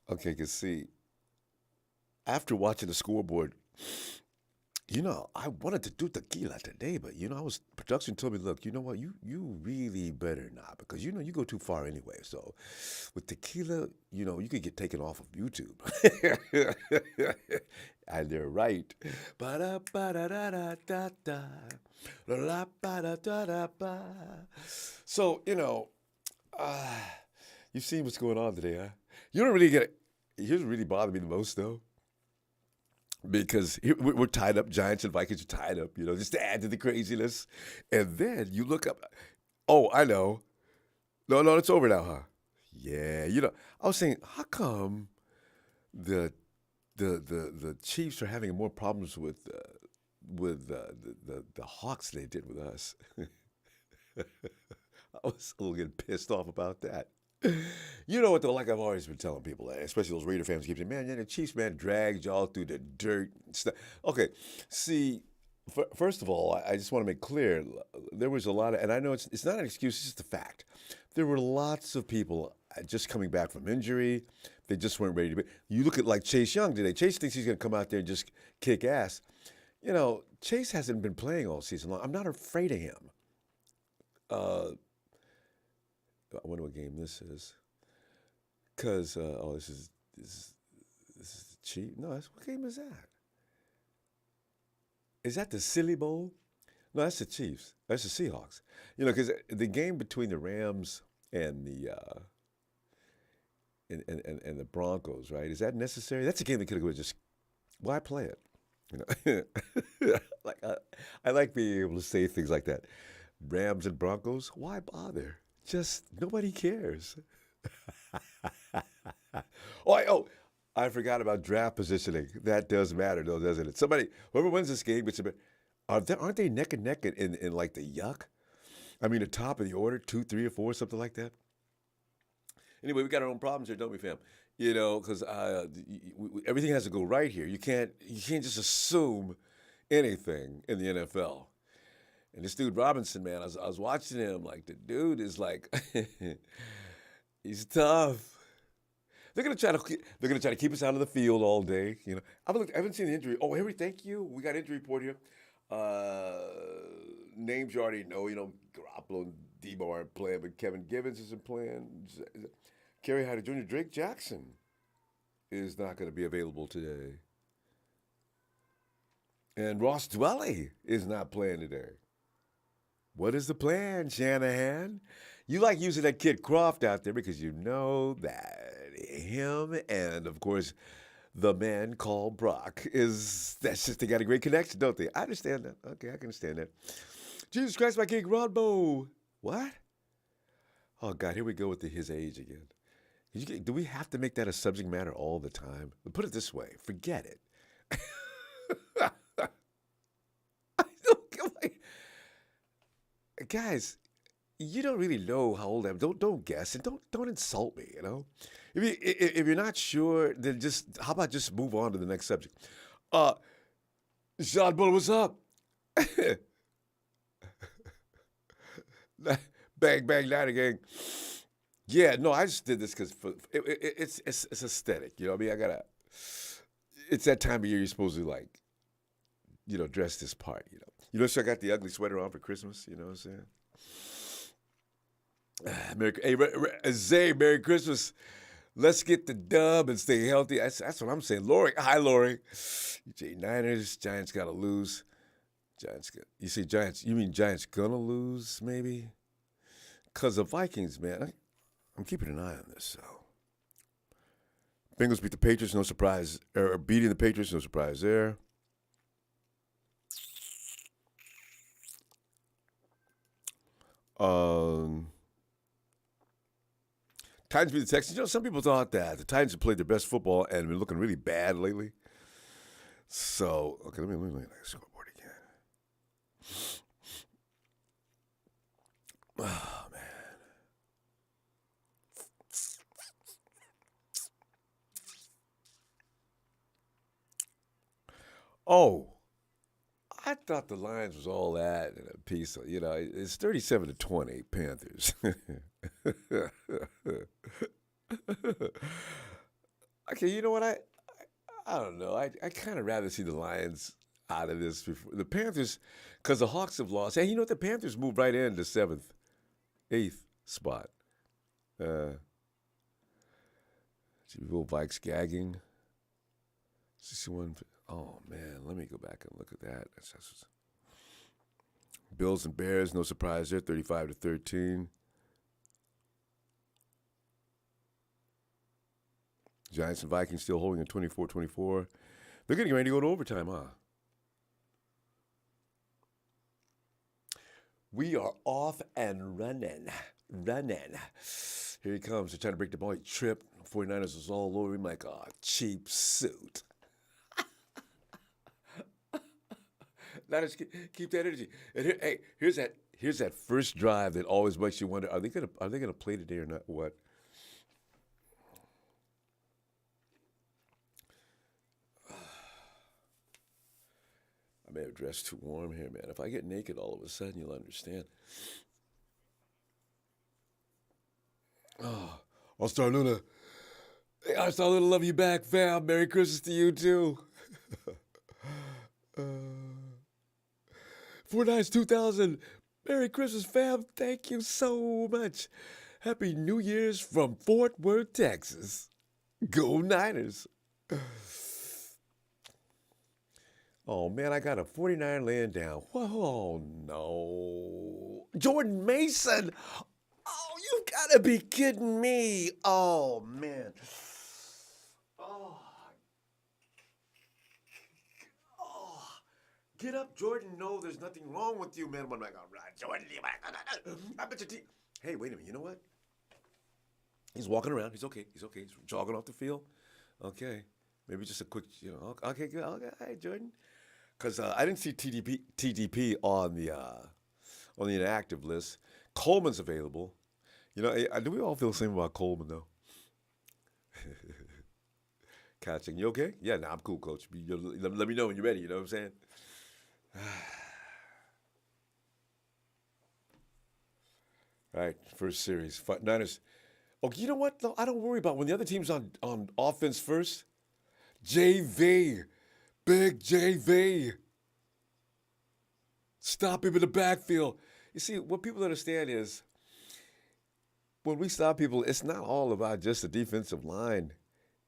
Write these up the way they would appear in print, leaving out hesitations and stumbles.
Okay, because see, after watching the scoreboard, I wanted to do tequila today, but I was production told me, look, you know what, you really better not because you go too far anyway. So with tequila, you could get taken off of YouTube. And they're right. Ba-da-ba-da-da-da-da-da. La-ba-da-da-da-ba. So, uh, you see what's going on today, huh? You don't really get it. Here's what really bothered me the most, though, because we're tied up. Giants and Vikings are tied up, just to add to the craziness. And then you look up. Oh, I know. No, no, it's over now, huh? Yeah, I was saying, how come the the Chiefs are having more problems with the Hawks than they did with us? I was a little getting pissed off about that. You know what though? Like I've always been telling people, especially those Raider fans, keep saying, "Man, the Chiefs man dragged y'all through the dirt." And stuff. Okay, see, first of all, I just want to make clear there was a lot of, and I know it's not an excuse; it's just a fact. There were lots of people just coming back from injury. They just weren't ready to be. You look at like Chase Young today. Chase thinks he's going to come out there and just kick ass. Chase hasn't been playing all season long. I'm not afraid of him. Uh, I wonder what game this is. Cause this is the Chief. No, what game is that? Is that the Silly Bowl? No, that's the Chiefs. That's the Seahawks. Because the game between the Rams and and the Broncos, right? Is that necessary? That's a game that could have just why play it? Like I like being able to say things like that. Rams and Broncos, why bother? Just nobody cares. I forgot about draft positioning. That does matter, though, doesn't it? Whoever wins this game gets a bit. Aren't they neck and neck in like the yuck? I mean, the top of the order, 2, 3, or 4, something like that. Anyway, we got our own problems here, don't we, fam? Because everything has to go right here. You can't just assume anything in the NFL. And this dude Robinson, man, I was watching him. Like the dude is like, he's tough. They're gonna try to keep us out of the field all day. I haven't seen the injury. Oh, Henry, thank you. We got injury report here. Uh, Names you already know. Garoppolo and Debo aren't playing, but Kevin Givens isn't playing. Kerry Hyder Jr. Drake Jackson is not going to be available today, and Ross Dwelly is not playing today. What is the plan, Shanahan? You like using that kid Croft out there because you know that him and, of course, the man called Brock that's just, they got a great connection, don't they? I understand that. Okay, I can understand that. Jesus Christ, my King Ronbo. What? Oh, God, here we go with his age again. Do we have to make that a subject matter all the time? Put it this way forget it. I don't, guys, you don't really know how old I am. Don't guess and don't insult me. If you're not sure, then just how about just move on to the next subject. Uh, Sean Bull, what's up? Bang bang night again. Yeah, no, I just did this because it's aesthetic. You know what I mean? I gotta. It's that time of year you're supposed to like, dress this part. So I got the ugly sweater on for Christmas. You know what I'm saying? Zay, Merry Christmas. Let's get the dub and stay healthy. That's what I'm saying. Lori, hi, Lori. Niners, Giants got to lose. You see Giants, you mean Giants going to lose, maybe? Because the Vikings, man, I'm keeping an eye on this. So Bengals beat the Patriots, no surprise. Or beating the Patriots, no surprise there. Um, Titans beat the Texans. Some people thought that the Titans have played their best football and been looking really bad lately. So, okay, let me look at that scoreboard again. Oh, man. Oh, I thought the Lions was all that in a piece. It's 37-20 Panthers. Okay, you know what? I don't know. I kind of rather see the Lions out of this before the Panthers, because the Hawks have lost. Hey, you know what? The Panthers moved right in the seventh, eighth spot. Uh, People Vikes gagging. 61. Oh man, let me go back and look at that. Bills and Bears, no surprise there, 35-13. Giants and Vikings still holding at 24-24. They're getting ready to go to overtime, huh? We are off and running. Here he comes. They're trying to break the ball. He tripped. 49ers was all over him like a cheap suit. Now just keep that energy. And hey, here's that first drive that always makes you wonder: are they gonna play today or not? What? I may have dressed too warm here, man. If I get naked all of a sudden, you'll understand. Oh, I'll start Luna. I start Luna. Love you back, fam. Merry Christmas to you too. 49's 2000. Merry Christmas, fam. Thank you so much. Happy New Year's from Fort Worth, Texas. Go Niners. Oh, man, I got a 49 laying down. Whoa, no. Jordan Mason. Oh, you gotta be kidding me. Oh, man. Oh. Oh. Get up, Jordan. No, there's nothing wrong with you, man. I'm like, all right, Jordan. I bet your team. Hey, wait a minute. You know what? He's walking around. He's okay. He's jogging off the field. Okay. Maybe just a quick, okay, good. Okay, hey, Jordan. Because I didn't see TDP on the inactive list. Coleman's available. Do we all feel the same about Coleman, though? Catching, you okay? Yeah, I'm cool, Coach. Let me know when you're ready, you know what I'm saying? All right, first series. Niners. Oh, you know what, though? I don't worry about when the other team's on offense first. JV. Big JV. Stop him in the backfield. You see, what people understand is when we stop people, it's not all about just the defensive line.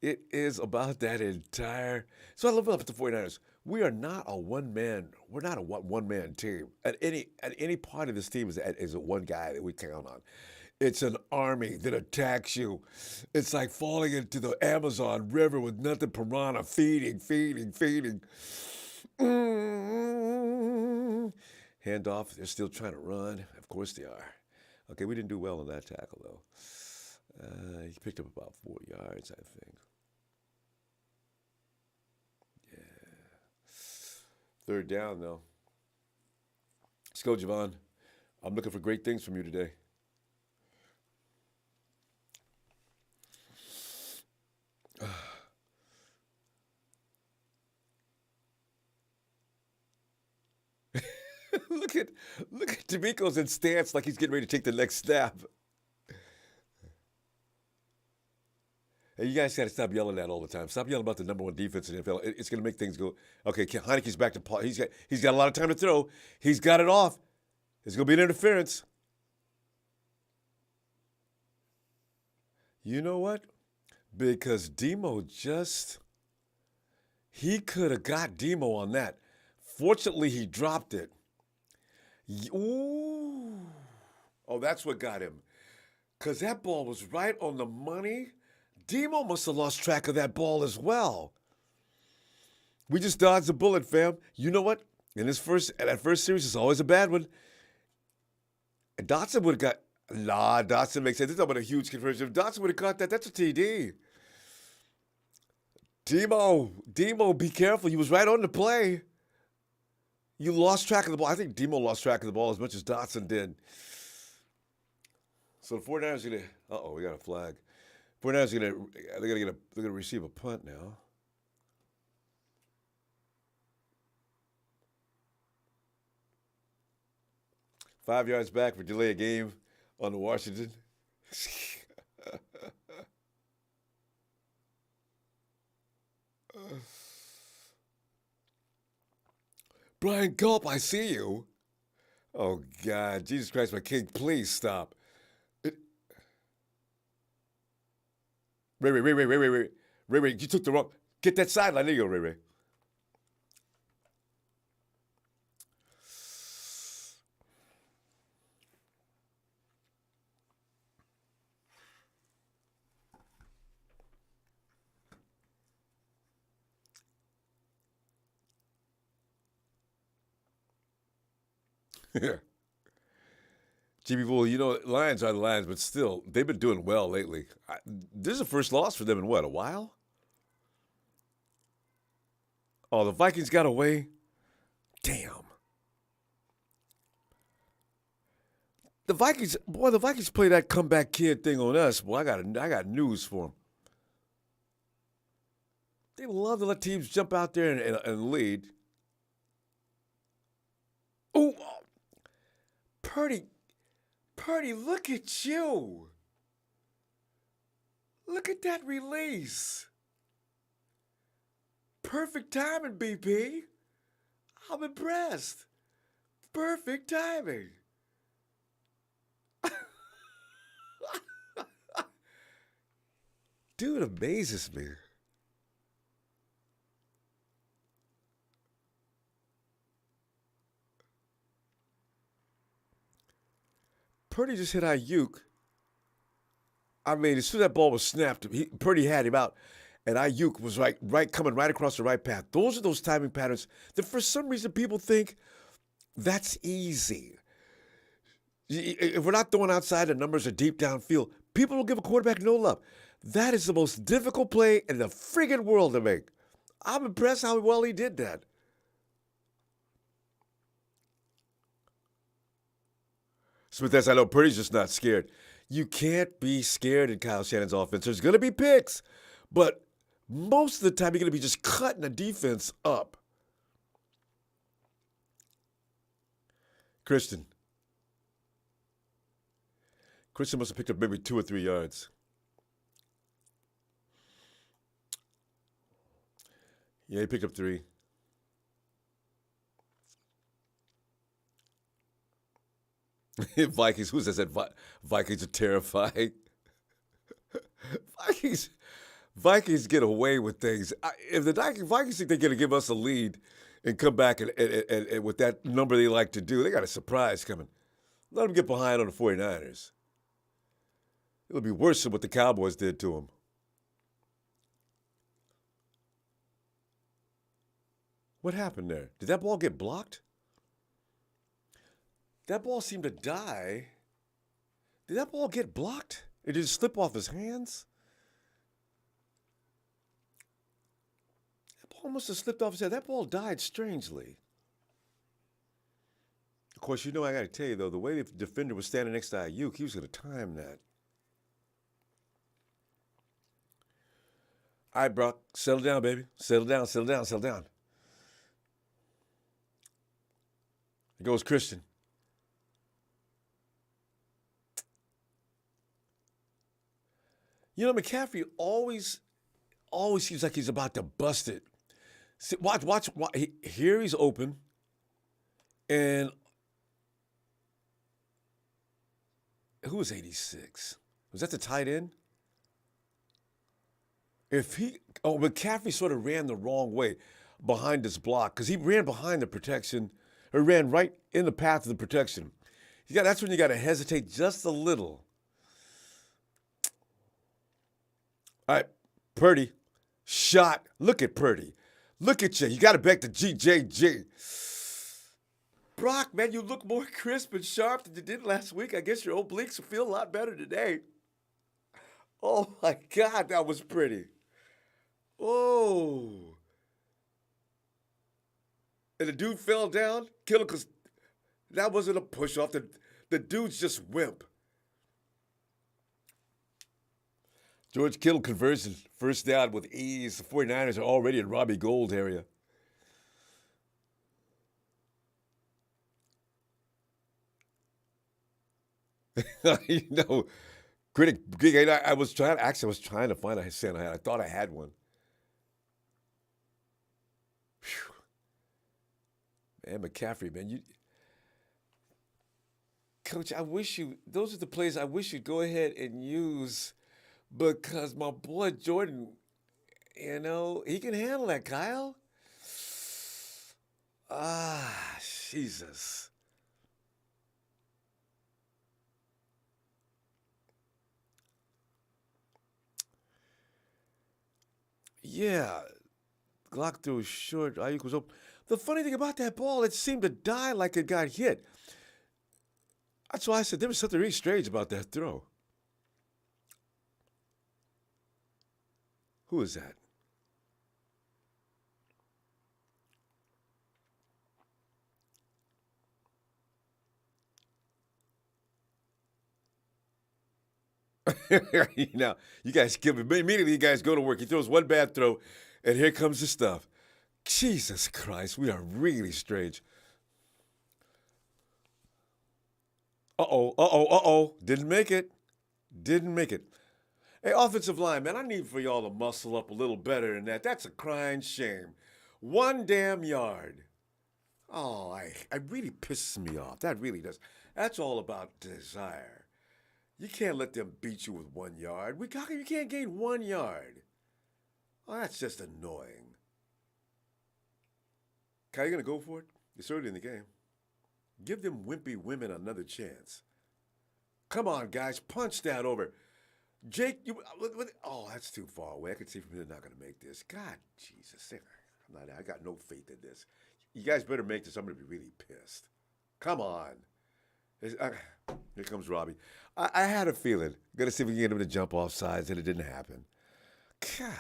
It is about that entire. So I love it the 49ers. We are not a one-man. We're not a one-man team. At any part of this team is a one guy that we count on. It's an army that attacks you. It's like falling into the Amazon River with nothing piranha feeding. Handoff, they're still trying to run. Of course they are. Okay, we didn't do well on that tackle, though. He picked up about 4 yards, I think. Yeah. Third down, though. Let's go, Javon. I'm looking for great things from you today. Look at D'Amico's in stance like he's getting ready to take the next snap. Hey, you guys got to stop yelling that all the time. Stop yelling about the number one defense in the NFL. It's going to make things go. Okay, Heineke's back to Paul. He's got a lot of time to throw. He's got it off. It's going to be an interference. You know what? Because Demo he could have got Demo on that. Fortunately, he dropped it. Ooh. Oh, that's what got him. Because that ball was right on the money. Demo must have lost track of that ball as well. We just dodged a bullet, fam. You know what? That first series is always a bad one. And Dotson would have got. Dotson makes sense. This is about a huge conversion. If Dotson would have caught that, that's a TD. Demo, be careful. He was right on the play. You lost track of the ball. I think Demo lost track of the ball as much as Dotson did. So the 49ers are going to. We got a flag. 49ers are they're gonna receive a punt now. $5 yards back for delay of game on the Washington. Brian Gulp, I see you. Oh, God. Jesus Christ, my king, please stop. Ray. Ray, you took the wrong. Get that sideline. There you go, Ray. Yeah. GB Bull, Lions are the Lions, but still, they've been doing well lately. This is the first loss for them in what, a while? Oh, the Vikings got away? Damn. The Vikings play that comeback kid thing on us. Boy, I got news for them. They love to let teams jump out there and lead. Oh, Purdy, look at you. Look at that release. Perfect timing, BP. I'm impressed. Perfect timing. Dude amazes me. Purdy just hit Ayuk. I mean, as soon as that ball was snapped, Purdy had him out, and Ayuk was coming right across the right path. Those are those timing patterns that for some reason people think that's easy. If we're not throwing outside, the numbers are deep downfield. People don't give a quarterback no love. That is the most difficult play in the friggin' world to make. I'm impressed how well he did that. Smith says, I know Purdy's just not scared. You can't be scared in Kyle Shannon's offense. There's going to be picks, but most of the time you're going to be just cutting the defense up. Christian must have picked up maybe 2 or 3 yards. Yeah, he picked up 3. Vikings, who says that Vikings are terrifying? Vikings get away with things. If the Vikings think they're going to give us a lead and come back and with that number they like to do, they got a surprise coming. Let them get behind on the 49ers. It'll be worse than what the Cowboys did to them. What happened there? Did that ball get blocked? That ball seemed to die. Did that ball get blocked? Or did it slip off his hands? That ball must have slipped off his head. That ball died strangely. Of course, I got to tell you, though, the way the defender was standing next to Ayuk, he was going to time that. All right, Brock, settle down, baby. Settle down. Here goes Christian. McCaffrey always seems like he's about to bust it. See, watch. Here he's open, and who was 86? Was that the tight end? McCaffrey sort of ran the wrong way behind this block because he ran behind the protection, or ran right in the path of the protection. That's when you got to hesitate just a little. All right, Purdy, shot. Look at Purdy. Look at you. You got to back to GJG. Brock, man, you look more crisp and sharp than you did last week. I guess your obliques will feel a lot better today. Oh, my God, that was pretty. Oh. And the dude fell down. Kill him because that wasn't a push-off. The dude's just wimp. George Kittle conversion, first down with ease. The 49ers are already in Robbie Gold area. Critic, I was trying to find a Santa hat. I thought I had one. Whew. And McCaffrey, man, Coach, I wish you. Those are the plays I wish you'd go ahead and use because my boy Jordan, he can handle that, Kyle. Ah, Jesus. Yeah, Glock threw short. Ayuk was open. The funny thing about that ball, it seemed to die like it got hit. That's why I said there was something really strange about that throw. Who is that? You guys give it immediately. You guys go to work. He throws one bad throw, and here comes the stuff. Jesus Christ, we are really strange. Didn't make it. Didn't make it. Hey, offensive line, man, I need for y'all to muscle up a little better than that. That's a crying shame. One damn yard. Oh, I really pisses me off. That really does. That's all about desire. You can't let them beat you with 1 yard. You can't gain 1 yard. Oh, that's just annoying. Kyle, you gonna go for it? It's early in the game. Give them wimpy women another chance. Come on, guys, punch that over. Jake, oh, that's too far away. I can see from here they're not gonna make this. God, Jesus, I got no faith in this. You guys better make this. I'm gonna be really pissed. Come on. Here comes Robbie. I had a feeling. Gonna see if we can get him to jump off sides, and it didn't happen. God.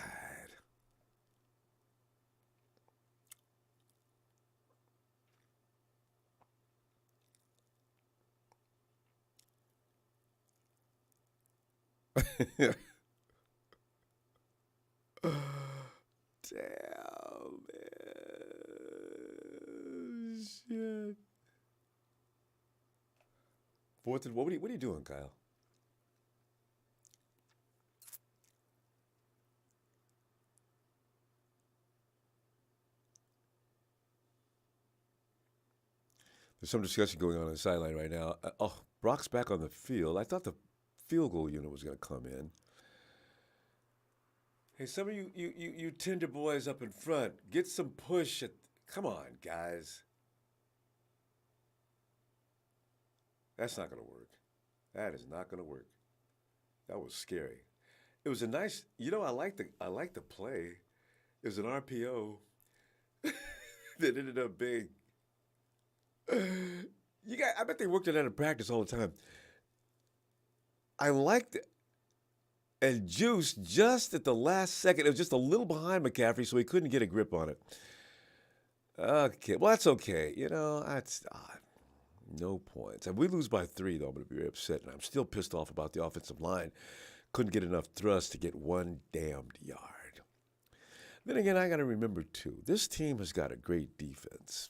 Damn, man. Shit. Fourth and what are you doing, Kyle? There's some discussion going on the sideline right now. Brock's back on the field. I thought the field goal unit was going to come in. Hey, some of you tender boys up in front, get some push. Come on, guys. That's not going to work. That is not going to work. That was scary. It was a nice. I like the play. It was an RPO that ended up being. I bet they worked it out in practice all the time. I liked it. And Juice, just at the last second, it was just a little behind McCaffrey, so he couldn't get a grip on it. Okay, well, that's okay. That's no points. If we lose by 3, though, I'm going to be very upset, and I'm still pissed off about the offensive line. Couldn't get enough thrust to get 1 damned yard. Then again, I got to remember, too, this team has got a great defense.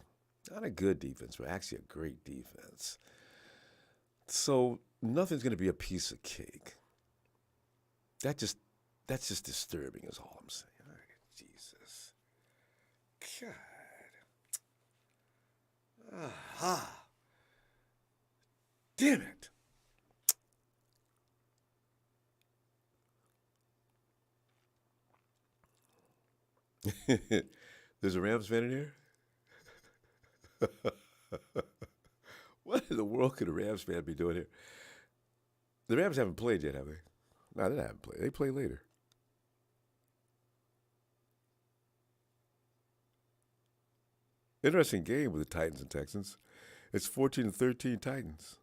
Not a good defense, but actually a great defense. So nothing's going to be a piece of cake. That's just disturbing is all I'm saying. All right, Jesus. God. Aha. Damn it. There's a Rams fan in here? What in the world could a Rams fan be doing here? The Rams haven't played yet, have they? No, they haven't played. They play later. Interesting game with the Titans and Texans. It's 14-13 Titans.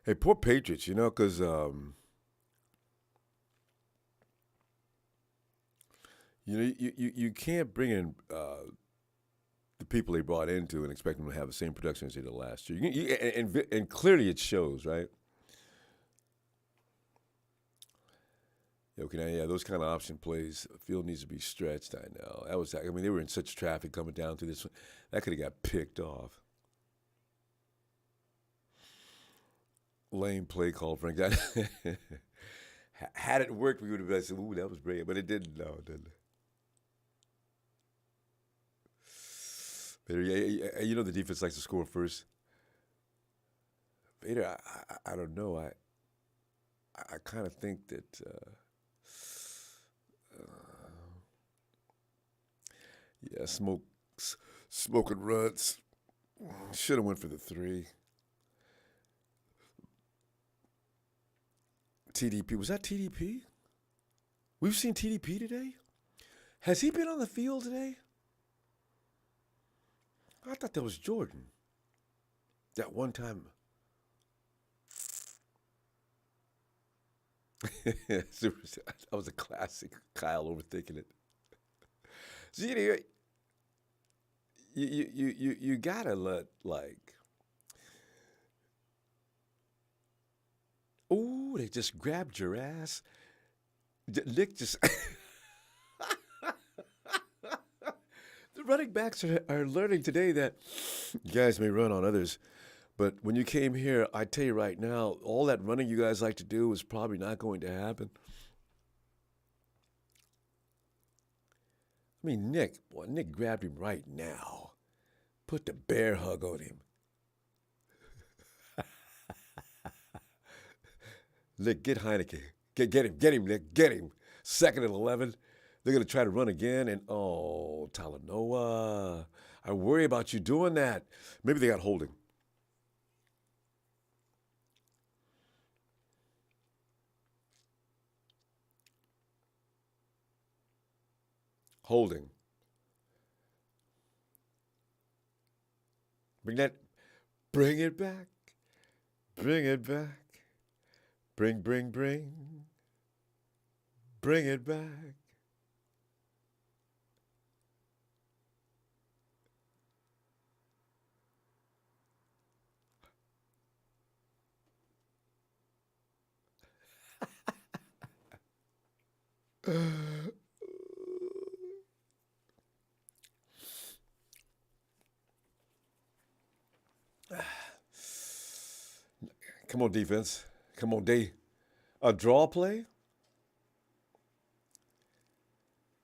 Hey, poor Patriots, because you can't bring in the people they brought into and expect them to have the same production as they did last year. And clearly it shows, right? Yeah, those kind of option plays, the field needs to be stretched. I know they were in such traffic coming down through this one. That could have got picked off. Lame play call, Frank. Had it worked, we would have been saying, "Ooh, that was brilliant," but it didn't. No, it didn't. But you know the defense likes to score first. Vader, I don't know. I kind of think that. Yeah, smoking runs. Should have went for the three. TDP, was that TDP? We've seen TDP today. Has he been on the field today? I thought that was Jordan. That one time. That was a classic. Kyle overthinking it. So you gotta let like. Oh, they just grabbed your ass. Nick just. The running backs are learning today that you guys may run on others, but when you came here, I tell you right now, all that running you guys like to do is probably not going to happen. I mean, Nick grabbed him right now. Put the bear hug on him. Nick, get Heineke. Get him, Nick, get him. 2nd and 11. They're going to try to run again, and Talanoa. I worry about you doing that. Maybe they got holding. Holding. Bring it back. Bring it back. Bring it back. Come on, defense. Come on, D. A draw play?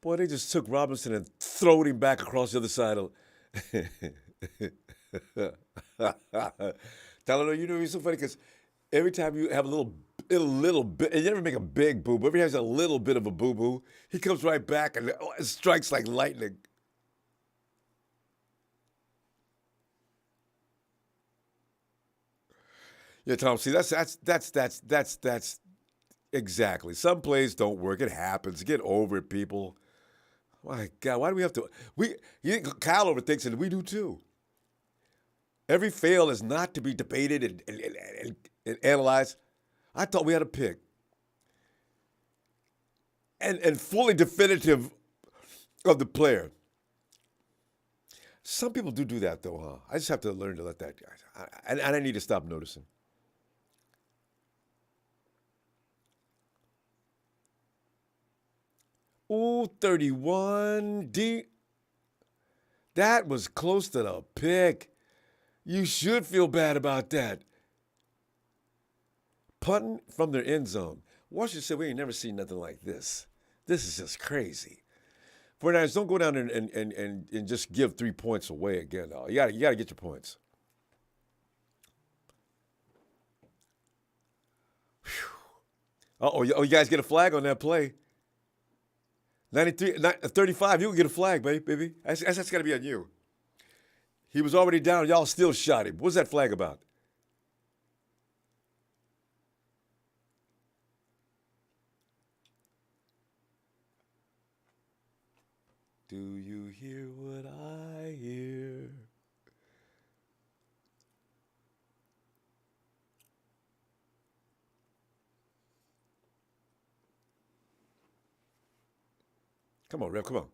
Boy, they just took Robinson and throwed him back across the other side of. Tyler, you know, it's so funny because every time you have a little bit, and you never make a big boo boo, every time he has a little bit of a boo boo, he comes right back and it strikes like lightning. Yeah, Tom. See, that's exactly. Some plays don't work. It happens. Get over it, people. My God, why do we have to? Kyle overthinks it, and we do too. Every fail is not to be debated and analyzed. I thought we had a pick. And fully definitive of the player. Some people do that, though, huh? I just have to learn to let that go. And I need to stop noticing. Ooh, 31. That was close to the pick. You should feel bad about that. Punting from their end zone. Washington said, we ain't never seen nothing like this. This is just crazy. 49ers, don't go down there and just give 3 points away again. You got to get your points. You guys get a flag on that play. 35, you can get a flag, baby. That's got to be on you. He was already down. Y'all still shot him. What's that flag about? Do you hear what I hear? Come on, Rev, come on.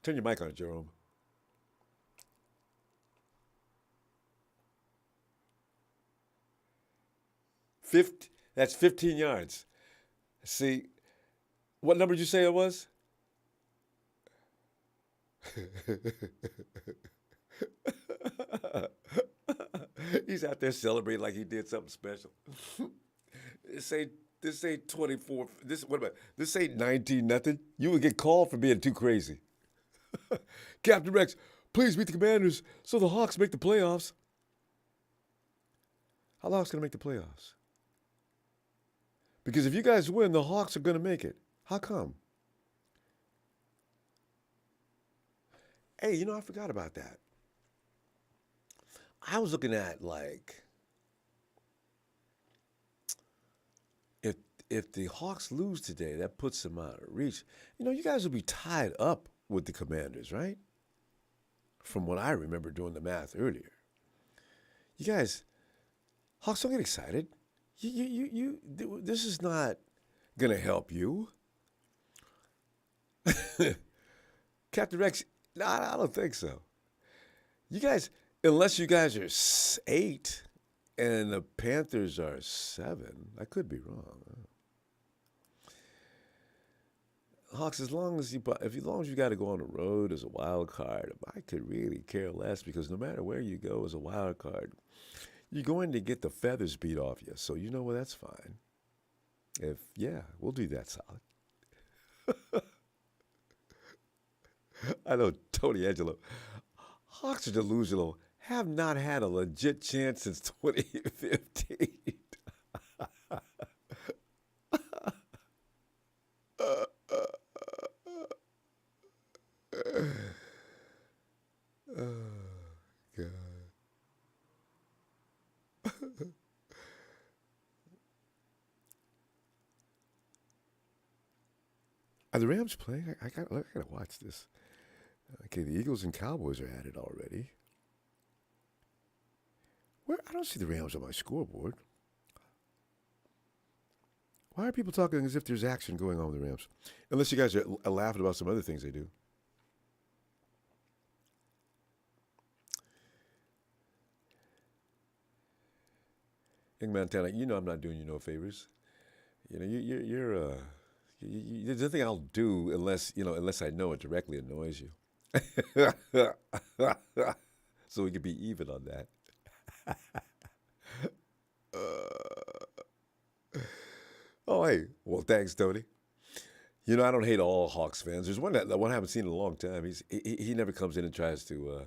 Turn your mic on, Jerome. That's 15 yards. See, what number did you say it was? He's out there celebrating like he did something special. This ain't this ain't 24. This ain't 19 nothing. You would get called for being too crazy. Captain Rex, please beat the Commanders so the Hawks make the playoffs. How the Hawks gonna make the playoffs? Because if you guys win, the Hawks are gonna make it. How come? Hey, I forgot about that. I was looking at if the Hawks lose today, that puts them out of reach. You guys will be tied up with the Commanders, right? From what I remember doing the math earlier. You guys, Hawks, don't get excited. This is not gonna help you. Captain Rex, no, I don't think so. You guys, unless you guys are 8 and the Panthers are 7, I could be wrong. Hawks, as long as you got to go on the road as a wild card, I could really care less because no matter where you go as a wild card, you're going to get the feathers beat off you. So you know what? That's fine. We'll do that solid. I know Tony Angelo. Hawks are delusional. Have not had a legit chance since 2015. Oh, God. Are the Rams playing? I gotta watch this. Okay, the Eagles and Cowboys are at it already. Where I don't see the Rams on my scoreboard. Why are people talking as if there's action going on with the Rams? Unless you guys are laughing about some other things they do. Young Montana, I'm not doing you no favors. There's nothing I'll do unless I know it directly annoys you. So we can be even on that. Oh, hey. Well, thanks, Tony. I don't hate all Hawks fans. There's one I haven't seen in a long time. He never comes in and tries to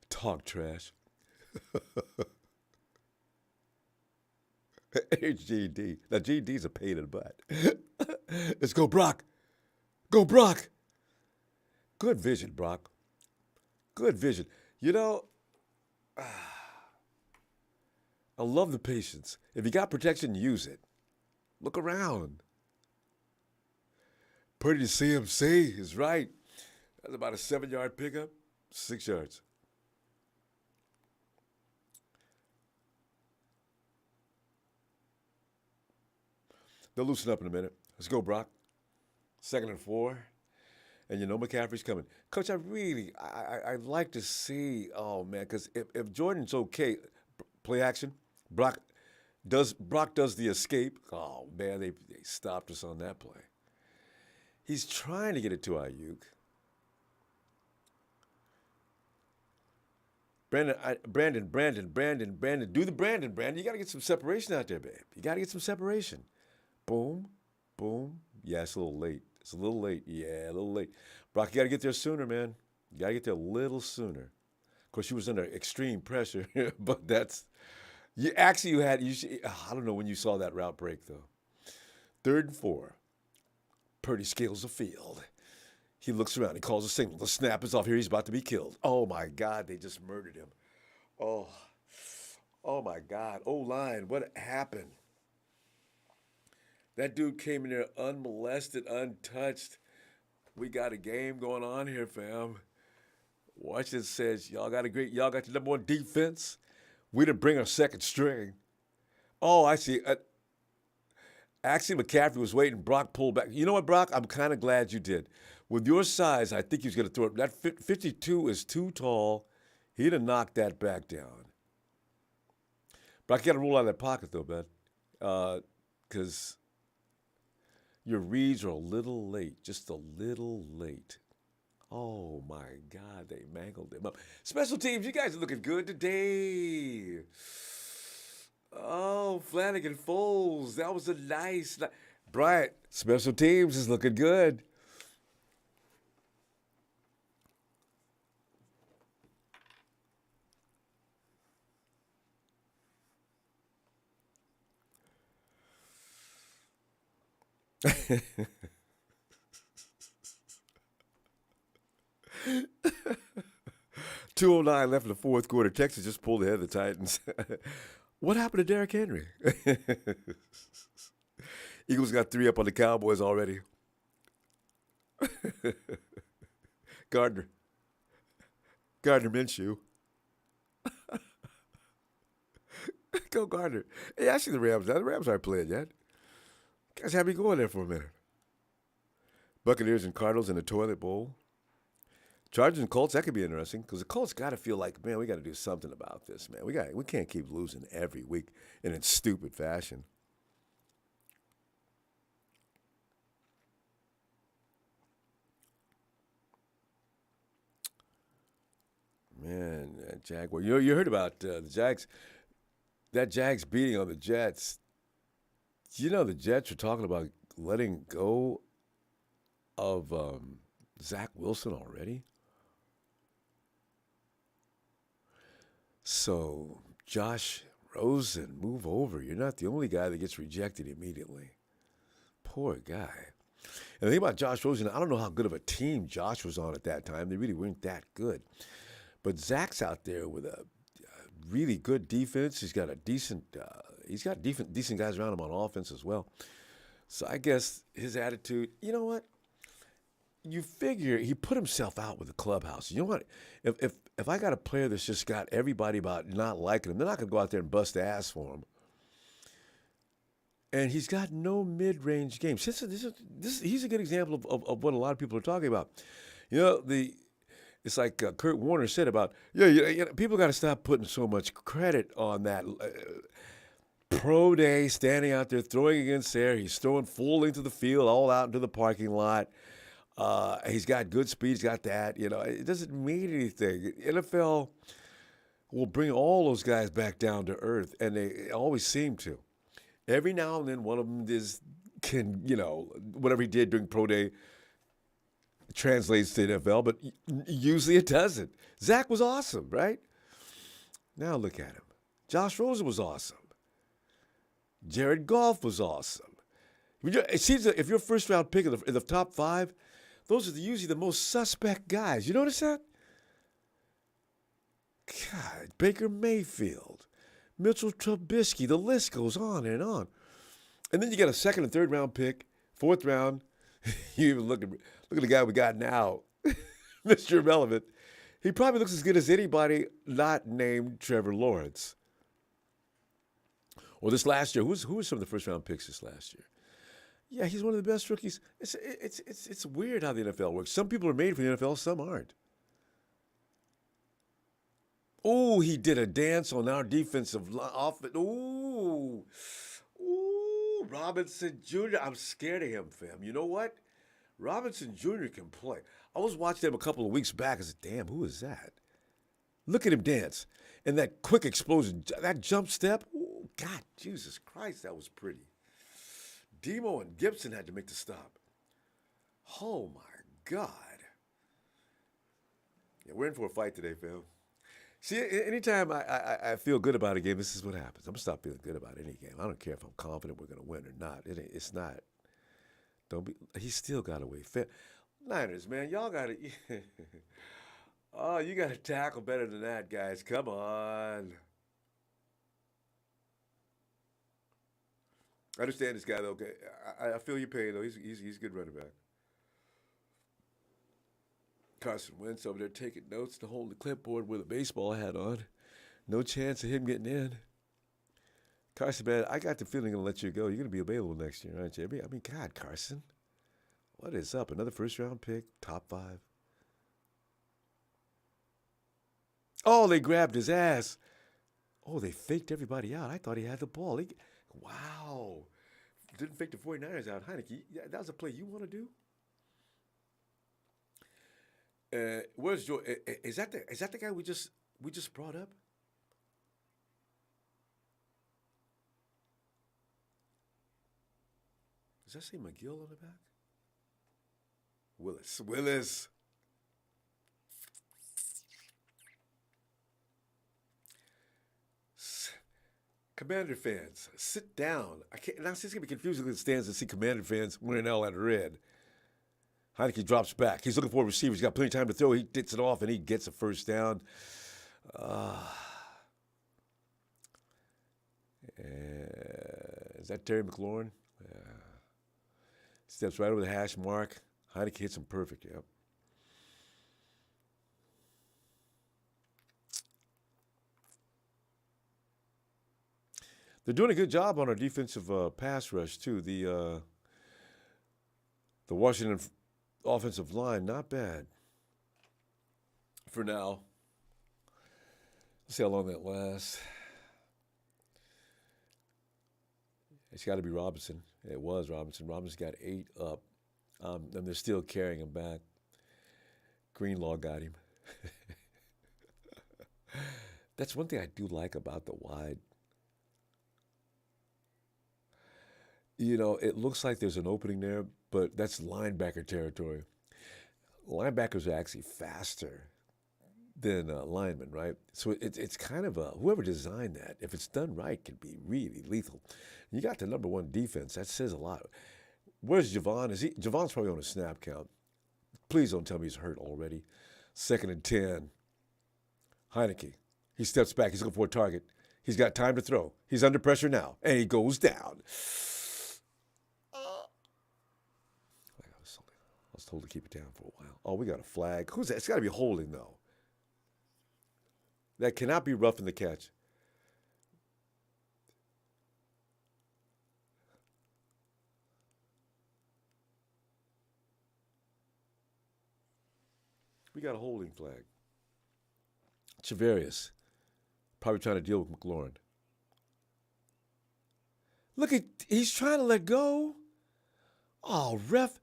talk trash. Here's GD. Now, GD's a pain in the butt. Let's go, Brock. Go, Brock. Good vision, Brock. Good vision. I love the patience. If you got protection, use it. Look around. Pretty CMC is right. That's about a 7-yard pickup, 6 yards. They'll loosen up in a minute. Let's go, Brock. 2nd and 4. And McCaffrey's coming. Coach, I'd like to see, oh, man, because if Jordan's okay, play action, Brock does the escape. Oh, man, they stopped us on that play. He's trying to get it to Ayuk. Brandon, do the Brandon. You got to get some separation out there, babe. You got to get some separation. Boom, boom. Yeah, it's a little late. Yeah, a little late. Brock, you got to get there sooner, man. You got to get there a little sooner. Of course, she was under extreme pressure, but that's... I don't know when you saw that route break, though. 3rd and 4. Purdy scales the field. He looks around. He calls a signal. The snap is off here. He's about to be killed. Oh, my God. They just murdered him. Oh my God. O-line, what happened? That dude came in there unmolested, untouched. We got a game going on here, fam. Washington says, y'all got the number 1 defense. We didn't bring our 2nd string. Oh, I see. Actually, McCaffrey was waiting. Brock pulled back. You know what, Brock? I'm kind of glad you did. With your size, I think he was going to throw it. That 52 is too tall. He'd have knocked that back down. Brock, you got to roll out of that pocket, though, man. Because your reads are a little late. Just a little late. Oh, my God. They mangled him up. Special teams, you guys are looking good today. Oh, Flanagan Foles. That was a nice. Bryant, special teams is looking good. 2:09 left in the fourth quarter. Texas just pulled ahead of the Titans. What happened to Derrick Henry? Eagles got 3 up on the Cowboys already. Gardner. Gardner Minshew. Go Gardner. Hey, actually the Rams. The Rams aren't playing yet. Guys have me going there for a minute. Buccaneers and Cardinals in the toilet bowl. Chargers and Colts, that could be interesting because the Colts got to feel like, man, we got to do something about this, man. We can't keep losing every week and in stupid fashion. Man, that Jaguar. You heard about the Jags. That Jags beating on the Jets. You know the Jets are talking about letting go of Zach Wilson already. So, Josh Rosen, move over. You're not the only guy that gets rejected immediately. Poor guy. And the thing about Josh Rosen, I don't know how good of a team Josh was on at that time. They really weren't that good. But Zach's out there with a really good defense. He's got decent guys around him on offense as well. So I guess his attitude, you know what? You figure he put himself out with the clubhouse. You know what? If I got a player that's just got everybody about not liking him, they're not going to go out there and bust ass for him. And he's got no mid-range game. He's a good example of what a lot of people are talking about. You know, it's like Kurt Warner said about, people got to stop putting so much credit on that pro day, standing out there, throwing against air. He's throwing full into the field, all out into the parking lot. He's got good speed. He's got that. It doesn't mean anything. NFL will bring all those guys back down to earth, and they always seem to. Every now and then, one of them whatever he did during pro day translates to the NFL, but usually it doesn't. Zach was awesome, right? Now look at him. Josh Rosen was awesome. Jared Goff was awesome. It seems that if you're a first-round pick in the top 5, those are usually the most suspect guys. You notice that? God, Baker Mayfield, Mitchell Trubisky, the list goes on and on. And then you get a second and third round pick, fourth round. You even look at the guy we got now, Mr. Irrelevant. He probably looks as good as anybody not named Trevor Lawrence. Or this last year, who was some of the first round picks this last year? Yeah, he's one of the best rookies. It's weird how the NFL works. Some people are made for the NFL, some aren't. Oh, he did a dance on our defensive offense. Ooh, Robinson Jr. I'm scared of him, fam. You know what? Robinson Jr. can play. I was watching him a couple of weeks back. I said, damn, who is that? Look at him dance. And that quick explosion, that jump step. Ooh, God, Jesus Christ, that was pretty. Demo and Gibson had to make the stop. Oh, my God. Yeah, we're in for a fight today, fam. See, anytime I feel good about a game, this is what happens. I'm going to stop feeling good about any game. I don't care if I'm confident we're going to win or not. It's not. He still got away. Niners, man, y'all got to. Oh, you got to tackle better than that, guys. Come on. I understand this guy, though. Okay, I feel your pain, though. He's a good running back. Carson Wentz over there taking notes to hold the clipboard with a baseball hat on. No chance of him getting in. Carson, man, I got the feeling I'm going to let you go. You're going to be available next year, aren't you? I mean, God, Carson. What is up? Another first-round pick, top 5. Oh, they grabbed his ass. Oh, they faked everybody out. I thought he had the ball. Wow. Didn't fake the 49ers out. Heineke, that was a play you want to do? Where's Joe? Is that the guy we just brought up? Does that say McGill on the back? Willis. Willis. Commander fans, sit down. I can't. Now it's going to be confusing when it stands to see Commander fans wearing all that red. Heineke drops back. He's looking for a receiver. He's got plenty of time to throw. He gets it off, and he gets a first down. Is that Terry McLaurin? Steps right over the hash mark. Heineke hits him perfect. Yep. They're doing a good job on our defensive pass rush too. The Washington offensive line, not bad for now. Let's see how long that lasts. It's got to be Robinson. It was Robinson. Robinson got 8 up, and they're still carrying him back. Greenlaw got him. That's one thing I do like about the wide. You know, it looks like there's an opening there, but that's linebacker territory. Linebackers are actually faster than linemen, right? So it's kind of whoever designed that, if it's done right, can be really lethal. You got the number 1 defense. That says a lot. Where's Javon? Javon's probably on a snap count. Please don't tell me he's hurt already. 2nd and 10. Heineke. He steps back. He's looking for a target. He's got time to throw. He's under pressure now, and he goes down. I was told to keep it down for a while. Oh, we got a flag. Who's that? It's got to be holding, though. That cannot be roughing the catch. We got a holding flag. Chavarius. Probably trying to deal with McLaurin. Look at, he's trying to let go. Oh, ref.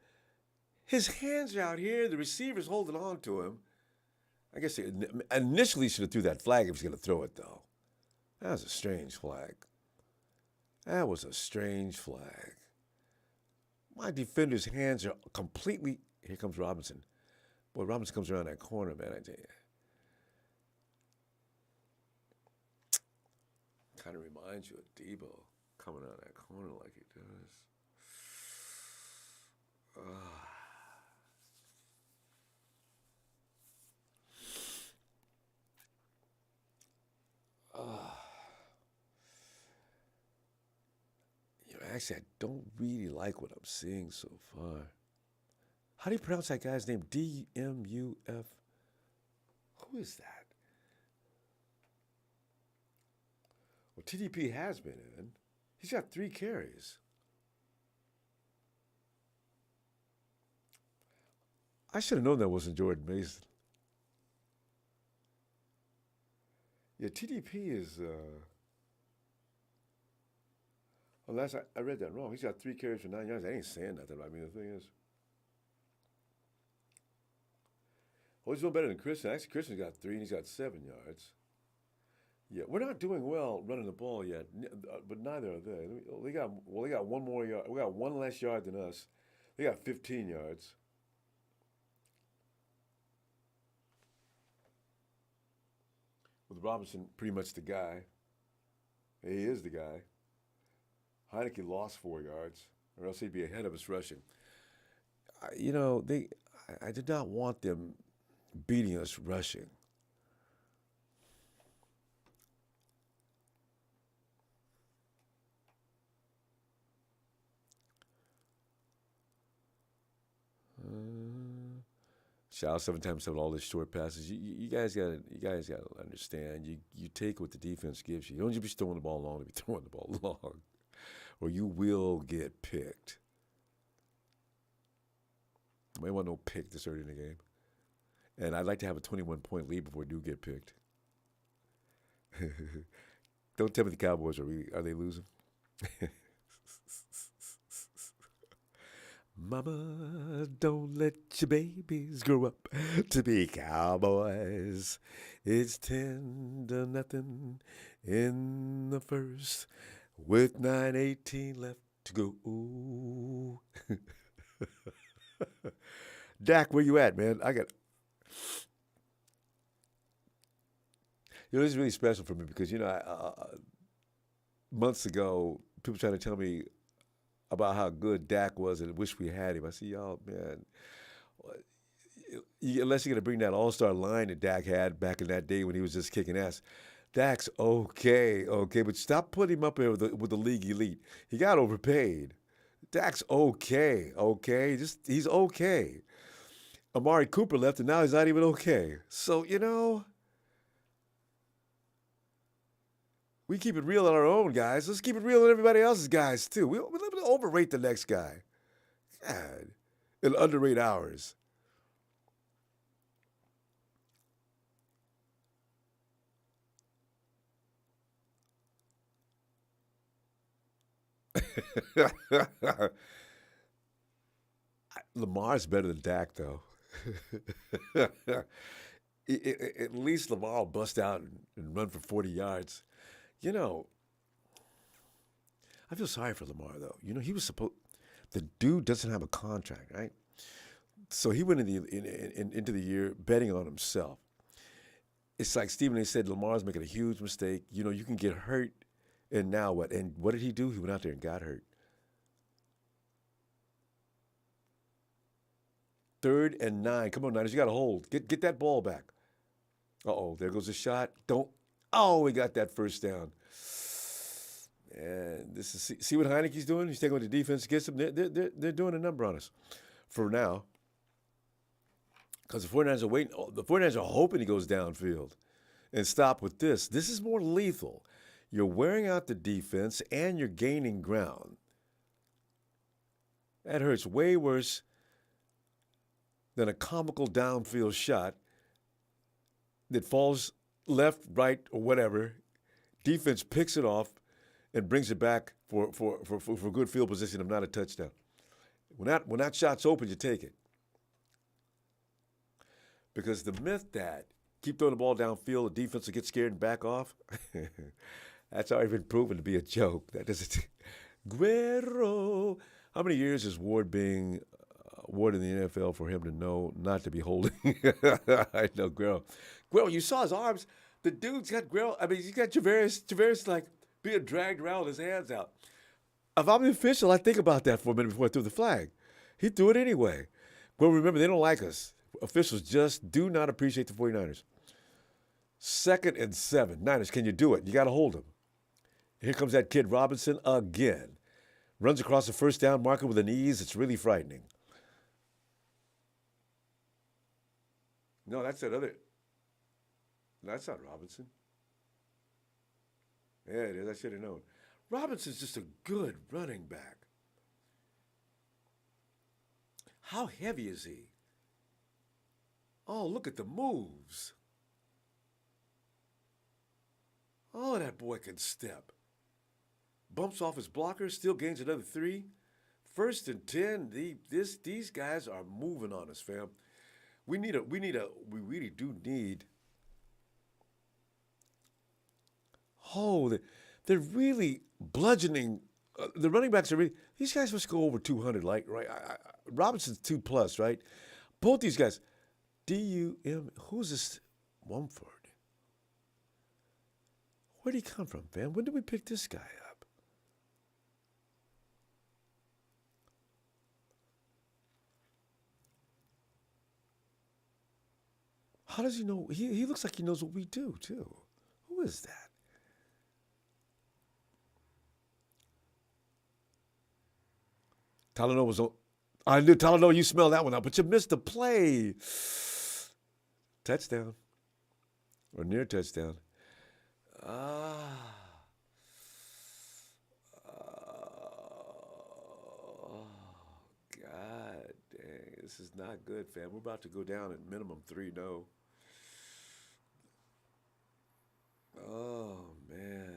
His hands are out here. The receiver's holding on to him. I guess he initially should have threw that flag if he's going to throw it, though. That was a strange flag. That was a strange flag. My defender's hands are completely... Here comes Robinson. Boy, Robinson comes around that corner, man, I tell you. Kind of reminds you of Debo coming out that corner like he does. You know, actually, I don't really like what I'm seeing so far. How do you pronounce that guy's name? D-M-U-F? Who is that? Well, TDP has been in. He's got 3 carries. I should have known that wasn't Jordan Mason. Yeah, TDP is... Unless I read that wrong. He's got 3 carries for 9 yards. I ain't saying nothing. I mean, the thing is... Well, he's doing better than Christian. Actually, Christian's got 3 and he's got 7 yards. Yeah, we're not doing well running the ball yet, but neither are they. They got one more yard. We got 1 less yard than us. They got 15 yards. With Robinson pretty much the guy. He is the guy. Heineke lost 4 yards, or else he'd be ahead of us rushing. You know, I did not want them beating us rushing. Shout out 7x7 all these short passes. You guys gotta understand. You take what the defense gives you. You don't just be throwing the ball long to be throwing the ball long, or you will get picked. May want no pick this early in the game, and I'd like to have a 21-point lead before we do get picked. Don't tell me the Cowboys are they losing? Mama, don't let your babies grow up to be cowboys. It's 10-0 in the first with 9:18 left to go, ooh. Dak, where you at, man? This is really special for me because, months ago, people trying to tell me about how good Dak was and wish we had him. I see y'all, man. Unless you're going to bring that all-star line that Dak had back in that day when he was just kicking ass. Dak's okay, but stop putting him up there with the league elite. He got overpaid. Dak's okay, he's okay. Amari Cooper left, and now he's not even okay. So we keep it real on our own guys. Let's keep it real on everybody else's guys too. We overrate the next guy, God, and underrate ours. Lamar's better than Dak, though. At least Lamar will bust out and run for 40 yards. You know, I feel sorry for Lamar, though. He was supposed. The dude doesn't have a contract, right? So he went into the year betting on himself. It's like Stephen A. said, Lamar's making a huge mistake. You can get hurt, and now what? And what did he do? He went out there and got hurt. 3rd and 9. Come on, Niners, you got to hold. Get that ball back. Uh-oh, there goes a shot. Don't. Oh, we got that first down. And this is see what Heineke's doing? He's taking the defense against them. They're doing a number on us for now. Because the 49ers are waiting. The 49ers are hoping he goes downfield. And stop with this. This is more lethal. You're wearing out the defense and you're gaining ground. That hurts way worse than a comical downfield shot that falls left, right, or whatever. Defense picks it off and brings it back for good field position of not a touchdown. When that shot's open, you take it. Because the myth that keep throwing the ball downfield, the defense will get scared and back off, that's already been proven to be a joke. That doesn't. Guerrero. How many years is Ward being Ward in the NFL for him to know not to be holding? I know, Guerrero. Guerrero, you saw his arms. The dude's got Guerrero. I mean, he's got Javarius like being dragged around with his hands out. If I'm the official, I think about that for a minute before I threw the flag. He threw it anyway. Well, remember, they don't like us. Officials just do not appreciate the 49ers. 2nd and 7. Niners, can you do it? You got to hold him. Here comes that kid Robinson again. Runs across the first down marker with an ease. It's really frightening. No, that's that other. That's not Robinson. Yeah, it is. I should have known. Robinson's just a good running back. How heavy is he? Oh, look at the moves. Oh, that boy can step. Bumps off his blocker, still gains another 3. 1st and 10. These guys are moving on us, fam. We really do need. Oh, they're really bludgeoning. The running backs are really. These guys must go over 200, like right. Robinson's 2+, right? Both these guys. D-U-M. Who's this? Mumford. Where'd he come from, fam? When did we pick this guy up? How does he know? He looks like he knows what we do, too. Who is that? Talanoa was on. I knew, Talanoa, you smelled that one out, but you missed the play. Touchdown. Or near touchdown. Oh, God dang. This is not good, fam. We're about to go down at minimum 3-0. Oh, man.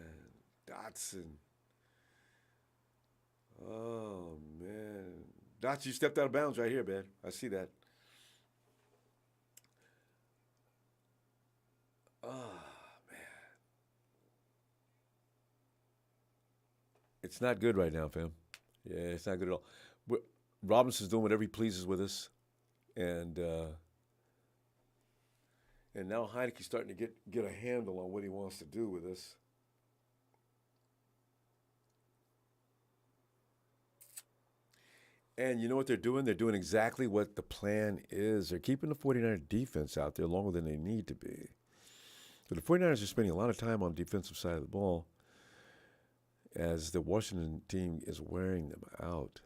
Dotson. Oh, man. Dotson, you stepped out of bounds right here, man. I see that. Oh, man. It's not good right now, fam. Yeah, it's not good at all. But Robinson's doing whatever he pleases with us, and now Heineke's starting to get a handle on what he wants to do with us. And you know what they're doing? They're doing exactly what the plan is. They're keeping the 49ers defense out there longer than they need to be. So the 49ers are spending a lot of time on the defensive side of the ball as the Washington team is wearing them out.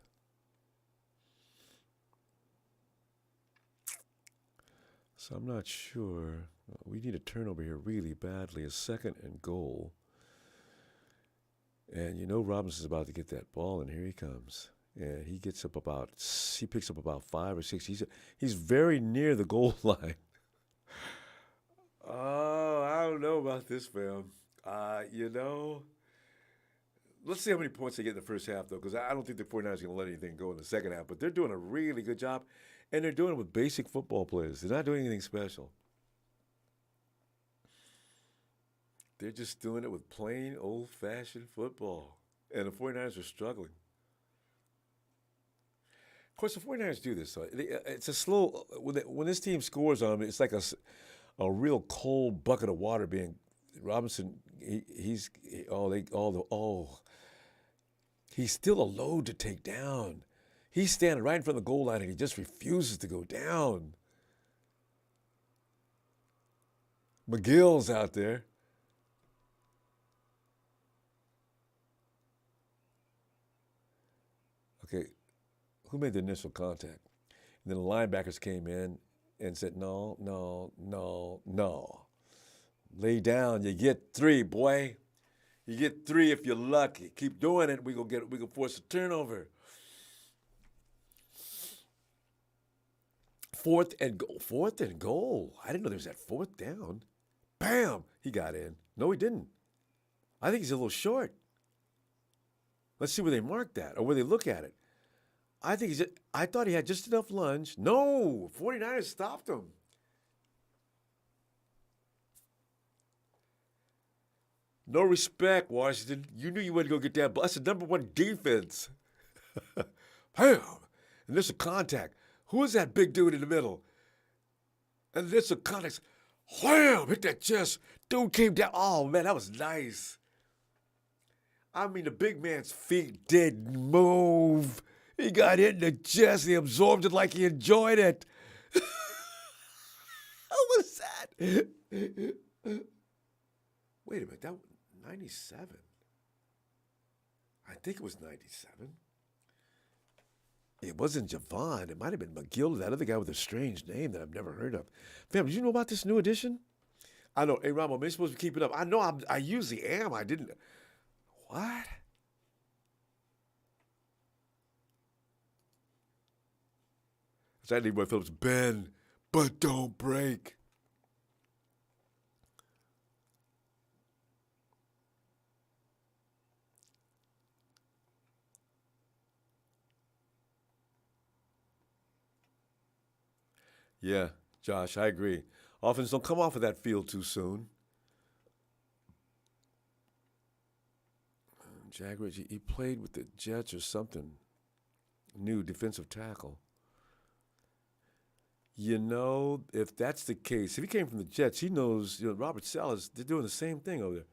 So I'm not sure. We need a turnover here really badly. A 2nd and goal. And you know Robinson's about to get that ball, and here he comes. And he picks up about 5 or 6. He's very near the goal line. Oh, I don't know about this, fam. You know, let's see how many points they get in the first half, though, because I don't think the 49ers are going to let anything go in the second half. But they're doing a really good job, and they're doing it with basic football players. They're not doing anything special. They're just doing it with plain, old-fashioned football. And the 49ers are struggling. Of course, the 49ers do this. So it's a slow – when this team scores on them, it's like a real cold bucket of water being – Robinson, he's still a load to take down. He's standing right in front of the goal line, and he just refuses to go down. McGill's out there. Okay, who made the initial contact? And then the linebackers came in and said, no, no, no, no. Lay down. You get 3, boy. You get 3 if you're lucky. Keep doing it. We gonna force a turnover. 4th and goal. 4th and goal. I didn't know there was that 4th down. Bam! He got in. No, he didn't. I think he's a little short. Let's see where they mark that or where they look at it. I thought he had just enough lunge. No, 49ers stopped him. No respect, Washington. You knew you wouldn't go get that. That's the number 1 defense. Bam! And there's a contact. Who is that big dude in the middle? And there's a contact. Wham! Hit that chest. Dude came down. Oh, man, that was nice. I mean, the big man's feet didn't move. He got hit in the chest. He absorbed it like he enjoyed it. What was that? Wait a minute. That was 97. I think it was 97. It wasn't Javon. It might have been McGill, that other guy with a strange name that I've never heard of. Fam, did you know about this new edition? I know. Hey, Ronbo, am I supposed to keep it up? I know I usually am. I didn't. What? It's Andy Boy Phillips. Bend, but don't break. Yeah, Josh, I agree. Offense don't come off of that field too soon. Jaguars, he played with the Jets or something. New defensive tackle. You know, if that's the case, if he came from the Jets, he knows, Robert Saleh, they're doing the same thing over there.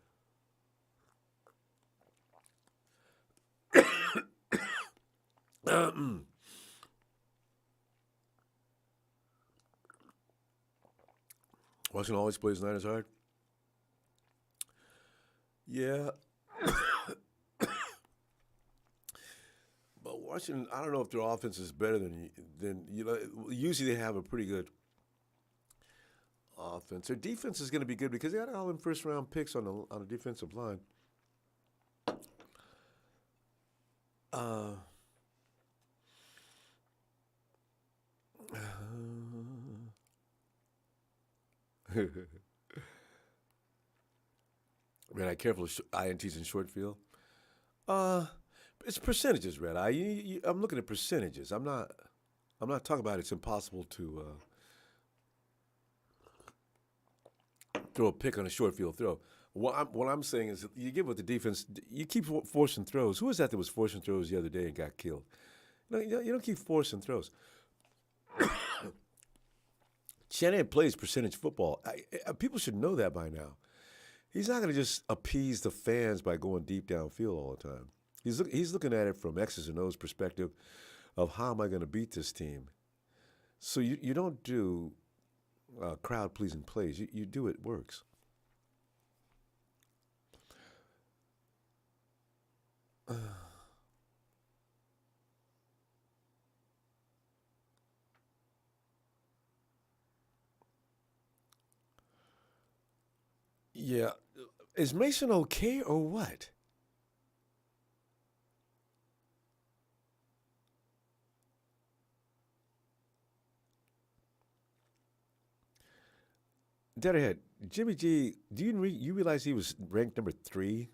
Washington always plays Niners hard. Yeah. But Washington, I don't know if their offense is better than usually they have a pretty good offense. Their defense is going to be good because they got all them first round picks on the defensive line. Red Eye, careful of INTs in short field. It's percentages, Red Eye. I'm looking at percentages. I'm not talking about it's impossible to throw a pick on a short field throw. What I'm saying is you give with the defense, you keep forcing throws. Who was that was forcing throws the other day and got killed? No, you don't keep forcing throws. Shanahan plays percentage football. People should know that by now. He's not going to just appease the fans by going deep downfield all the time. He's looking at it from X's and O's perspective of how am I going to beat this team. So you don't do crowd-pleasing plays. You do it works. Yeah. Is Mason okay or what? Dead ahead. Jimmy G, do you realize he was ranked number 3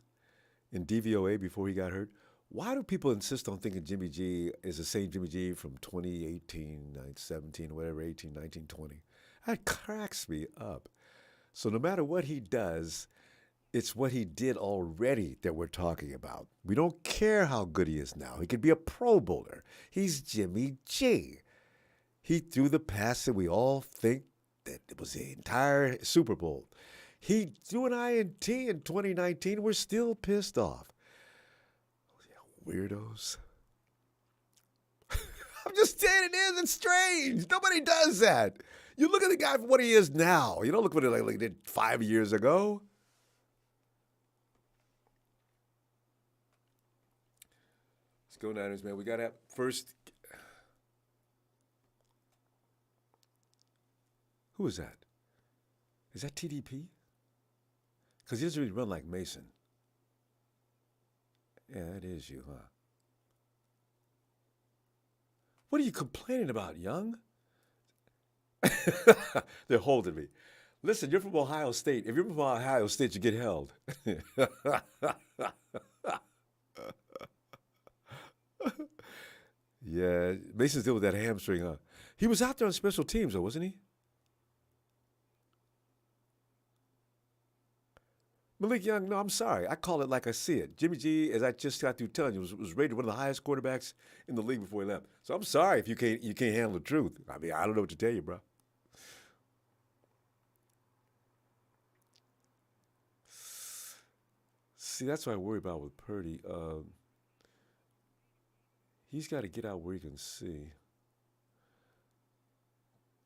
in DVOA before he got hurt? Why do people insist on thinking Jimmy G is the same Jimmy G from 2018, 17, whatever, 18, 19, 20? That cracks me up. So no matter what he does, it's what he did already that we're talking about. We don't care how good he is now. He could be a Pro Bowler. He's Jimmy G. He threw the pass that we all think that it was the entire Super Bowl. He threw an INT in 2019. We're still pissed off. Weirdos. I'm just saying it isn't strange. Nobody does that. You look at the guy for what he is now. You don't look at it like he did 5 years ago. Let's go Niners, man. We got to have first. Who is that? Is that TDP? Because he doesn't really run like Mason. Yeah, that is you, huh? What are you complaining about, Young? They're holding me. Listen, you're from Ohio State. If you're from Ohio State, you get held. Yeah, Mason's dealing with that hamstring, huh? He was out there on special teams, though, wasn't he? Malik Young, no, I'm sorry. I call it like I see it. Jimmy G, as I just got through telling you, was rated one of the highest quarterbacks in the league before he left. So I'm sorry if you can't handle the truth. I mean, I don't know what to tell you, bro. See, that's what I worry about with Purdy. He's got to get out where he can see.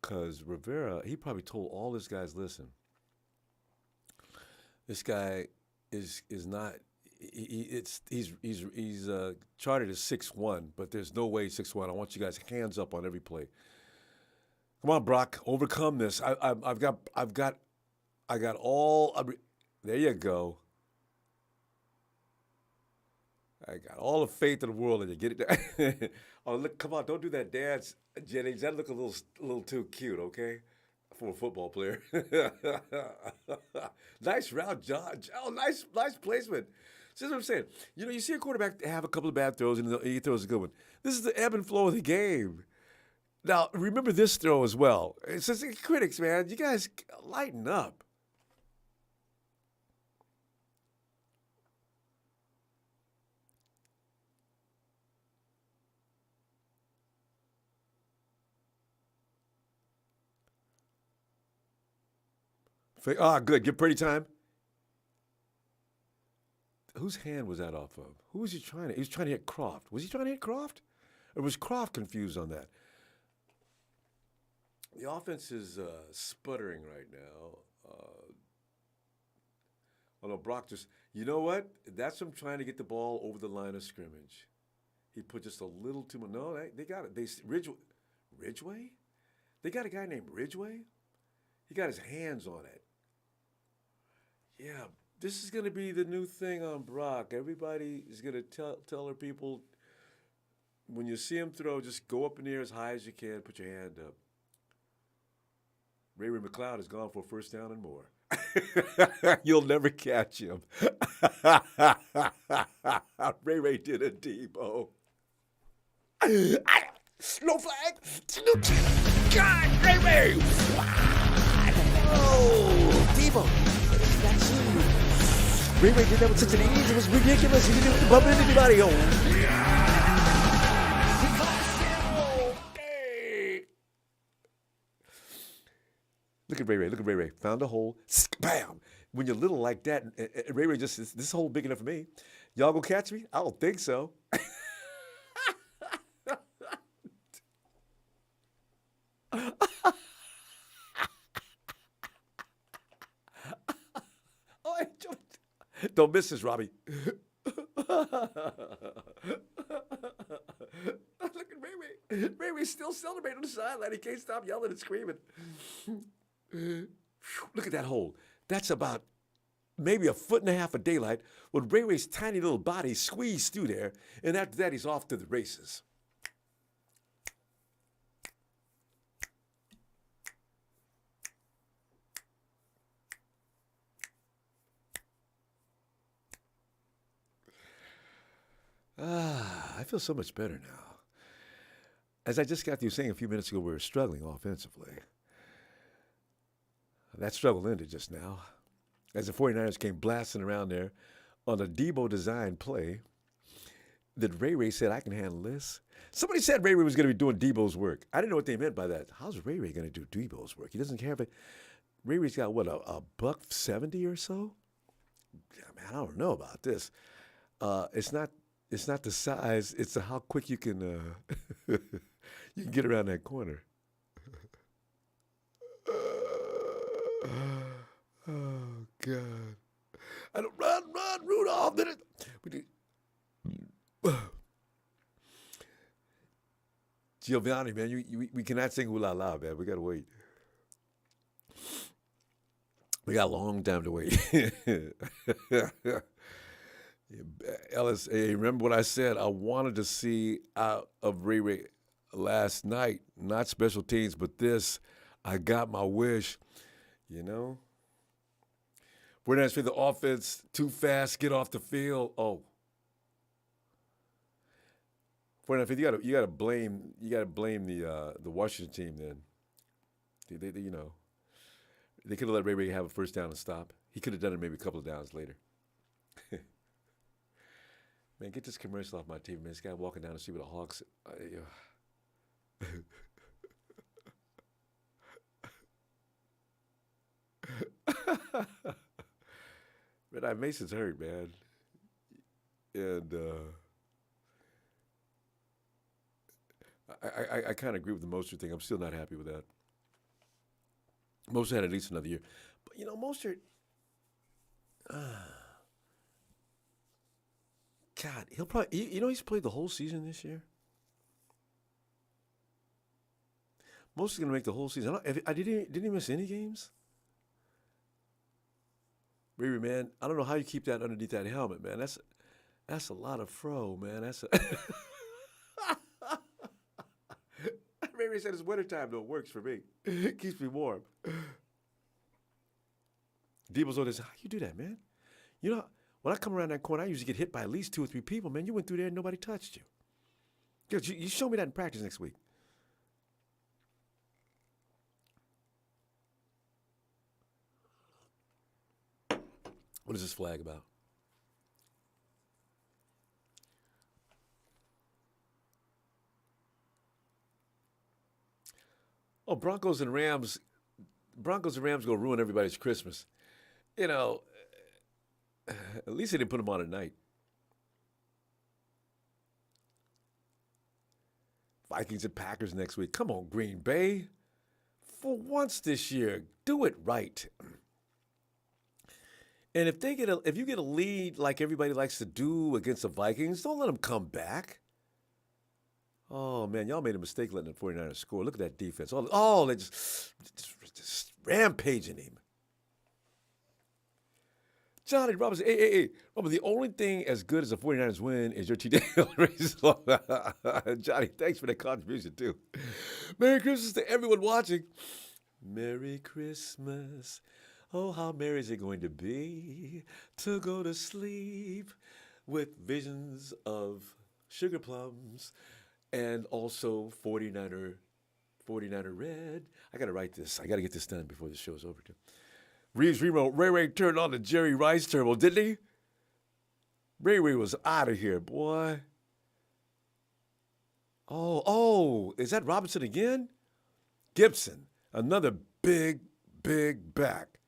Because Rivera, he probably told all his guys, listen, this guy is not. He's charted as 6'1", but there's no way 6'1". I want you guys hands up on every play. Come on, Brock, overcome this. I've got all. There you go. I got all the faith in the world in you. Get it there. Oh, look, come on, don't do that dance, Jennings. That look a little too cute, okay? For a football player. Nice route, John. Oh, nice placement. See what I'm saying? You know, you see a quarterback have a couple of bad throws and he throws a good one. This is the ebb and flow of the game. Now, remember this throw as well. It says, critics, man, you guys lighten up. Good. Give Purdy time. Whose hand was that off of? Who was he trying to? He was trying to hit Croft. Was he trying to hit Croft? Or was Croft confused on that? The offense is sputtering right now. Although Brock just, you know what? That's him trying to get the ball over the line of scrimmage. He put just a little too much. No, they got it. Ridgeway? They got a guy named Ridgeway? He got his hands on it. Yeah, this is going to be the new thing on Brock. Everybody is going to tell their people, when you see him throw, just go up in the air as high as you can, put your hand up. Ray McLeod has gone for a first down and more. You'll never catch him. Ray did a Debo. No flag. God, Ray. Wow. Debo. That's you. Ray Ray did that with such an ease. It was ridiculous. He didn't even bump into anybody. Okay. Look at Ray Ray. Look at Ray Ray. Found a hole. Bam. When you're little like that, Ray Ray just, this hole big enough for me. Y'all gonna catch me? I don't think so. Don't miss this, Robbie. Look at Ray Ray. Ray Ray's still celebrating on the sideline. He can't stop yelling and screaming. Look at that hole. That's about maybe 1.5 feet of daylight with Ray Ray's tiny little body squeezed through there. And after that, he's off to the races. I feel so much better now. As I just got through saying a few minutes ago, we were struggling offensively. That struggle ended just now as the 49ers came blasting around there on a Debo design play that Ray Ray said, I can handle this. Somebody said Ray Ray was going to be doing Debo's work. I didn't know what they meant by that. How's Ray Ray going to do Debo's work? He doesn't care if it. Ray Ray's got, what, a $170 or so? Yeah, man, I don't know about this. It's not the size, it's how quick you can you can get around that corner. Oh, God. I don't run, Rudolph. Did it? Giovanni, man, we cannot sing ooh la la, man. We got to wait. We got a long time to wait. Ellis, hey, remember what I said? I wanted to see out of Ray Ray last night, not special teams, but this. I got my wish, you know? We're not for the offense too fast, get off the field. Oh. You gotta blame the Washington team then. They you know, they could have let Ray Ray have a first down and stop. He could have done it maybe a couple of downs later. Man, get this commercial off my TV, man. This guy walking down the street with a Hawks. Man, Mason's hurt, man. And I kind of agree with the Mostert thing. I'm still not happy with that. Mostert had at least another year. But, you know, Mostert... God, he'll probably, he's played the whole season this year. Most is going to make the whole season. Did he miss any games? Ray Ray, man, I don't know how you keep that underneath that helmet, man. That's a lot of fro, man. Ray Ray said it's wintertime, though. It works for me. It keeps me warm. Debo's on this. How you do that, man? You know, when I come around that corner, I usually get hit by at least 2 or 3 people. Man, you went through there and nobody touched you. You show me that in practice next week. What is this flag about? Oh, Broncos and Rams going to ruin everybody's Christmas. You know, at least they didn't put them on at night. Vikings and Packers next week. Come on, Green Bay. For once this year, do it right. And if you get a lead like everybody likes to do against the Vikings, don't let them come back. Oh, man, y'all made a mistake letting the 49ers score. Look at that defense. They're just rampaging him. Johnny Robinson, hey. Robert, the only thing as good as a 49ers win is your TDL race. Johnny, thanks for that contribution, too. Merry Christmas to everyone watching. Merry Christmas. Oh, how merry is it going to be to go to sleep with visions of sugar plums and also 49er red. I got to write this. I got to get this done before the show's over, too. Reeves Remo, Ray Ray turned on the Jerry Rice turbo, didn't he? Ray Ray was out of here, boy. Oh, is that Robinson again? Gibson, another big back.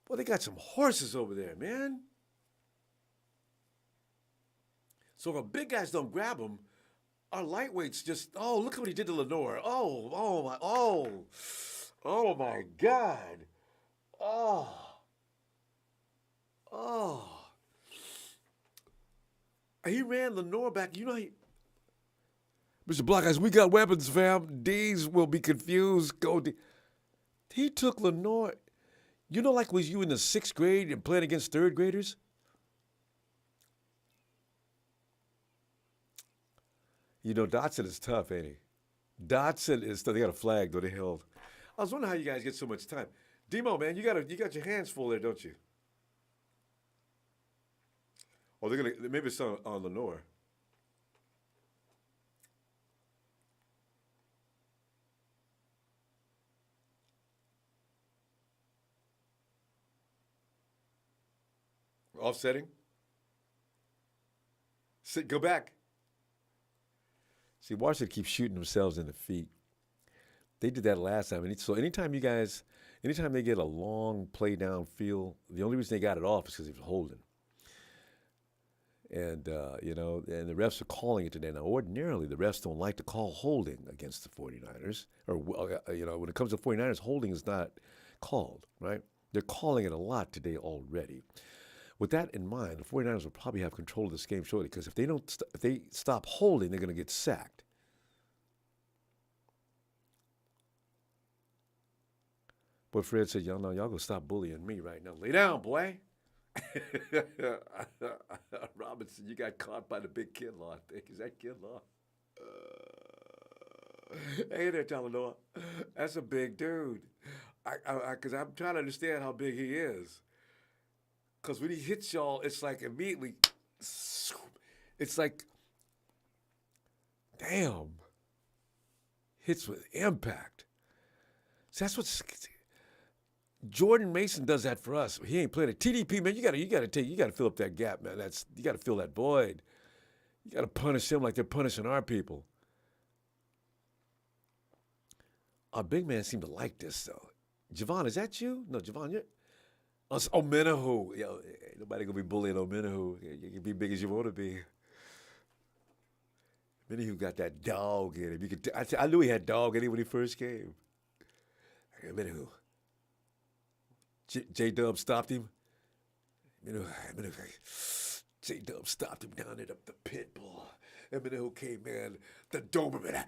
Boy, they got some horses over there, man. So if big guys don't grab them, our lightweights just, look at what he did to Lenore. Oh my God. Oh. He ran Lenore back. You know, Mr. Block, as we got weapons, fam. D's will be confused. He took Lenore. You know, like was you in the 6th grade and playing against 3rd graders? You know, Dotson is tough, ain't he? Dotson is tough. They got a flag, though, they held. I was wondering how you guys get so much time. Demo, man, you got your hands full there, don't you? Oh, they're gonna maybe it's on Lenore. Offsetting. Go back. See, Washington keeps shooting themselves in the feet. They did that last time. And so anytime they get a long play downfield, the only reason they got it off is because he was holding. And, and the refs are calling it today. Now, ordinarily, the refs don't like to call holding against the 49ers. Or, when it comes to 49ers, holding is not called, right? They're calling it a lot today already. With that in mind, the 49ers will probably have control of this game shortly because if they stop holding, they're going to get sacked. But Fred said, y'all going to stop bullying me right now. Lay down, boy. Robinson, you got caught by the big Kinlaw, I think. Is that Kinlaw? Hey there, Talanoa. That's a big dude. Because I'm trying to understand how big he is. Because when he hits y'all, it's like immediately, it's like, damn, hits with impact. So that's what Jordan Mason does that for us. He ain't playing it. TDP, man, you gotta fill up that gap, man. You gotta fill that void. You gotta punish him like they're punishing our people. Our big man seemed to like this though. Javon, is that you? No, Javon, you're. Menahu. Yo, ain't nobody gonna be bullying Menahu. You can be big as you want to be. Menahu got that dog in him. I knew he had dog in him when he first came. Menahu. J-Dub stopped him. J-Dub stopped him down at the pit bull. And Menahu came, man. The Doberman.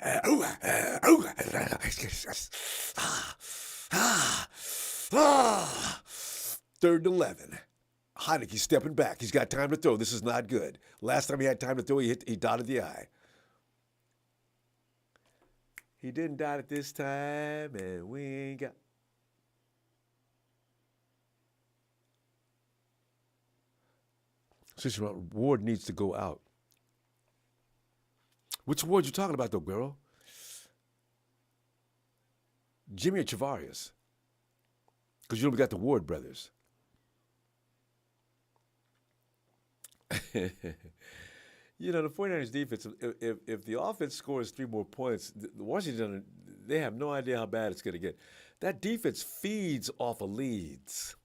3rd and 11. Heineke's stepping back. He's got time to throw. This is not good. Last time he had time to throw, he dotted the I. He didn't dot it this time, and we ain't got. Sister Ward needs to go out. Which Ward you talking about, though, girl? Jimmy or Chavarius? Because we got the Ward brothers. The 49ers defense, if the offense scores 3 more points, Washington, they have no idea how bad it's going to get. That defense feeds off of leads.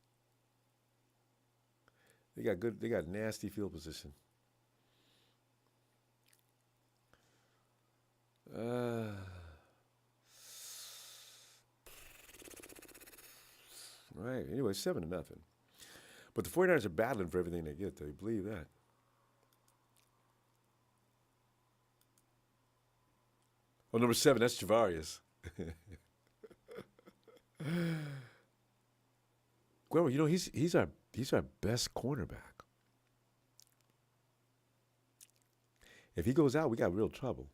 They got nasty field position. Right. Anyway, 7-0. But the 49ers are battling for everything they get, though. You believe that? Oh, number 7, that's Javarius. Guerrero, he's our best cornerback. If he goes out, we got real trouble.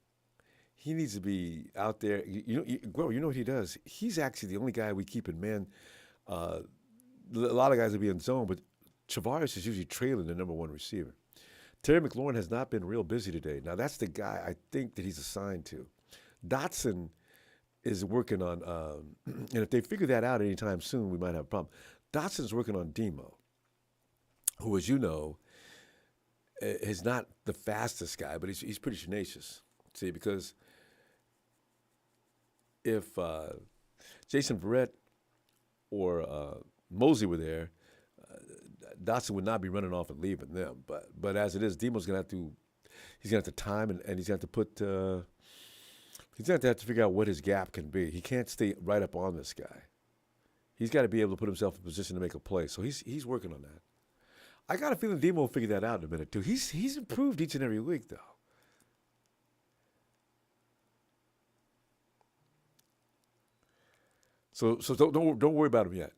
He needs to be out there. Guerrero, you know what he does? He's actually the only guy we keep in man. A lot of guys will be in zone, but Javarius is usually trailing the number 1 receiver. Terry McLaurin has not been real busy today. Now, that's the guy I think that he's assigned to. Dotson is working on, and if they figure that out anytime soon, we might have a problem. Dotson's working on Demo, who, as you know, is not the fastest guy, but he's pretty tenacious. See, because if Jason Verrett or Mosley were there, Dotson would not be running off and leaving them. But as it is, Demo's gonna have to time and he's gonna have to put he's gonna have to figure out what his gap can be. He can't stay right up on this guy. He's got to be able to put himself in position to make a play. So he's working on that. I got a feeling Demo will figure that out in a minute too. He's improved each and every week though. So don't worry about him yet.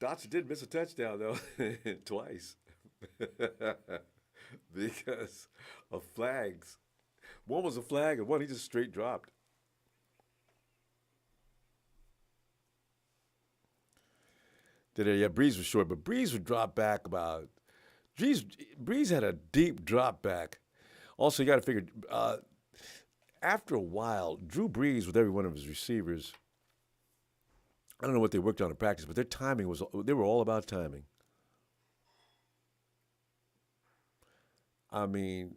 Dotson did miss a touchdown though twice because of flags. One was a flag and one he just straight dropped. Yeah, Breeze was short, but Breeze would drop back about. Breeze had a deep drop back. Also, you got to figure after a while, Drew Brees with every one of his receivers. I don't know what they worked on in practice, but their timing they were all about timing. I mean,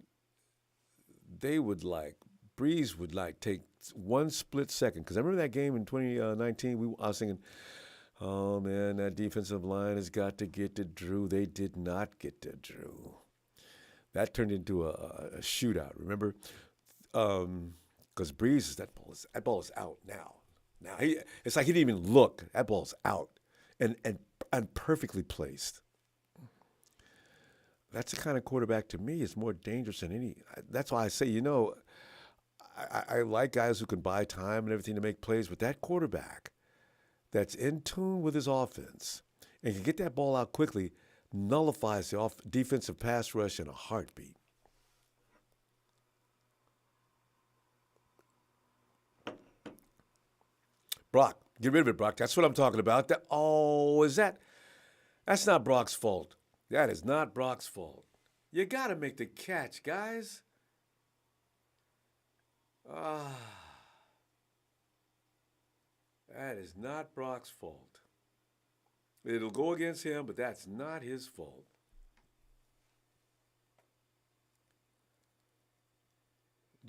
Breeze would take one split second. Because I remember that game in 2019, I was thinking, oh man, that defensive line has got to get to Drew. They did not get to Drew. That turned into a shootout, remember? Because Breeze, that ball is out now. Now it's like he didn't even look. That ball's out, and perfectly placed. That's the kind of quarterback to me is more dangerous than any. That's why I say, I like guys who can buy time and everything to make plays, but that quarterback that's in tune with his offense and can get that ball out quickly nullifies the defensive pass rush in a heartbeat. Brock, get rid of it, Brock. That's what I'm talking about. That's not Brock's fault. That is not Brock's fault. You got to make the catch, guys. That is not Brock's fault. It'll go against him, but that's not his fault.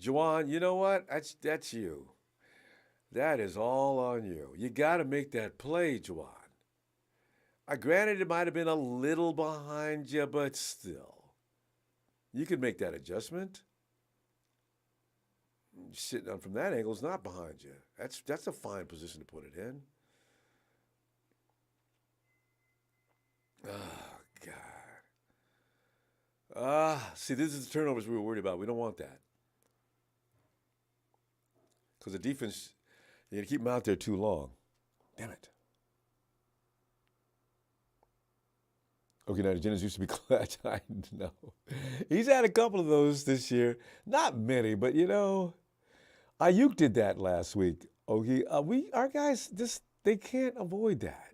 Juwan, you know what? That's you. That is all on you. You got to make that play, Juwan. Granted, it might have been a little behind you, but still. You can make that adjustment. Sitting up from that angle is not behind you. That's a fine position to put it in. Oh, God. See, this is the turnovers we were worried about. We don't want that. Because the defense, you got to keep them out there too long. Damn it. Okay, now Jennings used to be clutch. I know. He's had a couple of those this year. Not many, but Ayuk did that last week. Okay, our guys they can't avoid that.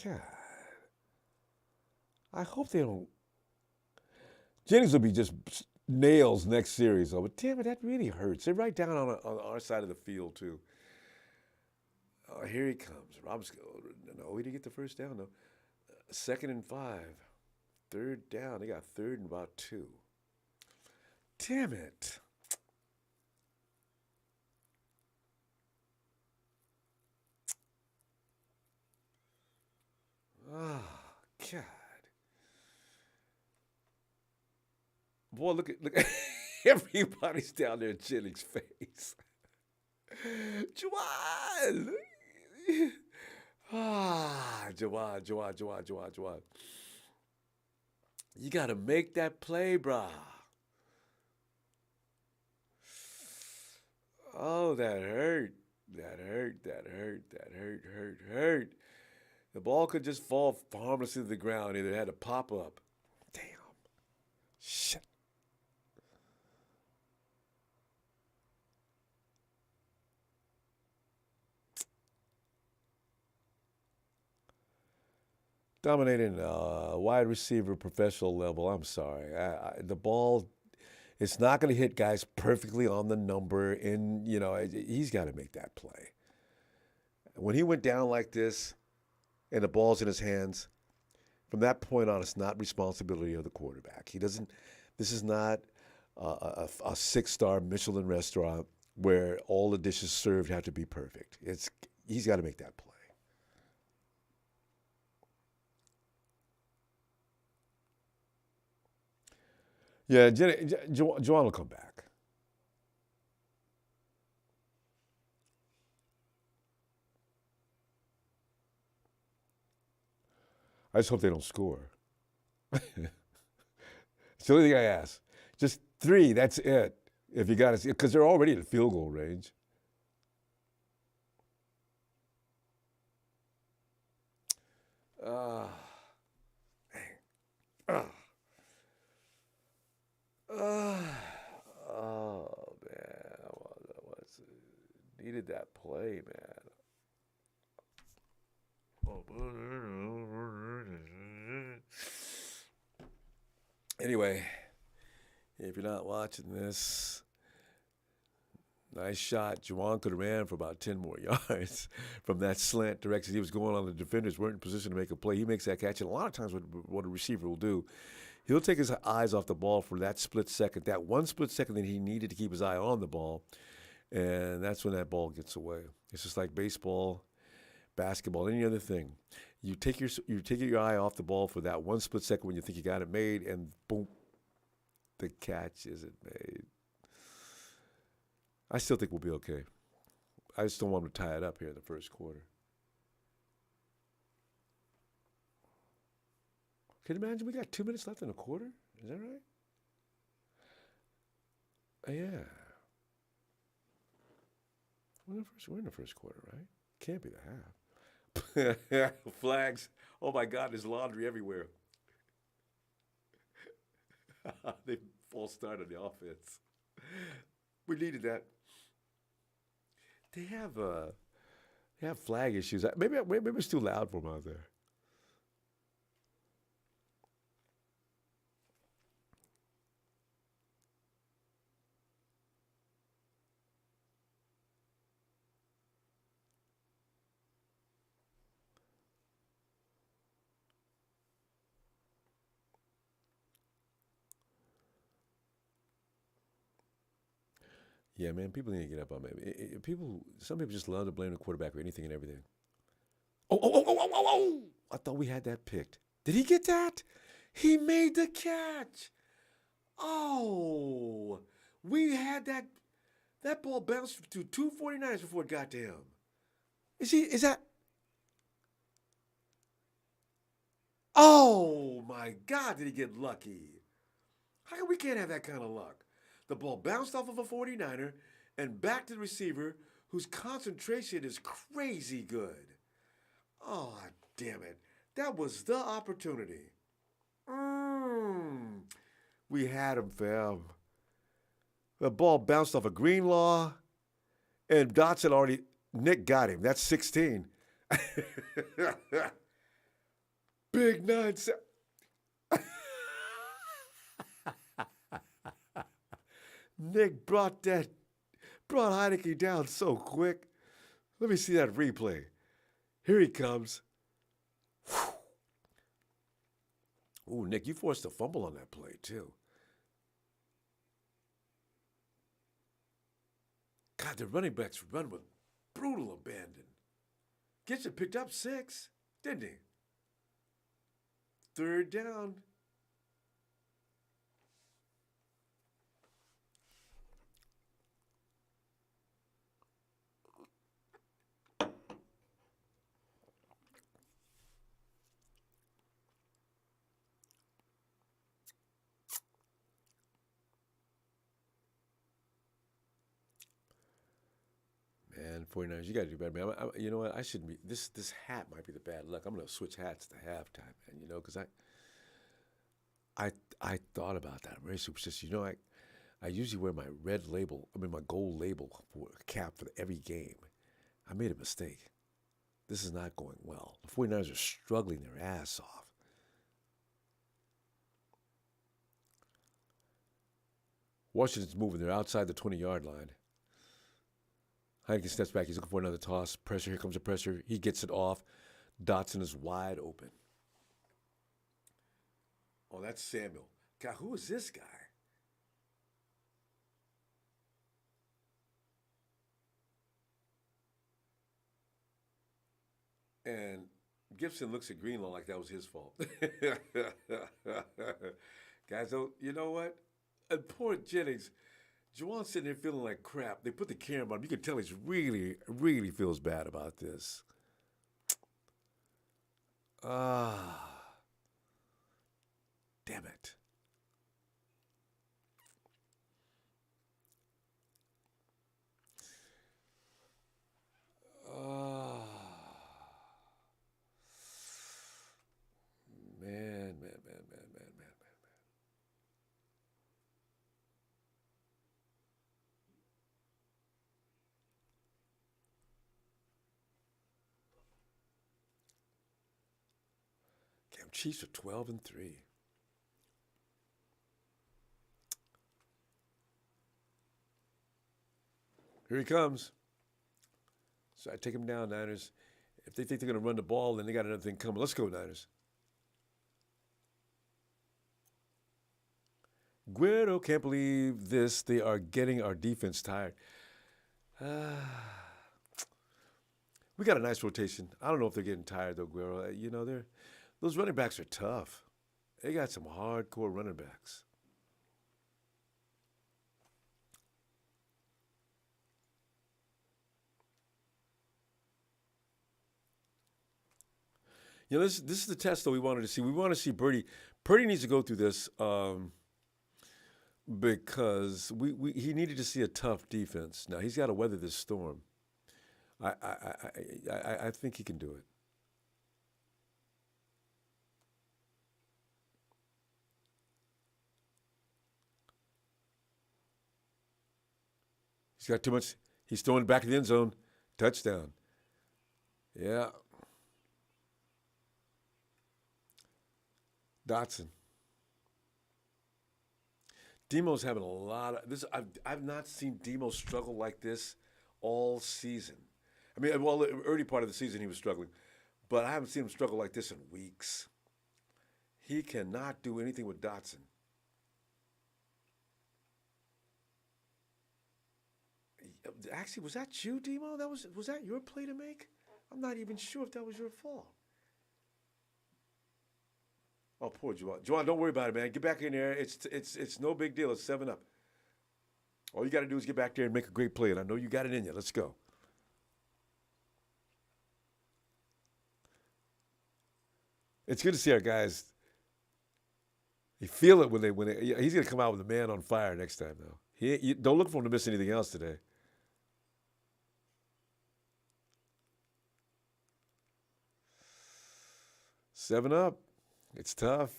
God, I hope they don't. Jennings will be just nails next series, though. But damn it, that really hurts. They're right down on our side of the field too. Oh, here he comes. No, he didn't get the first down though. 2nd and 5. 3rd down. They got 3rd and about 2. Damn it. Oh, God. Boy, look at everybody's down there in Jennings' face. Juwan! Juwan. You got to make that play, brah. Oh, that hurt. That hurt. The ball could just fall harmlessly to the ground. Either had to pop up. Damn. Shit. Dominating wide receiver professional level. I'm sorry. The ball, it's not going to hit guys perfectly on the number. And, he's got to make that play. When he went down like this and the ball's in his hands, from that point on, it's not responsibility of the quarterback. This is not a six-star Michelin restaurant where all the dishes served have to be perfect. He's got to make that play. Yeah, Juwan will come back. I just hope they don't score. It's the only thing I ask. Just 3, that's it. If you got to, because they're already at field goal range. Ah, ah, oh man, needed that play, man. Anyway, if you're not watching this, nice shot. Juwan could have ran for about 10 more yards from that slant direction. He was going on. The defenders weren't in position to make a play. He makes that catch. And a lot of times what a receiver will do, he'll take his eyes off the ball for that split second, that one split second that he needed to keep his eye on the ball. And that's when that ball gets away. It's just like baseball, basketball, any other thing. You take your eye off the ball for that one split second when you think you got it made, and boom, the catch isn't made. I still think we'll be okay. I just don't want them to tie it up here in the first quarter. Can you imagine we got 2 minutes left in the quarter? Is that right? Yeah. We're in the first quarter, right? Can't be the half. Flags. Oh my God, there's laundry everywhere. They false start on the offense. We needed that. They have flag issues. Maybe it's too loud for them out there. Yeah, man, people need to get up on me. Some people just love to blame the quarterback for anything and everything. Oh! I thought we had that picked. Did he get that? He made the catch. Oh, we had that. That ball bounced to 249ers before it got to him. Is that? Oh my God, did he get lucky? How come we can't have that kind of luck? The ball bounced off of a 49er and back to the receiver whose concentration is crazy good. Oh, damn it. That was the opportunity. We had him, fam. The ball bounced off a Greenlaw, and Dotson already. Nick got him. That's 16. Big 9. Nick brought Heineke down so quick. Let me see that replay. Here he comes. Ooh, Nick, you forced a fumble on that play, too. God, the running backs run with brutal abandon. Gibson picked up 6, didn't he? 3rd down. Man, 49ers, you got to do better, man. You know what? I shouldn't be. This hat might be the bad luck. I'm going to switch hats to halftime, man. Because I thought about that. I'm very superstitious. I usually wear my my gold label for cap for every game. I made a mistake. This is not going well. The 49ers are struggling their ass off. Washington's moving. They're outside the 20-yard line. Heineken steps back. He's looking for another toss. Pressure. Here comes the pressure. He gets it off. Dotson is wide open. Oh, that's Samuel. God, who is this guy? And Gibson looks at Greenlaw like that was his fault. Guys, don't, you know what? And poor Jennings, Juwan's sitting there feeling like crap. They put the camera on him. You can tell he's really, really feels bad about this. Damn it. Man. Damn, Chiefs are 12-3. Here he comes. So I take him down, Niners. If they think they're going to run the ball, then they got another thing coming. Let's go, Niners. Guerrero, can't believe this. They are getting our defense tired. We got a nice rotation. I don't know if they're getting tired, though, Guerrero. You know, those running backs are tough. They got some hardcore running backs. You know, this is the test that we wanted to see. We want to see Purdy. Purdy needs to go through this because he needed to see a tough defense. Now he's got to weather this storm. I think he can do it. He's got too much. He's throwing it back to the end zone. Touchdown. Yeah. Dotson. Demo's having a lot of this. I've not seen Demo struggle like this all season. I mean, well, the early part of the season he was struggling, but I haven't seen him struggle like this in weeks. He cannot do anything with Dotson. Actually, was that you, Demo? Was that your play to make? I'm not even sure if that was your fault. Oh, poor Juwan. Juwan, don't worry about it, man. Get back in there. It's no big deal. It's 7-up. All you got to do is get back there and make a great play, and I know you got it in you. Let's go. It's good to see our guys. You feel it when they he's going to come out with a man on fire next time, though. You don't look for him to miss anything else today. Seven up. It's tough.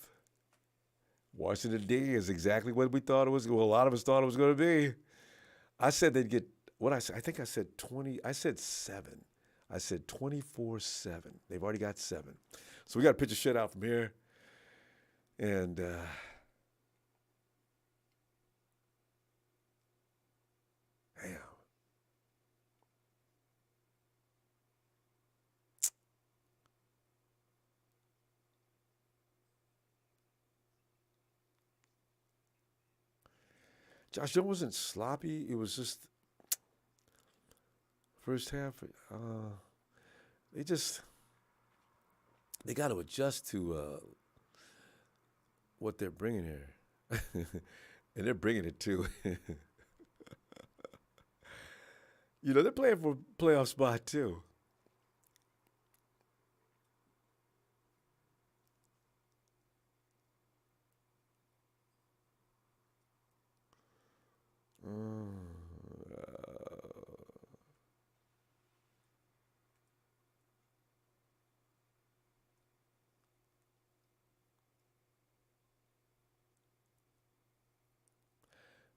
Washington D is exactly what we thought it was. Well, a lot of us thought it was going to be. I said they'd get what I said. I think I said 20. I said 7. I said 24-7. They've already got 7. So we got to pitch a shutout from here. And damn. Josh Jones wasn't sloppy. It was just first half. They got to adjust to what they're bringing here, and they're bringing it too. You know, they're playing for a playoff spot too.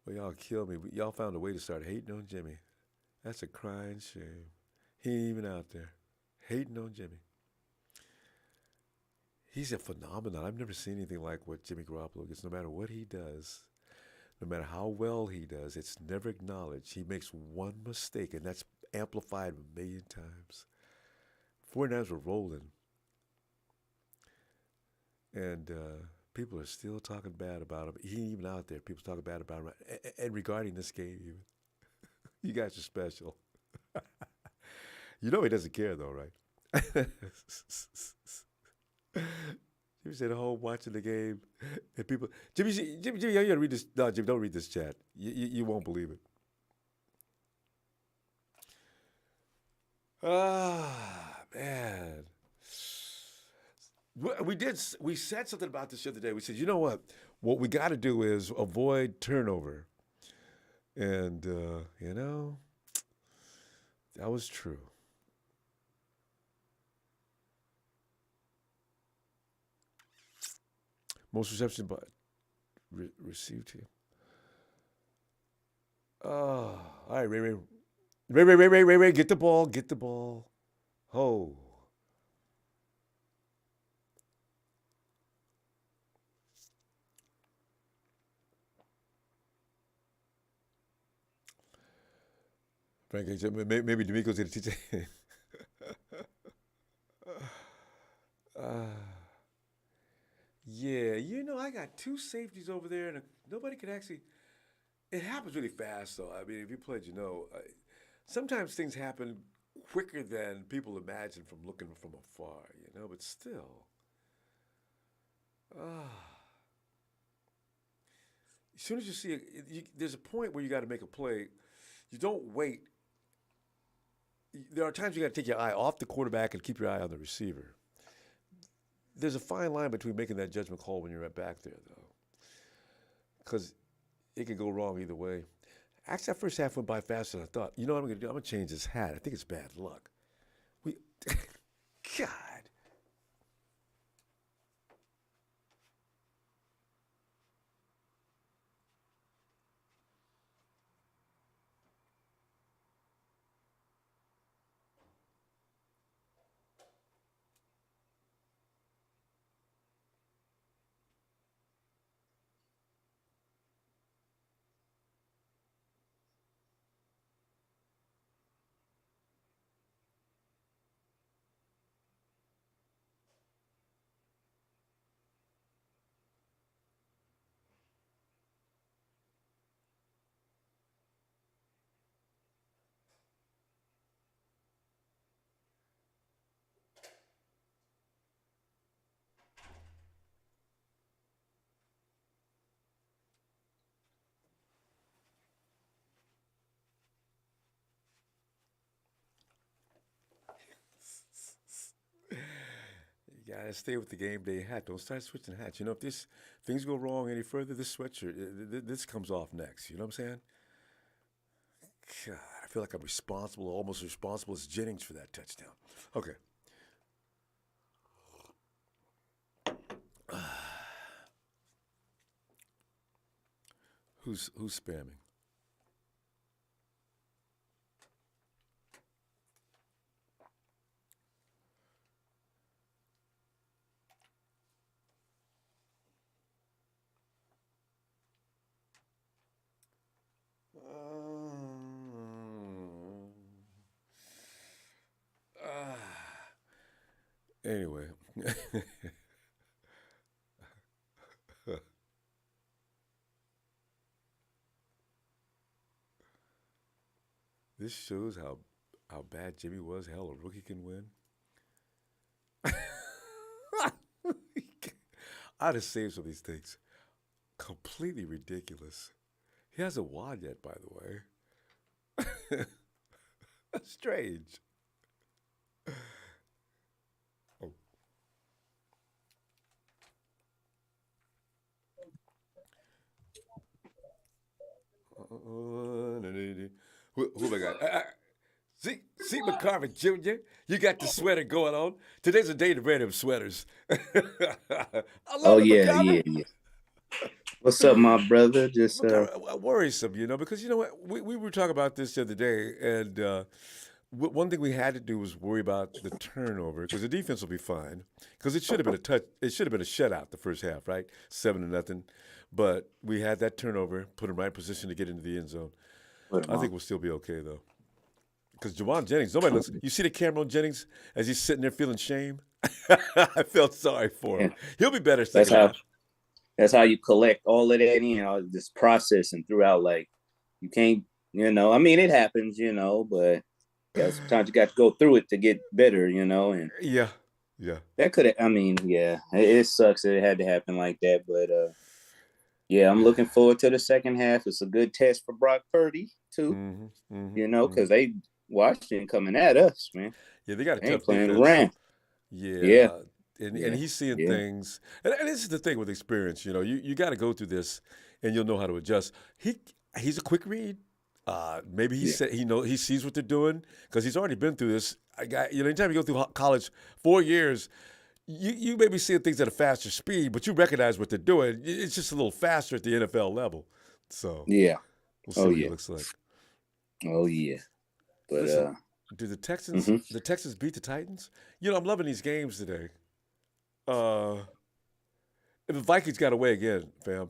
Well, y'all killed me. Y'all found a way to start hating on Jimmy. That's a crying shame. He ain't even out there. Hating on Jimmy. He's a phenomenon. I've never seen anything like what Jimmy Garoppolo gets. No matter what he does, no matter how well he does, it's never acknowledged. He makes one mistake, and that's amplified a million times. 49ers were rolling, and people are still talking bad about him. He even out there, people talking bad about him. And regarding this game, even, you guys are special. You know he doesn't care, though, right? Jimmy said, home watching the game, and people, Jimmy, you gotta read this. No, Jimmy, don't read this chat. You won't believe it. Ah, man. We said something about this the other day. We said, you know what? What we got to do is avoid turnover. And, that was true. Most reception, but received here. Oh, all right, Ray, Ray. Ray, get the ball, get the ball. Oh. Frank, maybe D'Amico's going to teach it. uh, yeah, I got two safeties over there, and nobody could actually. It happens really fast, though. I mean, if you played, sometimes things happen quicker than people imagine from looking from afar, but still. Ah. As soon as you see it, there's a point where you got to make a play. You don't wait. There are times you got to take your eye off the quarterback and keep your eye on the receiver. There's a fine line between making that judgment call when you're right back there, though, because it could go wrong either way. Actually, that first half went by faster than I thought. You know what I'm going to do? I'm going to change this hat. I think it's bad luck. We, God. You gotta stay with the game day hat. Don't start switching hats. If things go wrong any further, this sweatshirt, this comes off next. You know what I'm saying? God, I feel like I'm responsible, almost responsible as Jennings for that touchdown. Okay. Who's spamming? Anyway. This shows how bad Jimmy was. Hell, a rookie can win. I'd have saved some of these things. Completely ridiculous. He hasn't won yet, by the way. Strange. Oh. Who I got? See, McCarvin Jr., you got the sweater going on. Today's a day to wear them sweaters. I Oh love it, yeah, McCarvin. yeah, yeah. What's up, my brother? Just McCarvin, worrisome, because you know what? We were talking about this the other day, and one thing we had to do was worry about the turnover because the defense will be fine. Because it should have been a touch. It should have been a shutout the first half, right? 7-0. But we had that turnover, put him right in position to get into the end zone. Put him I think on. we'll still be okay though. Because Jawan Jennings, nobody looks. You see the camera on Jennings as he's sitting there feeling shame. I felt sorry for him. Yeah. He'll be better That's second how half. that's how you collect all of that in, all this processing throughout. Like you can't, I mean, it happens, but sometimes you got to go through it to get better, and Yeah, yeah. that could have. I mean, yeah, it sucks that it had to happen like that, but yeah, I'm looking forward to the second half. It's a good test for Brock Purdy too, Mm-hmm, mm-hmm, because they Washington coming at us, man. Yeah, they got a They ain't tough playing defense. around. Yeah, Yeah, and yeah, he's seeing yeah, things, and this is the thing with experience. You got to go through this, and you'll know how to adjust. He's a quick read. Maybe yeah. he sees what they're doing because he's already been through this. Anytime you go through college, 4 years, you may be seeing things at a faster speed, but you recognize what they're doing. It's just a little faster at the NFL level. So Yeah. we'll see Oh what he yeah. looks like. Oh yeah. But Listen, do the Texans mhm. the Texans beat the Titans? I'm loving these games today. Uh, if the Vikings got away again, fam.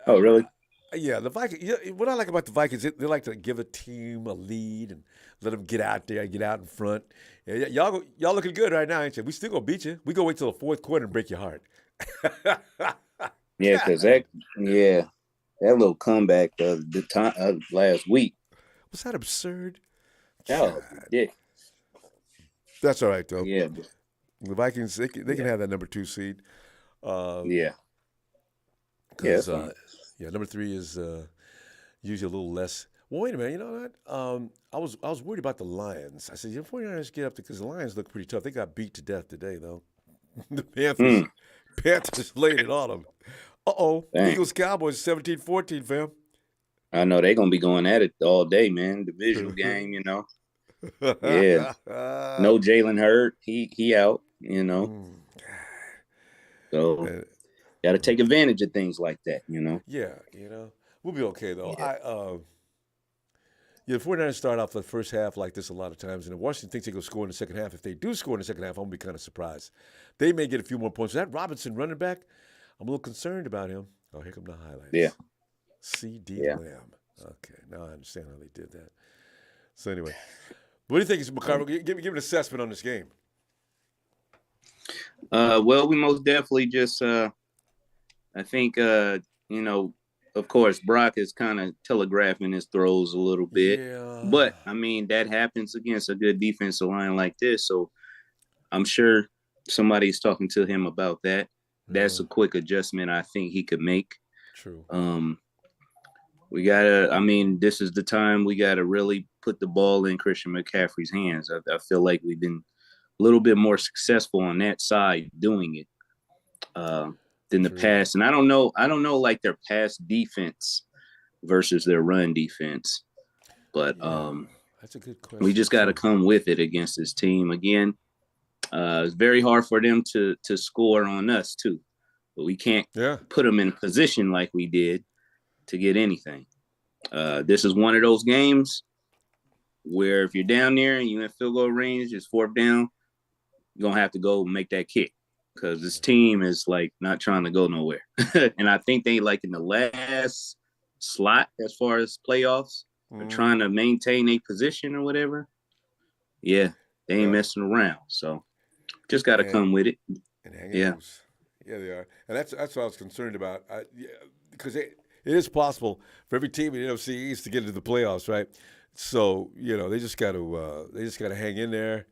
Oh really? Yeah, the Vikings. What I like about the Vikings, they like to give a team a lead and let them get out there, get out in front. Yeah, y'all looking good right now, ain't you? We still gonna beat you. We gonna wait till the fourth quarter and break your heart. Yeah, because God, that little comeback the time last week, was that absurd? that was God, ridiculous. that's all right though. Yeah, The Vikings, they can yeah, have that number 2 seed. Because yeah, yeah. That's fine. number 3 is usually a little less. Well, wait a minute. You know what? I was worried about the Lions. I said, 49ers get up because the Lions look pretty tough. They got beat to death today, though. The Panthers, Mm, Panthers laid it on them. dang. Eagles Cowboys 17-14, fam. I know they're gonna be going at it all day, man. Divisional game. Yeah. No Jalen Hurd. He out, Mm, So man, gotta take advantage of things like that. yeah, we'll be okay though. Yeah. The 49ers start off the first half like this a lot of times, and if Washington thinks they go score in the second half, if they do score in the second half, I'm going to be kind of surprised. They may get a few more points. That Robinson running back, I'm a little concerned about him. Oh, here come the highlights. Yeah. C.D. Yeah. Lamb. Okay, now I understand how they did that. So anyway, what do you think, McCarver? Give me an assessment on this game. Well, we most definitely just I think of course Brock is kind of telegraphing his throws a little bit. Yeah. But I mean that happens against a good defensive line like this. So I'm sure somebody's talking to him about that. That's a quick adjustment I think he could make. True. This is the time we gotta really put the ball in Christian McCaffrey's hands. I feel like we've been a little bit more successful on that side doing it than the True. pass. And I don't know like their pass defense versus their run defense. But that's a good question. we just got to come with it against this team again. It's very hard for them to score on us too, but we can't put them in a position like we did to get anything. This is one of those games where if you're down there and you're in field goal range, it's fourth down, you're gonna have to go make that kick because this team is like not trying to go nowhere. And I think they like in the last slot as far as playoffs are trying to maintain a position or whatever. Yeah, they ain't messing around. So just got to come with it. And hang in loose. Yeah, they are. And that's what I was concerned about. Because it is possible for every team in the NFC East to get into the playoffs, right? So, they just got to hang in there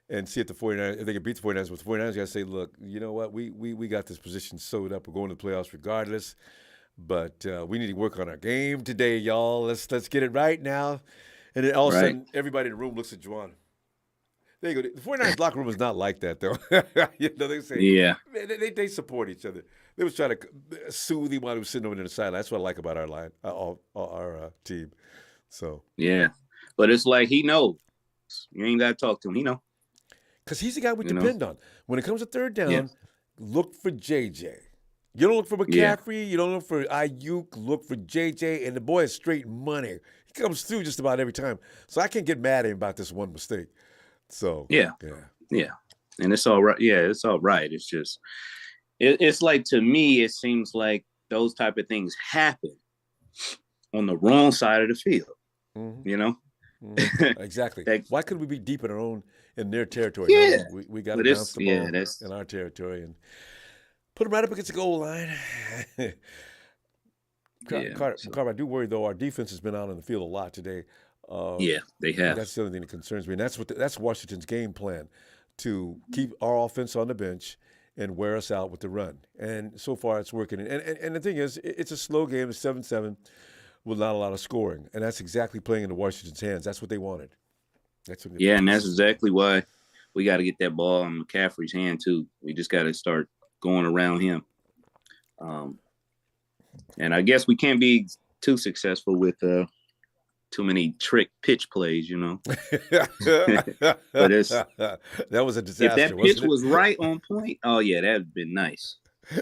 and see if the 49ers, if they can beat the 49ers. But the 49ers got to say, look, you know what? We got this position sewed up. We're going to the playoffs regardless. But we need to work on our game today, y'all. Let's get it right now. And then all of a sudden, everybody in the room looks at Juwan. There you go. The 49ers locker room is not like that, though. They say, they support each other. They was trying to soothe him while he was sitting over there on the sideline. That's what I like about our line, our team. So but it's like he knows. You ain't got to talk to him. He know. Because he's the guy we depend on. When it comes to third down, look for JJ. You don't look for McCaffrey. You don't look for Ayuk. Look for JJ. And the boy is straight money. He comes through just about every time. So I can't get mad at him about this one mistake. So yeah, and it's all right. Yeah, it's all right. It's just it's like, to me, it seems like those type of things happen on the wrong side of the field. You know. Exactly. Why couldn't we be deep in their territory? Yeah, No, we got to bounce the ball in our territory and put them right up against the goal line. Carter, I do worry though. Our defense has been out on the field a lot today. Yeah, they have. That's the only thing that concerns me, and that's Washington's game plan, to keep our offense on the bench and wear us out with the run. And so far, it's working. And the thing is, it's a slow game. It's 7-7 with not a lot of scoring, and that's exactly playing into Washington's hands. That's what they wanted. And that's exactly why we got to get that ball in McCaffrey's hand too. We just got to start going around him. And I guess we can't be too successful with too many trick pitch plays, you know. But that was a disaster. If that pitch was right on point, oh yeah, that'd been nice.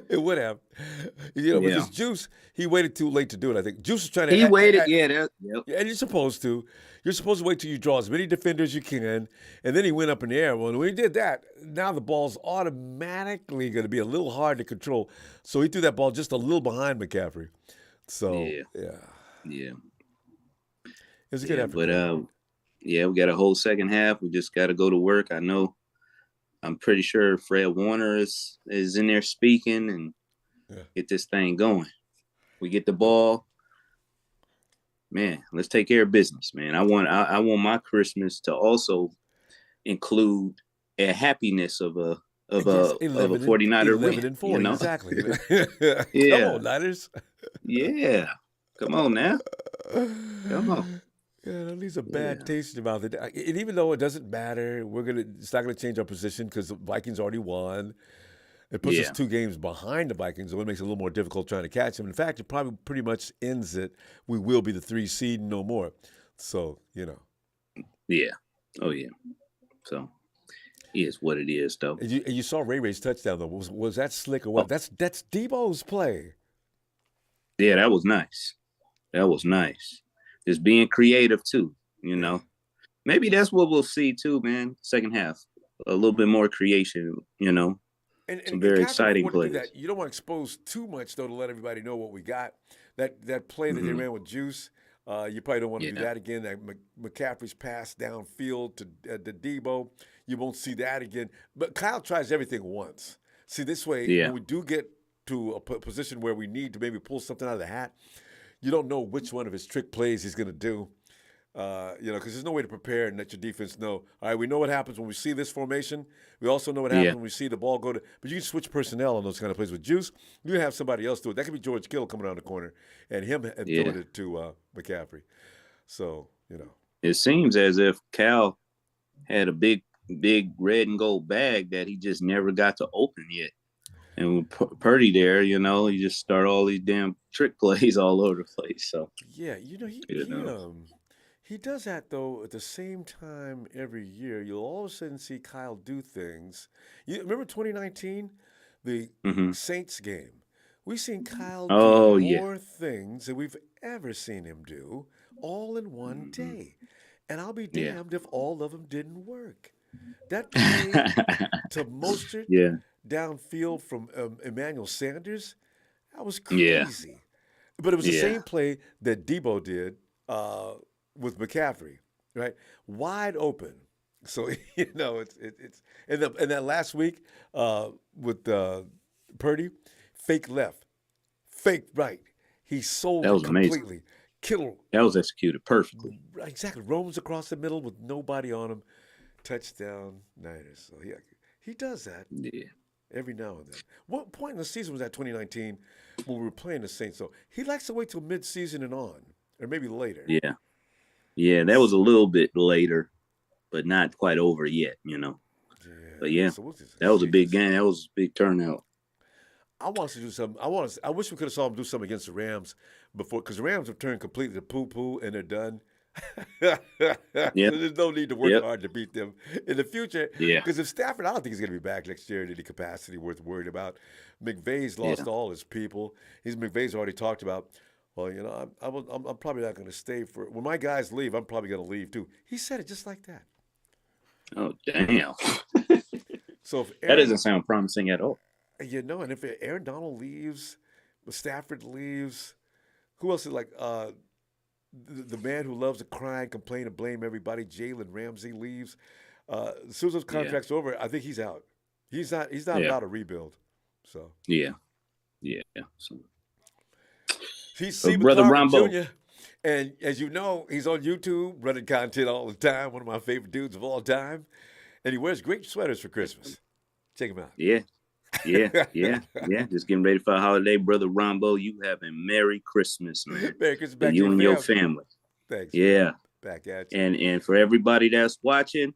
It would have, because Juice, he waited too late to do it. I think Juice was trying to. He waited, and you're supposed to. You're supposed to wait till you draw as many defenders as you can, and then he went up in the air. Well, when he did that, now the ball's automatically going to be a little hard to control. So he threw that ball just a little behind McCaffrey. So yeah. It was a good effort. But we got a whole second half. We just got to go to work. I'm pretty sure Fred Warner is in there speaking and get this thing going. We get the ball, man. Let's take care of business, man. I want my Christmas to also include a happiness of a 49er win. 11-4, you know? Exactly. Yeah. Come on, Niners. Yeah. Come on now. Come on. Yeah, that leaves a bad taste in your mouth. And even though it doesn't matter, it's not going to change our position because the Vikings already won. It puts us 2 games behind the Vikings, so it makes it a little more difficult trying to catch them. In fact, it probably pretty much ends it. We will be the 3 seed, no more. So, Yeah. Oh, yeah. So, it is what it is, though. And you saw Ray's touchdown, though. Was that slick or what? Oh. That's Debo's play. Yeah, that was nice. Just being creative too, Maybe that's what we'll see too, man. Second half, a little bit more creation, and some very exciting plays. You don't want to expose too much though to let everybody know what we got. That play that they ran with Juice, you probably don't want to do that again. That McCaffrey's pass downfield to Debo, you won't see that again. But Kyle tries everything once. See, this way, when we do get to a position where we need to maybe pull something out of the hat, you don't know which one of his trick plays he's going to do, because there's no way to prepare and let your defense know. All right, we know what happens when we see this formation. We also know what happens when we see the ball go to – but you can switch personnel on those kind of plays. With Juice, you have somebody else do it. That could be George Kittle coming around the corner and him throwing it to McCaffrey. So, It seems as if Cal had a big red and gold bag that he just never got to open yet. And with Purdy there, you just start all these damn trick plays all over the place. So he does that though at the same time every year. You'll all of a sudden see Kyle do things. You remember 2019, the Saints game? We've seen Kyle do more things than we've ever seen him do, all in one day. And I'll be damned if all of them didn't work. That play to Mostert downfield from Emmanuel Sanders, that was crazy. But it was the same play that Debo did with McCaffrey, right? Wide open. So, it's and that last week with Purdy, fake left, fake right. He sold it completely. Amazing. Kittle. That was executed perfectly. Exactly. Roams across the middle with nobody on him. Touchdown Niners. So, he does that. Yeah. Every now and then. What point in the season was that 2019 when we were playing the Saints? So he likes to wait till mid-season and on, or maybe later. Yeah. Yeah, that was a little bit later, but not quite over yet, Yeah. But so that was a big game. That was a big turnout. I want us to do something. I wish we could have saw him do something against the Rams before, because the Rams have turned completely to poo-poo and they're done. There's no need to work hard to beat them in the future. Because if Stafford, I don't think he's going to be back next year in any capacity worth worrying about. McVay's lost all his people. McVay's already talked about, Well, I'm probably not going to stay for when my guys leave. I'm probably going to leave too. He said it just like that. Oh, damn. So if That Aaron, doesn't sound promising at all. and if Aaron Donald leaves, Stafford leaves, who else is like the man who loves to cry and complain and blame everybody? Jalen Ramsey leaves. As soon as those Yeah. contracts over, I think he's out. He's not about a rebuild. So yeah. So, he's C. Brother McCarvin Ronbo. Jr. And as you know, he's on YouTube running content all the time. One of my favorite dudes of all time. And he wears great sweaters for Christmas. Check him out. Yeah. Just getting ready for a holiday, Brother Ronbo. You have a Merry Christmas, man. Merry Christmas back to you and your family. Thanks. Yeah. Man. Back at you. And for everybody that's watching,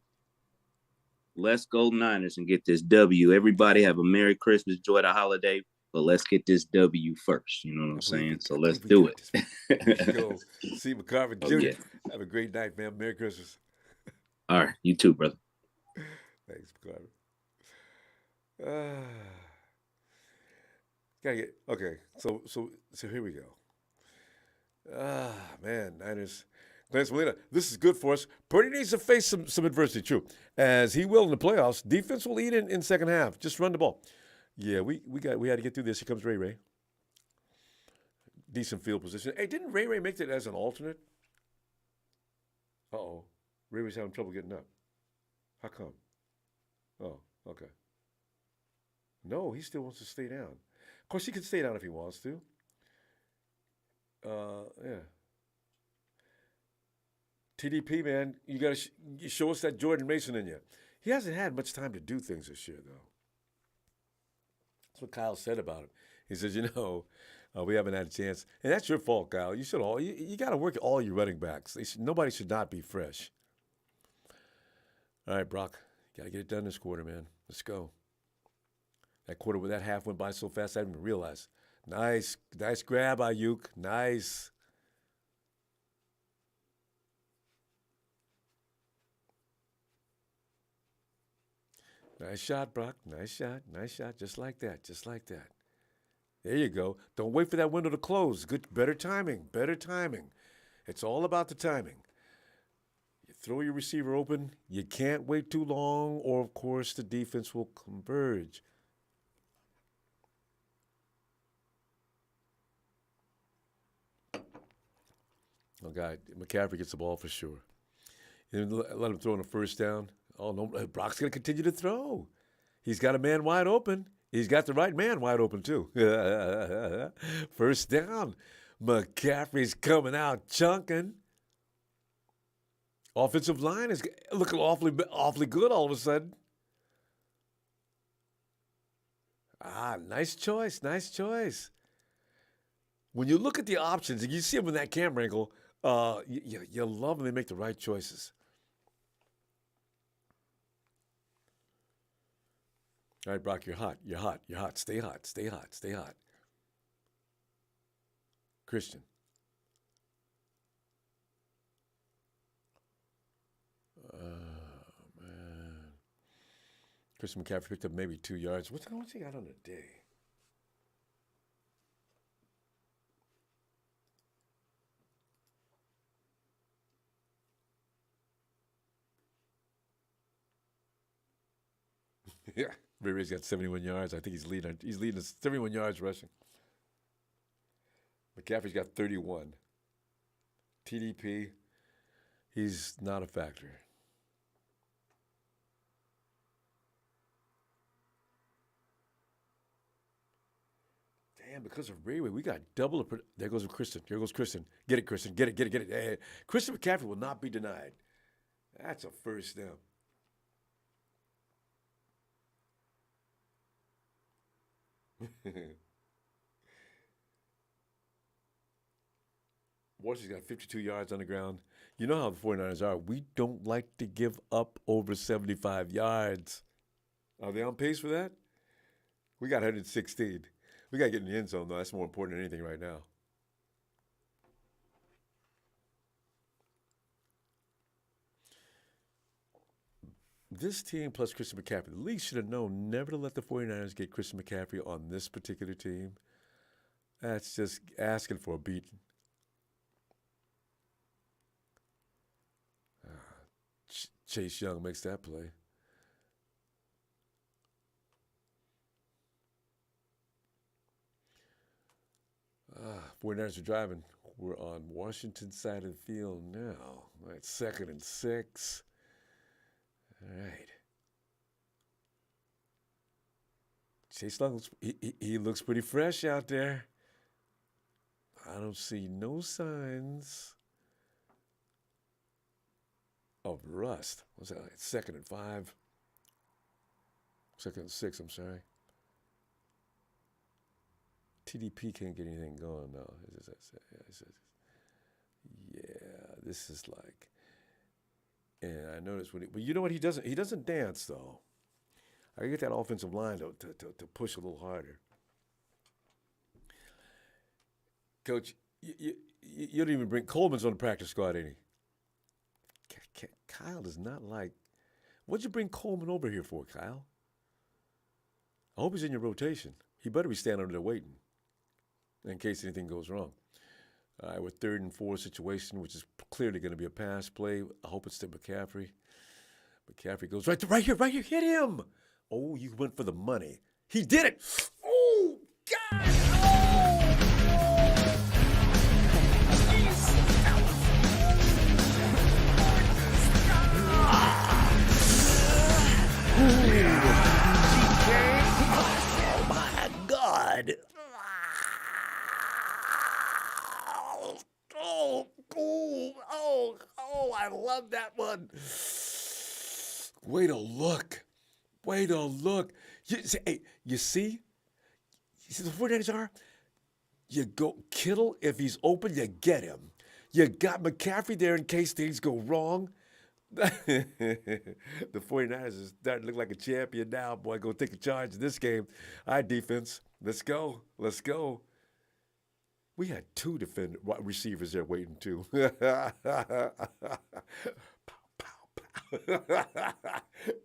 let's go Niners and get this W. Everybody have a Merry Christmas, enjoy the holiday, but let's get this W first. You know what I'm saying? So let's do it. Go. C. McCarvin Jr. Yeah. Have a great night, man. Merry Christmas. All right. You too, brother. Thanks, McCarvin. Okay. So here we go. Man, Niners. Clarence Molina, this is good for us. Purdy needs to face some adversity, true. As he will in the playoffs. Defense will eat in second half. Just run the ball. Yeah, we had to get through this. Here comes Ray. Decent field position. Hey, didn't Ray make it as an alternate? Uh-oh. Ray's having trouble getting up. How come? Oh, okay. No, he still wants to stay down. Of course, he can stay down if he wants to. Yeah. TDP, man, you got to show us that Jordan Mason in you. He hasn't had much time to do things this year, though. That's what Kyle said about him. He says, we haven't had a chance. And that's your fault, Kyle. You got to work all your running backs. Nobody should not be fresh. All right, Brock, got to get it done this quarter, man. Let's go. That quarter with that half went by so fast I didn't even realize. Nice grab, Ayuk. Nice. Nice shot, Brock. Nice shot. Just like that. There you go. Don't wait for that window to close. Better timing. It's all about the timing. You throw your receiver open. You can't wait too long, or of course the defense will converge. Oh, God, McCaffrey gets the ball for sure. Let him throw on a first down. Oh, no, Brock's going to continue to throw. He's got a man wide open. He's got the right man wide open, too. First down. McCaffrey's coming out chunking. Offensive line is looking awfully good all of a sudden. Nice choice. When you look at the options and you see them in that camera angle, you love when they make the right choices. All right, Brock, you're hot. Stay hot. Christian. Man. Christian McCaffrey picked up maybe 2 yards. What's he got on the day? Yeah, Ray's got 71 yards. I think he's leading 71 yards rushing. McCaffrey's got 31. TDP, he's not a factor. Damn, because of Ray, we got double. There goes Christian. Here goes Christian. Get it, Christian. Get it. Hey, Christian McCaffrey will not be denied. That's a first down. Washington's got 52 yards on the ground. You know how the 49ers are. We don't like to give up over 75 yards. Are they on pace for that? We got 116. We got to get in the end zone, though. That's more important than anything right now. This team plus Christian McCaffrey, the league should have known never to let the 49ers get Christian McCaffrey on this particular team. That's just asking for a beating. Chase Young makes that play. Ah, 49ers are driving. We're on Washington side of the field now. All right, 2nd and 6. All right. Chase Young, he looks pretty fresh out there. I don't see no signs of rust. What's that? Like 2nd and 5. 2nd and 6, I'm sorry. TDP can't get anything going now. Yeah, this is like, and I noticed when, but you know what, he doesn't dance though. I get that offensive line to push a little harder. Coach, you don't even bring Coleman's on the practice squad, ain't he? Kyle does not like. What'd you bring Coleman over here for, Kyle? I hope he's in your rotation. He better be standing over there waiting in case anything goes wrong. All right, we're 3rd and 4 situation, which is clearly going to be a pass play. I hope it's to McCaffrey. McCaffrey goes right here, hit him. Oh, you went for the money. He did it. Oh, God. Oh, my God. Oh, I love that one. Way to look. You see the 49ers are? You go Kittle, if he's open, you get him. You got McCaffrey there in case things go wrong. The 49ers is starting to look like a champion now. Boy, go take a charge in this game. All right, defense, let's go. We had 2 receivers there waiting too.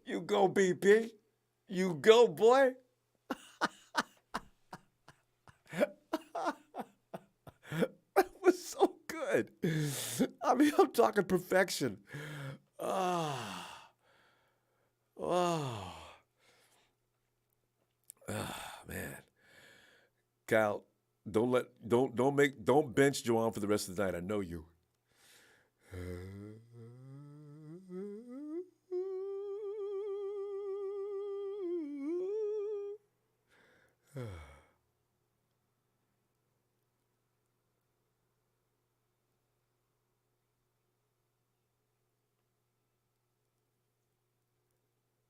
You go, BP. You go, boy. That was so good. I mean, I'm talking perfection. Man. Kyle, don't bench Juwan for the rest of the night. I know you.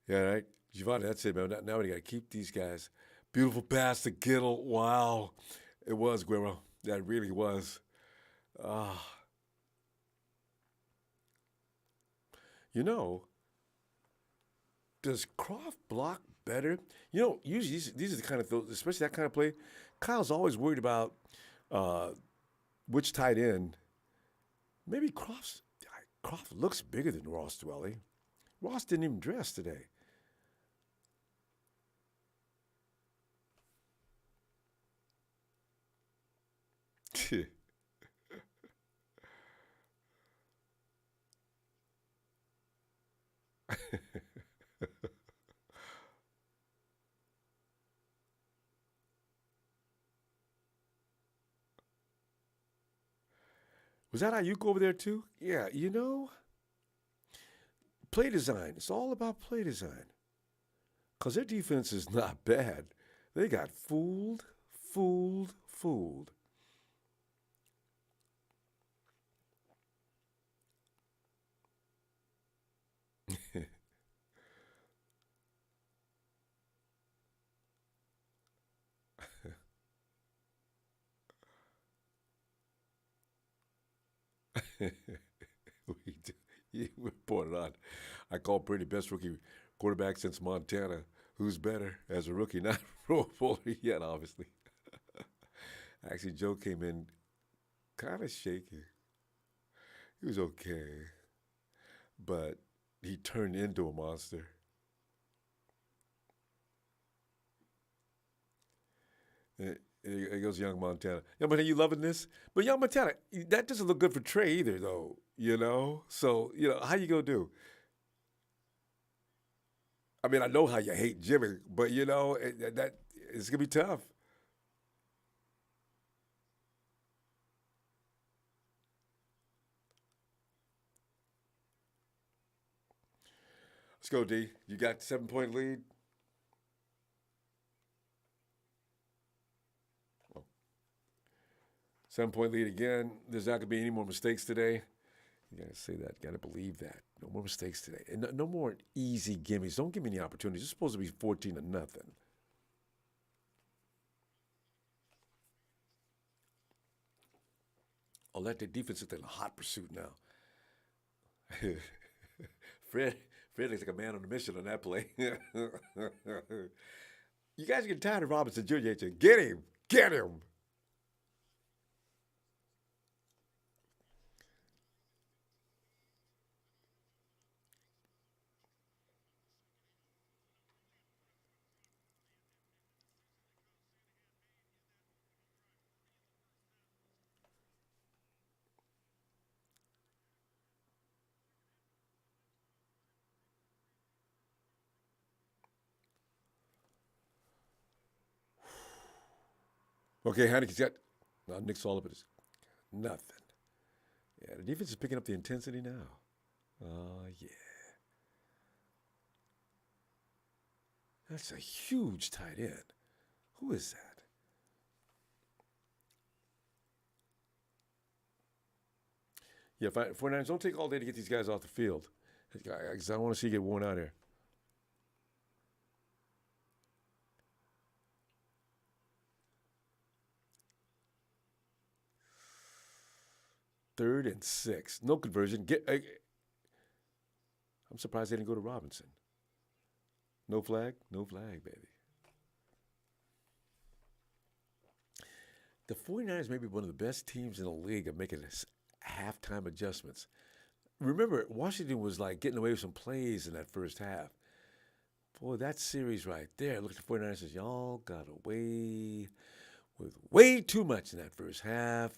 Yeah, right. Giovanni, that's it, man. Now we got to keep these guys. Beautiful pass to Kittle. Wow. It was, Guerrero. That really was. You know, does Croft block better? You know, usually these are the kind of, especially that kind of play, Kyle's always worried about which tight end. Maybe Croft looks bigger than Ross Dwelly. Ross didn't even dress today. Was that Ayuk over there too? Yeah, you know, play design. It's all about play design. Because their defense is not bad. They got fooled. We reported on. I call Brady best rookie quarterback since Montana. Who's better as a rookie? Not Pro Bowler yet, obviously. Actually, Joe came in kind of shaky. He was okay, but he turned into a monster. It goes Young Montana. Young Montana, you loving this? But Young Montana, that doesn't look good for Trey either, though. You know? So, how you going to do? I mean, I know how you hate Jimmy, but that it's gonna be tough. Let's go, D. You got 7 point lead. Oh, 7 point lead again. There's not gonna be any more mistakes today. You gotta say that. You gotta believe that. No more mistakes today, and no more easy gimmies. Don't give me any opportunities. It's supposed to be 14-0. Oh, let the defense is in a hot pursuit now. Fred, Fred looks like a man on a mission on that play. You guys get tired of Robinson Jr. Ain't you? Get him, get him. Okay, Heineke's got. Now Nick Sullivan is nothing. Yeah, the defense is picking up the intensity now. Oh yeah, that's a huge tight end. Who is that? Yeah, 49ers, don't take all day to get these guys off the field. Because I want to see you get worn out here. Third and 6. No conversion. I'm surprised they didn't go to Robinson. No flag? No flag, baby. The 49ers may be one of the best teams in the league at making halftime adjustments. Remember, Washington was like getting away with some plays in that first half. Boy, that series right there. Look at the 49ers says, y'all got away with way too much in that first half.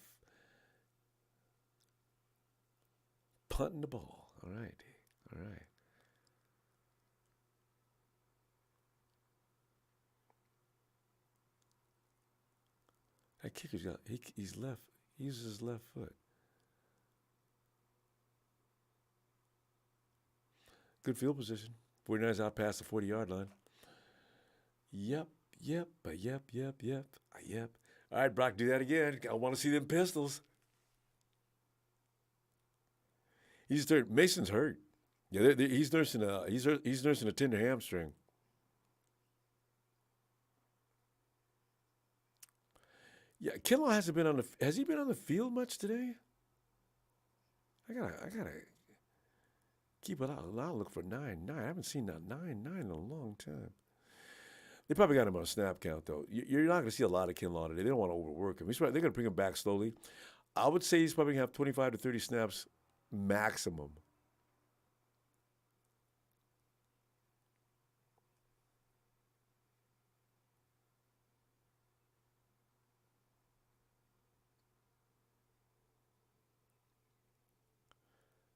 Punting the ball. All right. All right. That kicker's got, he's left. He uses his left foot. Good field position. 49ers out past the 40-yard line. Yep. All right, Brock, do that again. I want to see them pistols. Mason's hurt. Yeah, he's nursing a tender hamstring. Yeah, Kittle hasn't been on the. Has he been on the field much today? I gotta keep it out. I'll look for 9-9. I haven't seen that 9-9 in a long time. They probably got him on a snap count though. You're not gonna see a lot of Kittle today. They don't want to overwork him. They're gonna bring him back slowly. I would say he's probably gonna have 25 to 30 snaps maximum.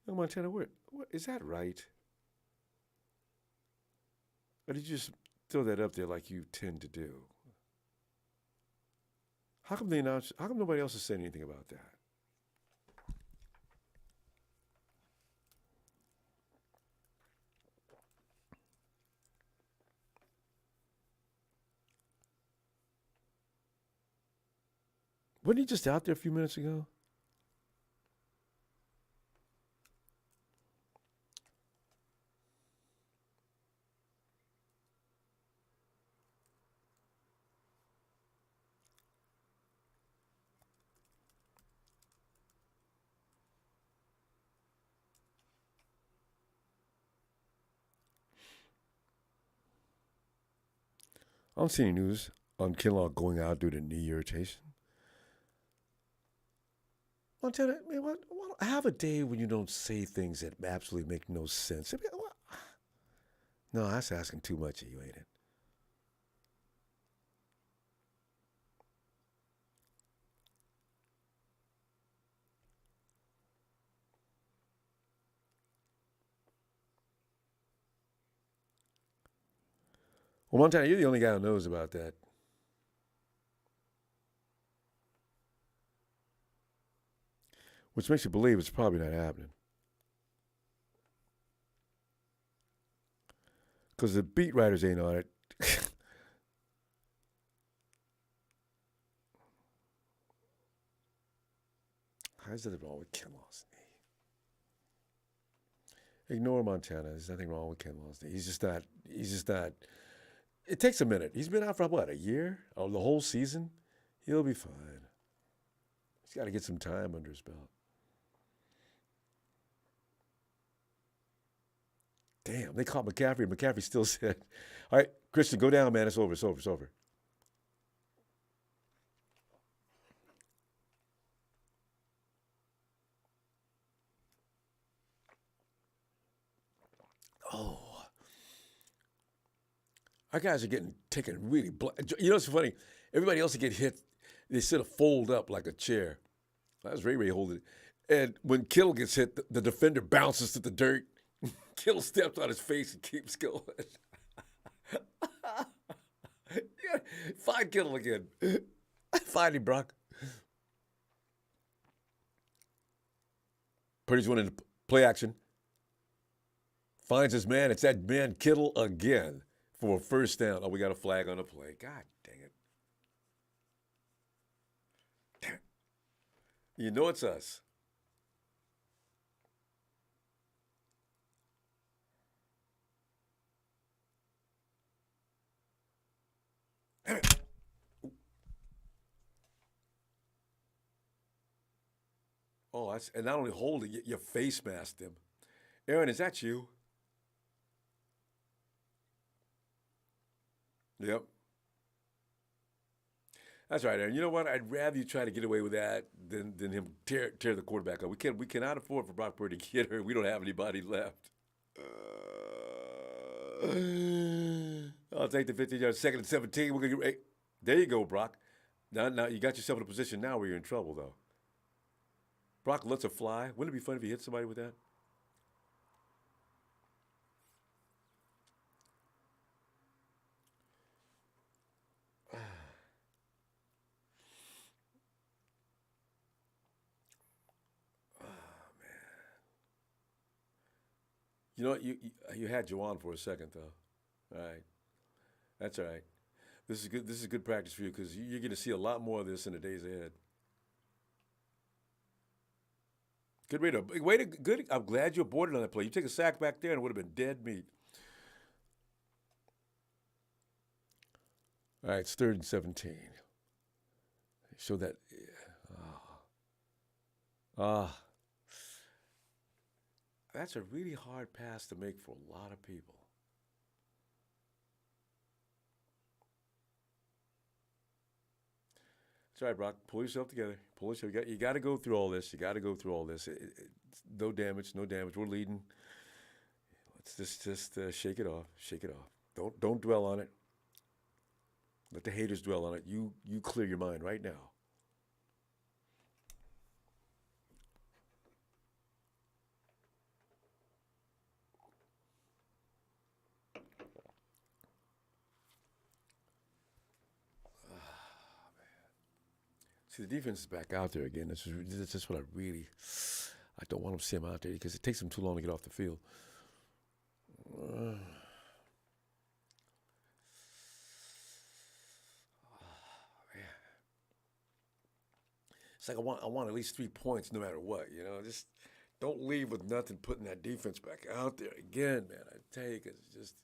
No, Montana, what is that right? Or did you just throw that up there like you tend to do? How come how come nobody else has said anything about that? Wasn't he just out there a few minutes ago? I don't see any news on Kinlaw going out due to knee irritation. Montana, man, what, have a day when you don't say things that absolutely make no sense. I mean, no, that's asking too much of you, ain't it? Well, Montana, you're the only guy who knows about that. Which makes you believe it's probably not happening. Because the beat writers ain't on it. How's that wrong with Kinlaw's knee? Ignore Montana. There's nothing wrong with Kinlaw's knee. He's just not. It takes a minute. He's been out for what, a year? Oh, the whole season? He'll be fine. He's got to get some time under his belt. Damn, they caught McCaffrey, and McCaffrey still said, all right, Christian, go down, man. It's over, it's over, it's over. Oh. Our guys are taken really You know what's funny? Everybody else that get hit, they sort of fold up like a chair. That was Ray holding it. And when Kittle gets hit, the defender bounces to the dirt. Kittle steps on his face and keeps going. Yeah, find Kittle again. Find him, Brock. Purdy's winning play action. Finds his man. It's that man, Kittle, again for a first down. Oh, we got a flag on the play. God dang it. Damn it. You know it's us. Damn it. Oh, and not only hold it, your face masked him. Aaron, is that you? Yep. That's right, Aaron. You know what? I'd rather you try to get away with that than him tear the quarterback up. We cannot afford for Brock Purdy to get hurt. We don't have anybody left. I'll take the 15-yard, 2nd and 17. We're gonna get. Hey, there you go, Brock. Now you got yourself in a position now where you're in trouble, though. Brock lets it fly. Wouldn't it be fun if he hit somebody with that? You know what? You had Juwan for a second, though. All right. That's all right. This is good. This is good practice for you because you're going to see a lot more of this in the days ahead. Good read. Good. I'm glad you aborted on that play. You take a sack back there and it would have been dead meat. All right, it's 3rd and 17. Show that. That's a really hard pass to make for a lot of people. That's right, Brock. Pull yourself together. Pull yourself. You got to go through all this. You got to go through all this. No damage. No damage. We're leading. Let's just shake it off. Shake it off. Don't dwell on it. Let the haters dwell on it. You clear your mind right now. See, the defense is back out there again. This is what I don't want them to see him out there because it takes them too long to get off the field. It's like I want at least 3 points no matter what, you know. Just don't leave with nothing putting that defense back out there again, man. I tell you, because it's just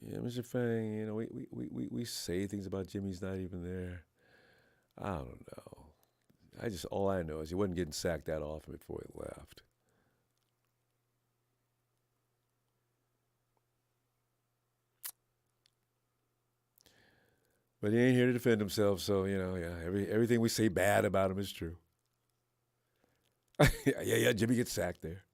Yeah, Mr. Fang, you know, we say things about Jimmy's not even there. I don't know. All I know is he wasn't getting sacked that often before he left. But he ain't here to defend himself, so you know, yeah, everything we say bad about him is true. yeah, Jimmy gets sacked there.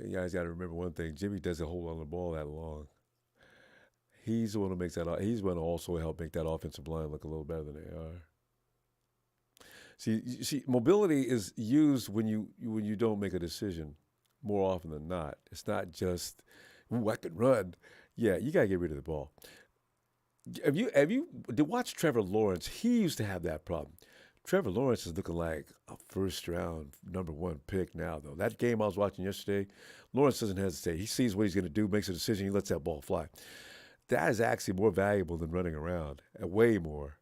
You guys got to remember one thing: Jimmy doesn't hold on the ball that long. He's the one who makes that. He's the one who also help make that offensive line look a little better than they are. See, mobility is used when you don't make a decision more often than not. It's not just, ooh, I can run. Yeah, you gotta get rid of the ball. Have you to watch Trevor Lawrence? He used to have that problem. Trevor Lawrence is looking like a first round #1 pick now, though. That game I was watching yesterday, Lawrence doesn't hesitate. He sees what he's going to do, makes a decision, he lets that ball fly. That is actually more valuable than running around, way more.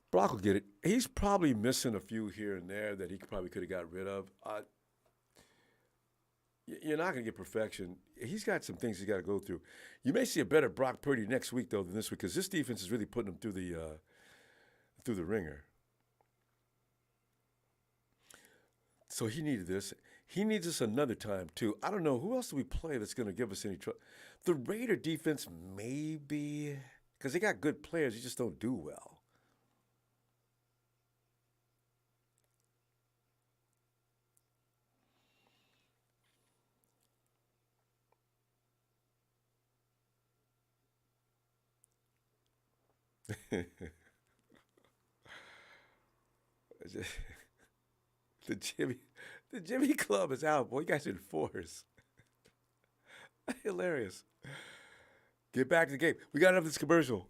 Brock will get it. He's probably missing a few here and there that he probably could have got rid of. You're not going to get perfection. He's got some things he's got to go through. You may see a better Brock Purdy next week though than this week because this defense is really putting him through the ringer. So he needed this. He needs this another time too. I don't know who else do we play that's going to give us any trouble. The Raider defense maybe because they got good players. They just don't do well. the Jimmy, the Jimmy Club is out, boy. You guys in force. Hilarious. Get back to the game. We got enough of this commercial.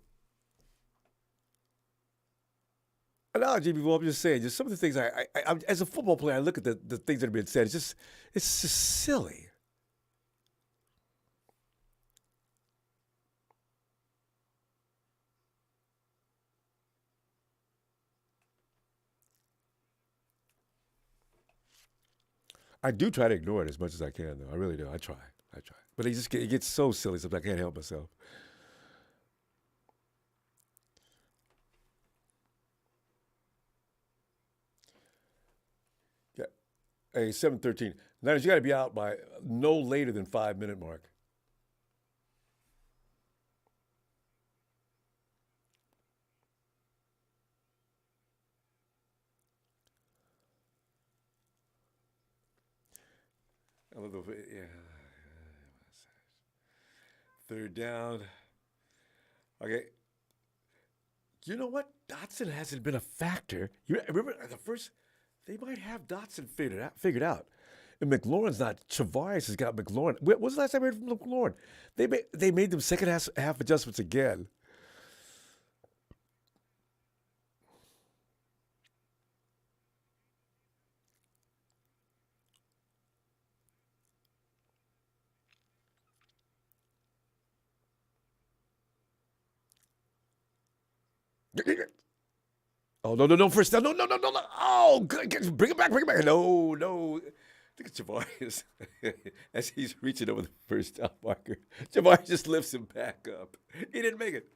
No, Jimmy, well, I'm just saying, just some of the things I as a football player, I look at the things that are being said. It's just silly. I do try to ignore it as much as I can, though. I really do. I try. I try. But it gets so silly sometimes I can't help myself. Yeah. Hey, 7:13. Niners, you got to be out by no later than 5 minute mark. I love the yeah. Third down. Okay. You know what? Dotson hasn't been a factor. You remember the first? They might have Dotson figured out. And McLaurin's not. Travaris has got McLaurin. When was the last time I heard from McLaurin? They made them second half adjustments again. Oh no! First down! No! Oh, good. Bring it back! No! Look at Javarius as he's reaching over the first down marker. Javarius just lifts him back up. He didn't make it.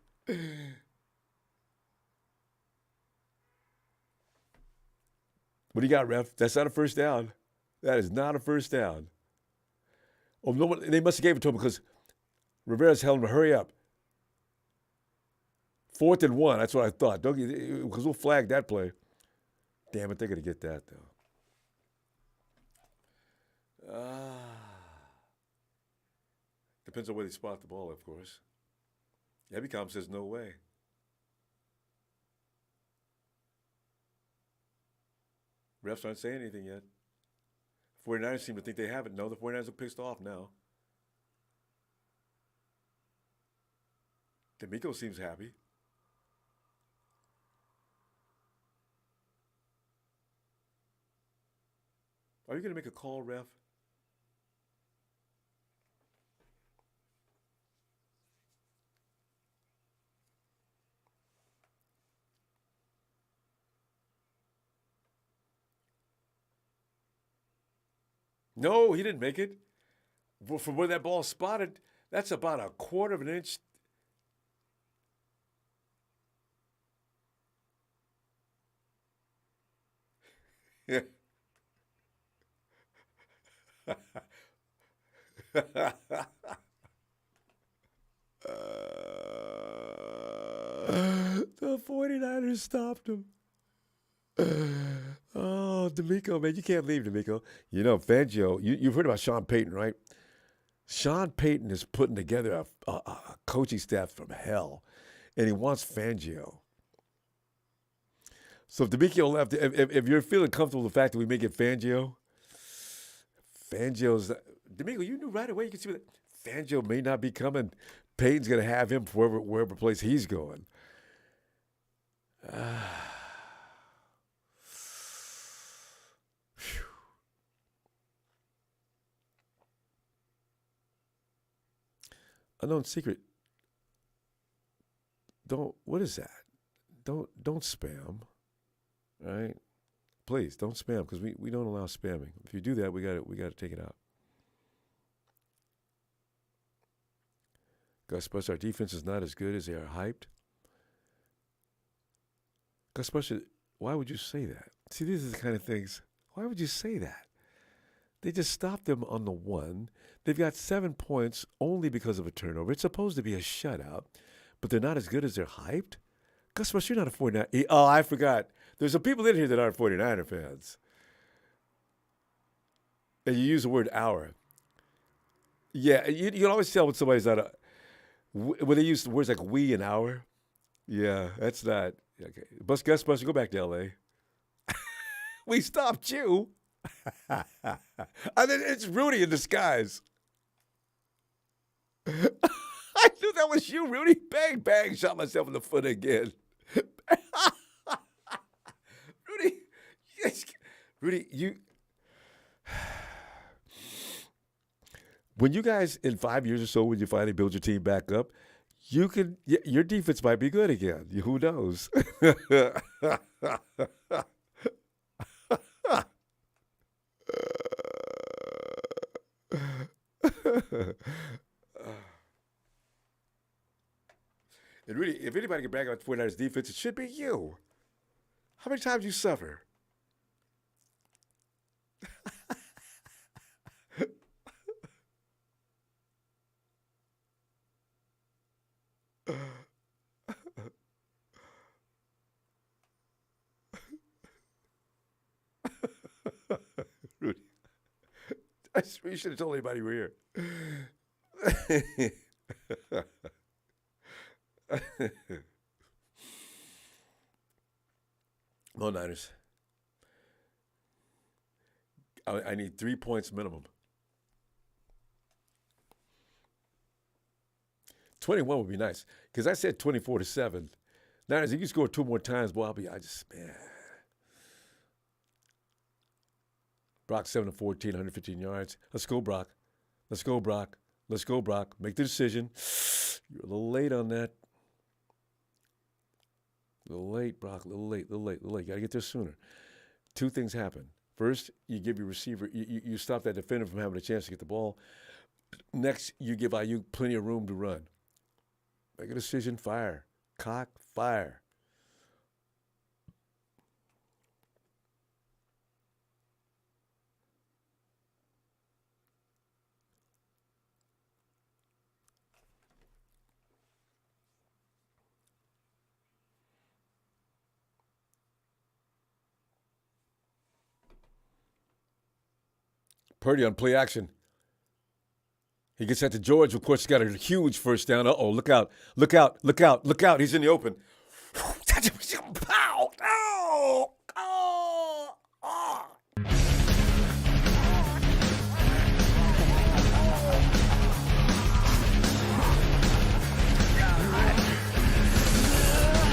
What do you got, ref? That's not a first down. That is not a first down. Oh no! They must have gave it to him because Rivera's telling him to hurry up. 4th and 1. That's what I thought. Because we'll flag that play. Damn it, they're going to get that, though. Depends on where they spot the ball, of course. Ebicom says no way. Refs aren't saying anything yet. 49ers seem to think they have it. No, the 49ers are pissed off now. D'Amico seems happy. Are you going to make a call, ref? No, he didn't make it. From where that ball spotted, that's about a quarter of an inch. Yeah. The 49ers stopped him. Oh, Oh, D'Amico, man, you can't leave, D'Amico. You know, Fangio, you've heard about Sean Payton, right? Sean Payton is putting together a coaching staff from hell, and he wants Fangio. So if D'Amico left, if you're feeling comfortable with the fact that we may get Fangio's, D'Amico, you knew right away. You can see that Fangio may not be coming. Payton's going to have him wherever place he's going. Unknown secret. What is that? Don't spam. Right? Please don't spam because we don't allow spamming. If you do that, we got to take it out. Gus Buster, our defense is not as good as they are hyped. Gus Buster, why would you say that? See, these are the kind of things. Why would you say that? They just stopped them on the 1. They've got 7 points only because of a turnover. It's supposed to be a shutout, but they're not as good as they're hyped. Gus Buster, you're not a 49. Oh, I forgot. There's some people in here that aren't 49er fans. And you use the word hour. Yeah, you can always tell when somebody's not a. When they use words like we and our. Yeah, that's not. Okay. Gus Buster, go back to L.A. We stopped you. And then it's Rudy in disguise. I knew that was you, Rudy. Bang, bang. Shot myself in the foot again. Rudy, yes. Rudy, you. When you guys, in 5 years or so, when you finally build your team back up, your defense might be good again. Who knows? And really, if anybody can brag about the 49ers defense, it should be you. How many times you suffer? Rudy, you should have told anybody you were here. No, Niners. I need 3 points minimum. 21 would be nice because I said 24-7. Niners, if you score 2 more times, boy, man. Brock 7-14, 115 yards. Let's go, Brock. Let's go, Brock. Let's go, Brock. Make the decision. You're a little late on that. A little late, Brock. A little late. You got to get there sooner. 2 things happen. First, you give your receiver, you stop that defender from having a chance to get the ball. Next, you give Ayuk plenty of room to run. Make a decision, fire. Cock, fire. Purdy on play action. He gets that to George. Of course, he's got a huge first down. Uh-oh, look out. Look out. Look out. Look out. He's in the open. Pow. Oh. Oh. Oh.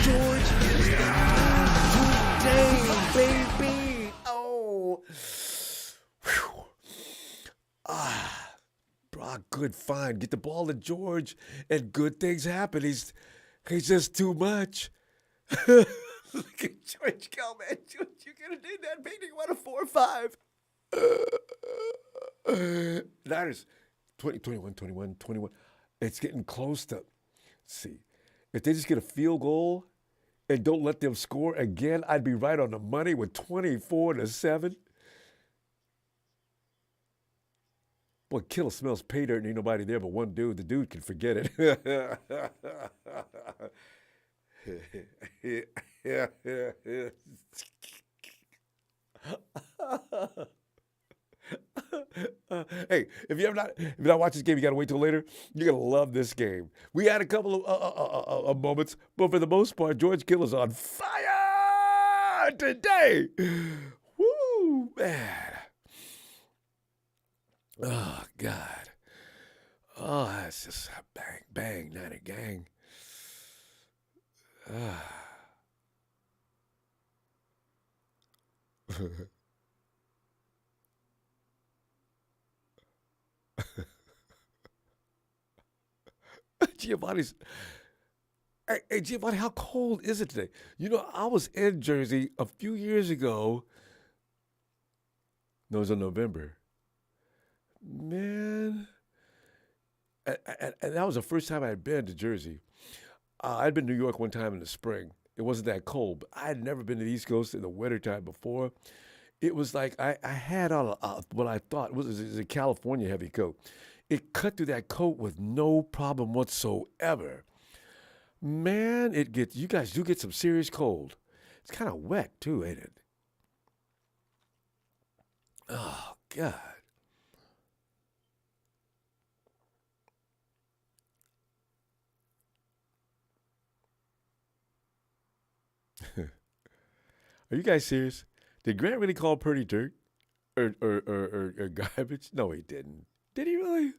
George is today, baby. Oh. Whew. Brock, good find. Get the ball to George, and good things happen. He's just too much. Look at George go, man. George, you could have did that. Maybe you want a 4 or 5. Niners, 21. It's getting close to. Let's see. If they just get a field goal and don't let them score again, I'd be right on the money with 24-7. Boy, Kittle smells pay dirt and ain't nobody there but one dude. The dude can forget it. Yeah. Hey, if you not watch this game, you gotta wait till later. You're gonna love this game. We had a couple of moments, but for the most part, George Kittle's on fire today. Woo, man. Oh God. Oh, that's just a bang, bang, Niner gang. Ah. Giovanni's. Hey, Giovanni, how cold is it today? You know, I was in Jersey a few years ago. No, it was in November. Man. And that was the first time I had been to Jersey. I'd been to New York one time in the spring. It wasn't that cold, but I had never been to the East Coast in the wintertime before. It was like I had on what I thought was a California heavy coat. It cut through that coat with no problem whatsoever. Man, you guys do get some serious cold. It's kind of wet too, ain't it? Oh God. Are you guys serious? Did Grant really call Purdy dirt or garbage? No, he didn't. Did he really?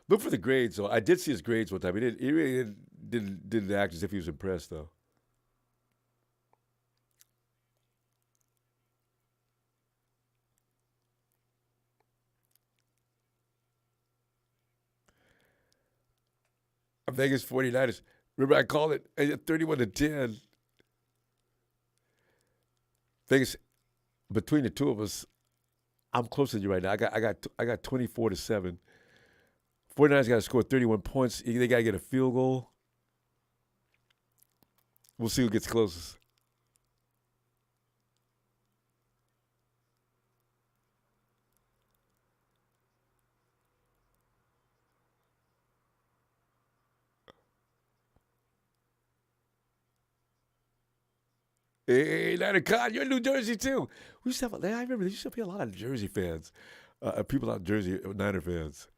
Look for the grades, though. I did see his grades one time. He really didn't act as if he was impressed, though. Vegas 49ers. Remember, I called it 31-10. Vegas, between the two of us, I'm closer to you right now. I got 24-7. 49ers got to score 31 points. They got to get a field goal. We'll see who gets closest. Hey, Niner Con, you're in New Jersey too. We used to have. I remember there used to be a lot of Jersey fans, people out in Jersey, Niner fans.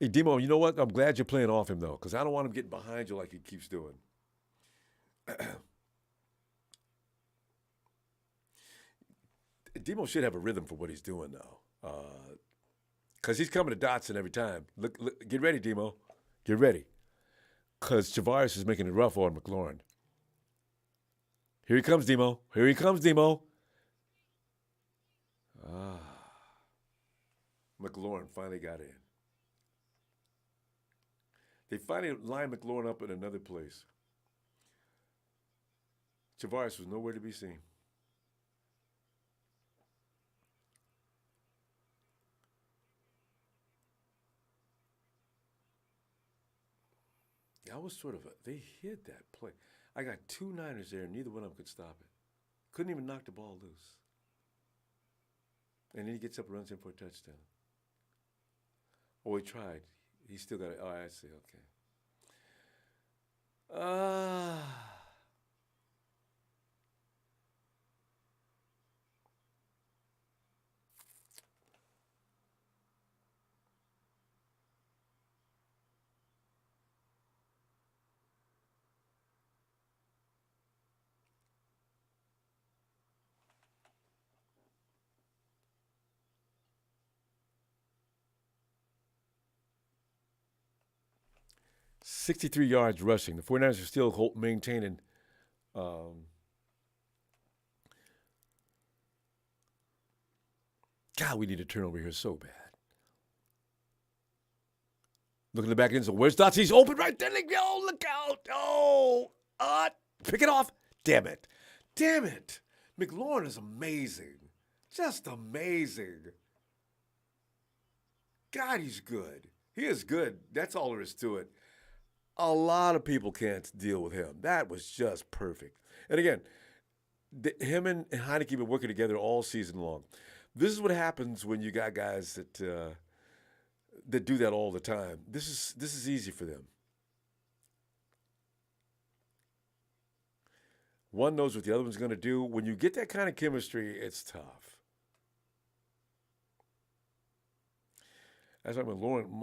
Hey, Demo, you know what? I'm glad you're playing off him though, because I don't want him getting behind you like he keeps doing. Demo should have a rhythm for what he's doing now, because he's coming to Dotson every time. Look, get ready, Demo. Get ready, because Javaris is making it rough on McLaurin. Here he comes, Demo. Here he comes, Demo. Ah, McLaurin finally got in. They finally lined McLaurin up in another place. Javaris was nowhere to be seen. That was they hid that play. I got two Niners there, and neither one of them could stop it. Couldn't even knock the ball loose. And then he gets up and runs in for a touchdown. Oh, he tried. He still got it. Oh, I see. Okay. Ah. 63 yards rushing. The 49ers are still maintaining. Um, God, we need a turnover here so bad. Look in the back end zone. Where's Dots? He's open right there. Oh, look out. Oh, pick it off. Damn it. Damn it. McLaurin is amazing. Just amazing. God, he's good. He is good. That's all there is to it. A lot of people can't deal with him. That was just perfect. And again, him and Heineke have been working together all season long. This is what happens when you got guys that do that all the time. This is easy for them. One knows what the other one's going to do. When you get that kind of chemistry, it's tough. That's why Lauren.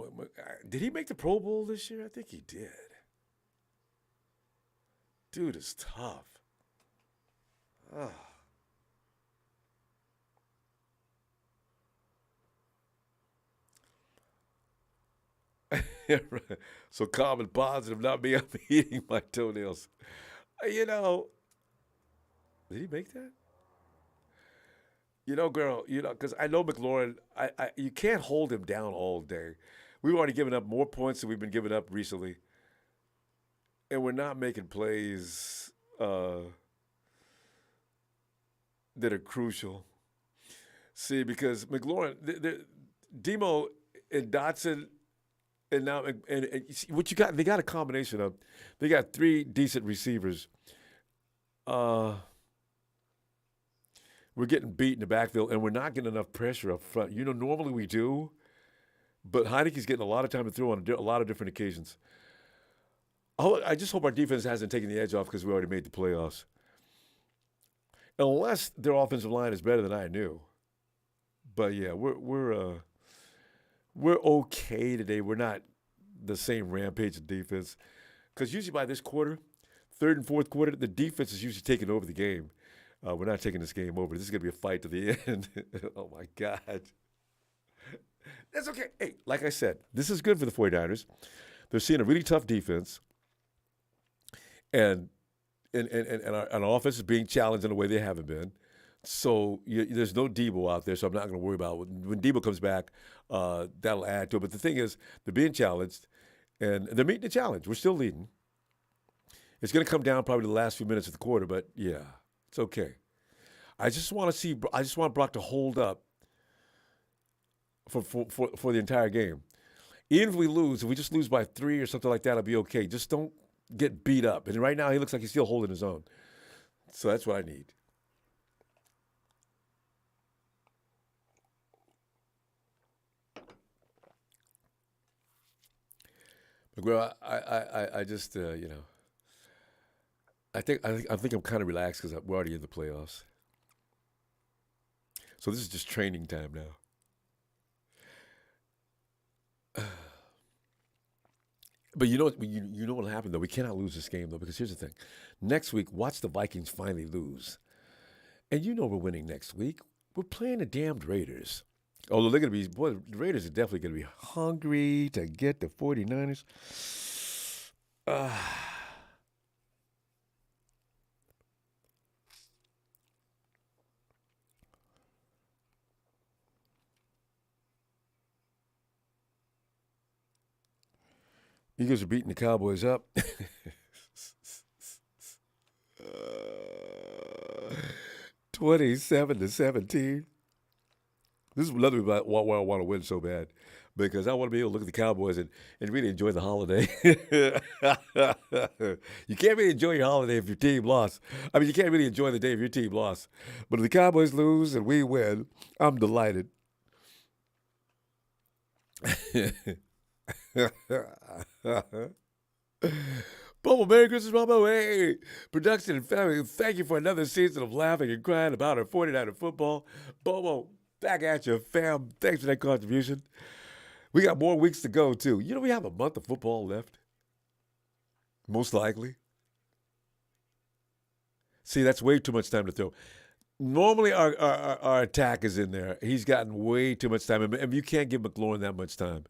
Did he make the Pro Bowl this year? I think he did. Dude is tough. Ah. Yeah, right. So calm and positive, not me. I'm eating my toenails. You know, did he make that? Girl, because I know McLaurin, you can't hold him down all day. We've already given up more points than we've been giving up recently, and we're not making plays that are crucial. See, because McLaurin, Demo and Dotson, and now and you see, what you got? They got a combination of, they got three decent receivers. Uh, we're getting beat in the backfield, and we're not getting enough pressure up front. Normally we do, but Heineke's getting a lot of time to throw on a lot of different occasions. I just hope our defense hasn't taken the edge off because we already made the playoffs. Unless their offensive line is better than I knew. But yeah, we're okay today. We're not the same rampage of defense, because usually by this quarter, third and fourth quarter, the defense is usually taking over the game. We're not taking this game over. This is going to be a fight to the end. Oh, my God. That's okay. Hey, like I said, this is good for the 49ers. They're seeing a really tough defense, and our offense is being challenged in a way they haven't been. So there's no Debo out there, so I'm not going to worry about it. When Debo comes back, that'll add to it. But the thing is, they're being challenged, and they're meeting the challenge. We're still leading. It's going to come down probably the last few minutes of the quarter, but yeah, it's okay. I just want Brock to hold up for the entire game. Even if we just lose by 3 or something like that, I'll be okay. Just don't get beat up. And right now, he looks like he's still holding his own. So that's what I need. McGraw, I just I think I'm kind of relaxed because we're already in the playoffs. So this is just training time now. But you know what'll happen though. We cannot lose this game though, because here's the thing: next week, watch the Vikings finally lose, and we're winning next week. We're playing the damned Raiders. Although they're going to be, boy, the Raiders are definitely going to be hungry to get the 49ers. Eagles are beating the Cowboys up. 27-17. This is another reason why I want to win so bad, because I want to be able to look at the Cowboys and really enjoy the holiday. You can't really enjoy your holiday if your team lost. I mean, you can't really enjoy the day if your team lost. But if the Cowboys lose and we win, I'm delighted. Bobo, Merry Christmas, Ronbo. Hey, production and family, thank you for another season of laughing and crying about our 49er football. Bobo, back at you, fam. Thanks for that contribution. We got more weeks to go, too. We have a month of football left. Most likely. See, that's way too much time to throw. Normally, our attack is in there. He's gotten way too much time, and you can't give McLaurin that much time.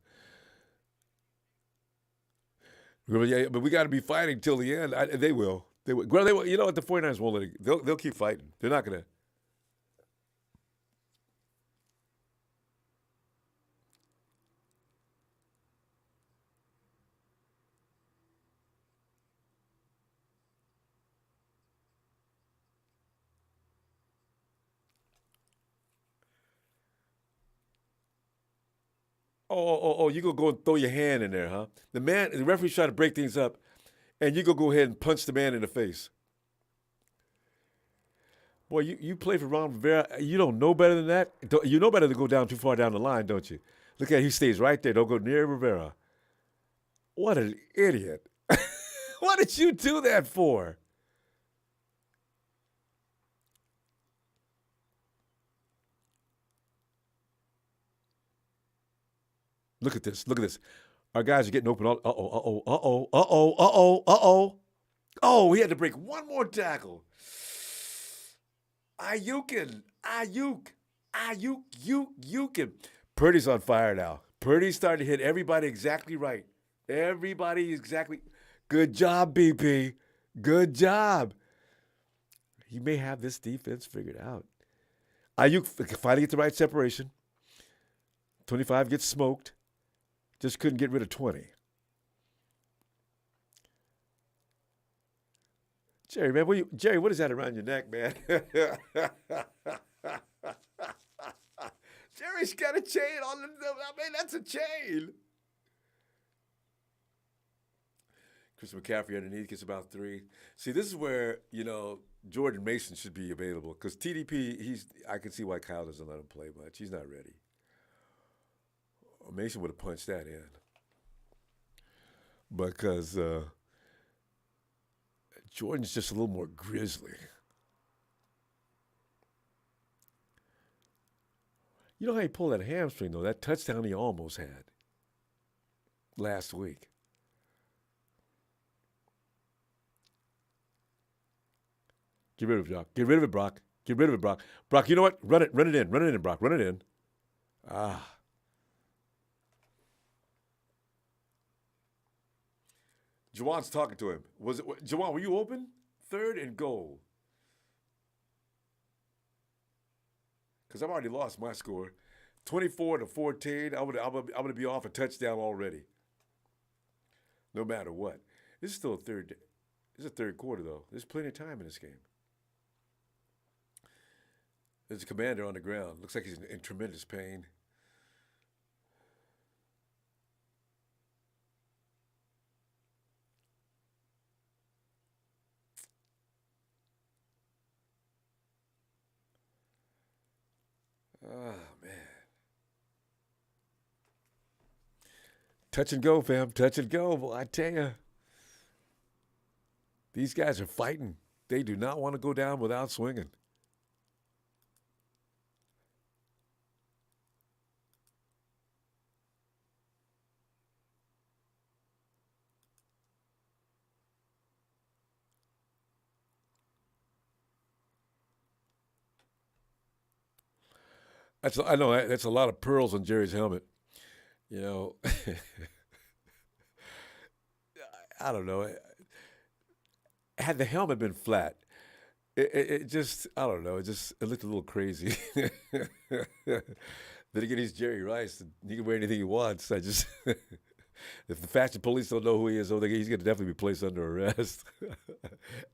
But we got to be fighting till the end. They will. They will. Well, they will. You know what? The 49ers won't let it. They'll keep fighting. They're not going to. Oh, you go and throw your hand in there, huh? The referee's trying to break things up, and you go ahead and punch the man in the face. Boy, you play for Ron Rivera. You don't know better than that. You know better than go down too far down the line, don't you? Look at he stays right there. Don't go near Rivera. What an idiot. What did you do that for? Look at this. Look at this. Our guys are getting open. Uh-oh, uh-oh, uh-oh, uh-oh, uh-oh, uh-oh. Oh, he had to break one more tackle. Ayukin. Ayukin. Purdy's on fire now. Purdy's starting to hit everybody exactly right. Everybody exactly. Good job, BP. Good job. He may have this defense figured out. Ayuk finally get the right separation. 25 gets smoked. Just couldn't get rid of 20. Jerry, man, what is that around your neck, man? Jerry's got a chain on the. I mean, that's a chain. Chris McCaffrey underneath gets about 3. See, this is where, Jordan Mason should be available because TDP, I can see why Kyle doesn't let him play much. He's not ready. Mason would have punched that in. Because Jordan's just a little more grisly. You know how he pulled that hamstring, though? That touchdown he almost had last week. Get rid of it, Brock. Get rid of it, Brock. Get rid of it, Brock. Brock, you know what? Run it in. Run it in, Brock. Run it in. Juwan's talking to him. Juwan, were you open? 3rd and goal. Because I've already lost my score. 24-14. I'm gonna be off a touchdown already. No matter what. This is still This is a third quarter, though. There's plenty of time in this game. There's a commander on the ground. Looks like he's in tremendous pain. Oh, man. Touch and go, fam. Touch and go. Well, I tell you. These guys are fighting. They do not want to go down without swinging. I know that's a lot of pearls on Jerry's helmet. I don't know. Had the helmet been flat, it just, I don't know, it looked a little crazy. Then again, he's Jerry Rice. He can wear anything he wants. If the fashion police don't know who he is, he's going to definitely be placed under arrest.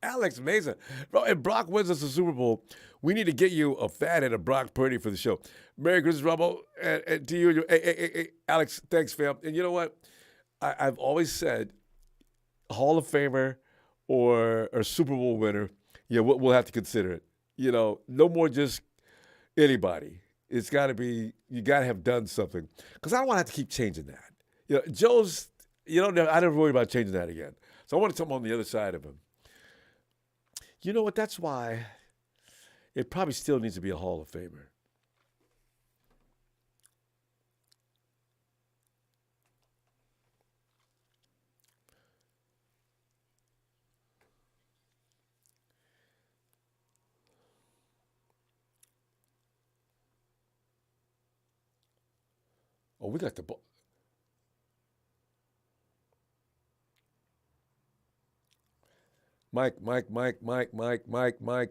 Alex Mesa. Bro, if Brock wins us the Super Bowl, we need to get you a fathead of Brock Purdy for the show. Merry Christmas, Ronbo. And to you, hey, Alex, thanks, fam. And you know what? I've always said Hall of Famer or Super Bowl winner, we'll have to consider it. No more just anybody. It's got to be, you got to have done something. Because I don't want to have to keep changing that. Joe's, I never worry about changing that again. So I wanted something on the other side of him. You know what? That's why it probably still needs to be a Hall of Famer. Oh, we got the ball. Mike,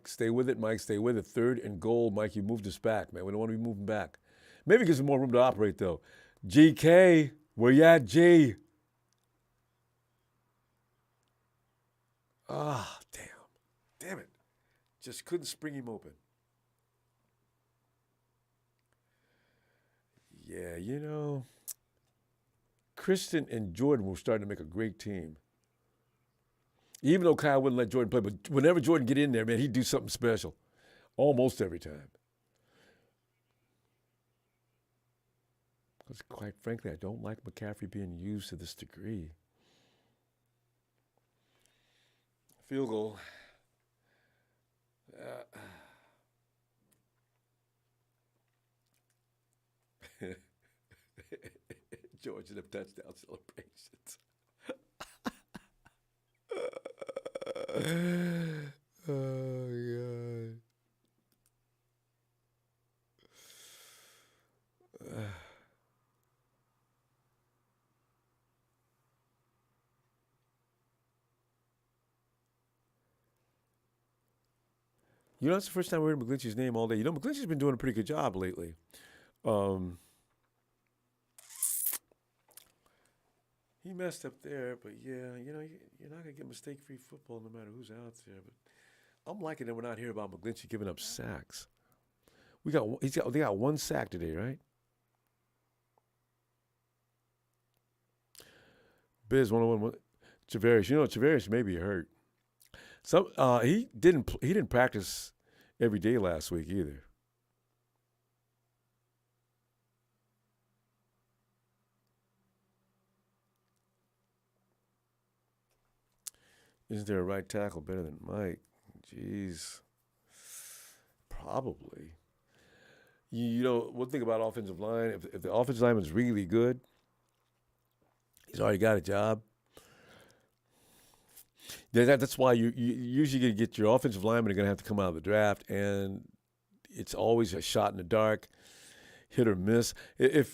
stay with it, Mike, stay with it. 3rd and goal, Mike, you moved us back, man. We don't want to be moving back. Maybe it gives us more room to operate, though. GK, where you at, G? Damn it. Just couldn't spring him open. Yeah, Kristen and Jordan were starting to make a great team. Even though Kyle wouldn't let Jordan play, but whenever Jordan get in there, man, he'd do something special. Almost every time. Because quite frankly, I don't like McCaffrey being used to this degree. Field goal. Georgia the touchdown celebrations. Oh God. You know, it's the first time we heard McGlinchey's name all day. You know, McGlinchey's been doing a pretty good job lately. He messed up there, but yeah, you know, you're not gonna get mistake-free football no matter who's out there. But I'm liking that we're not hearing about McGlinchey giving up sacks. They got one sack today, right? Biz 101. Tavares, you know, Tavares may be hurt. He didn't practice every day last week either. Isn't there a right tackle better than Mike? Jeez. Probably. You know, one thing about offensive line, if the offensive lineman's really good, he's already got a job. That's why you usually going to get your offensive linemen are going to have to come out of the draft, and it's always a shot in the dark, hit or miss. Man,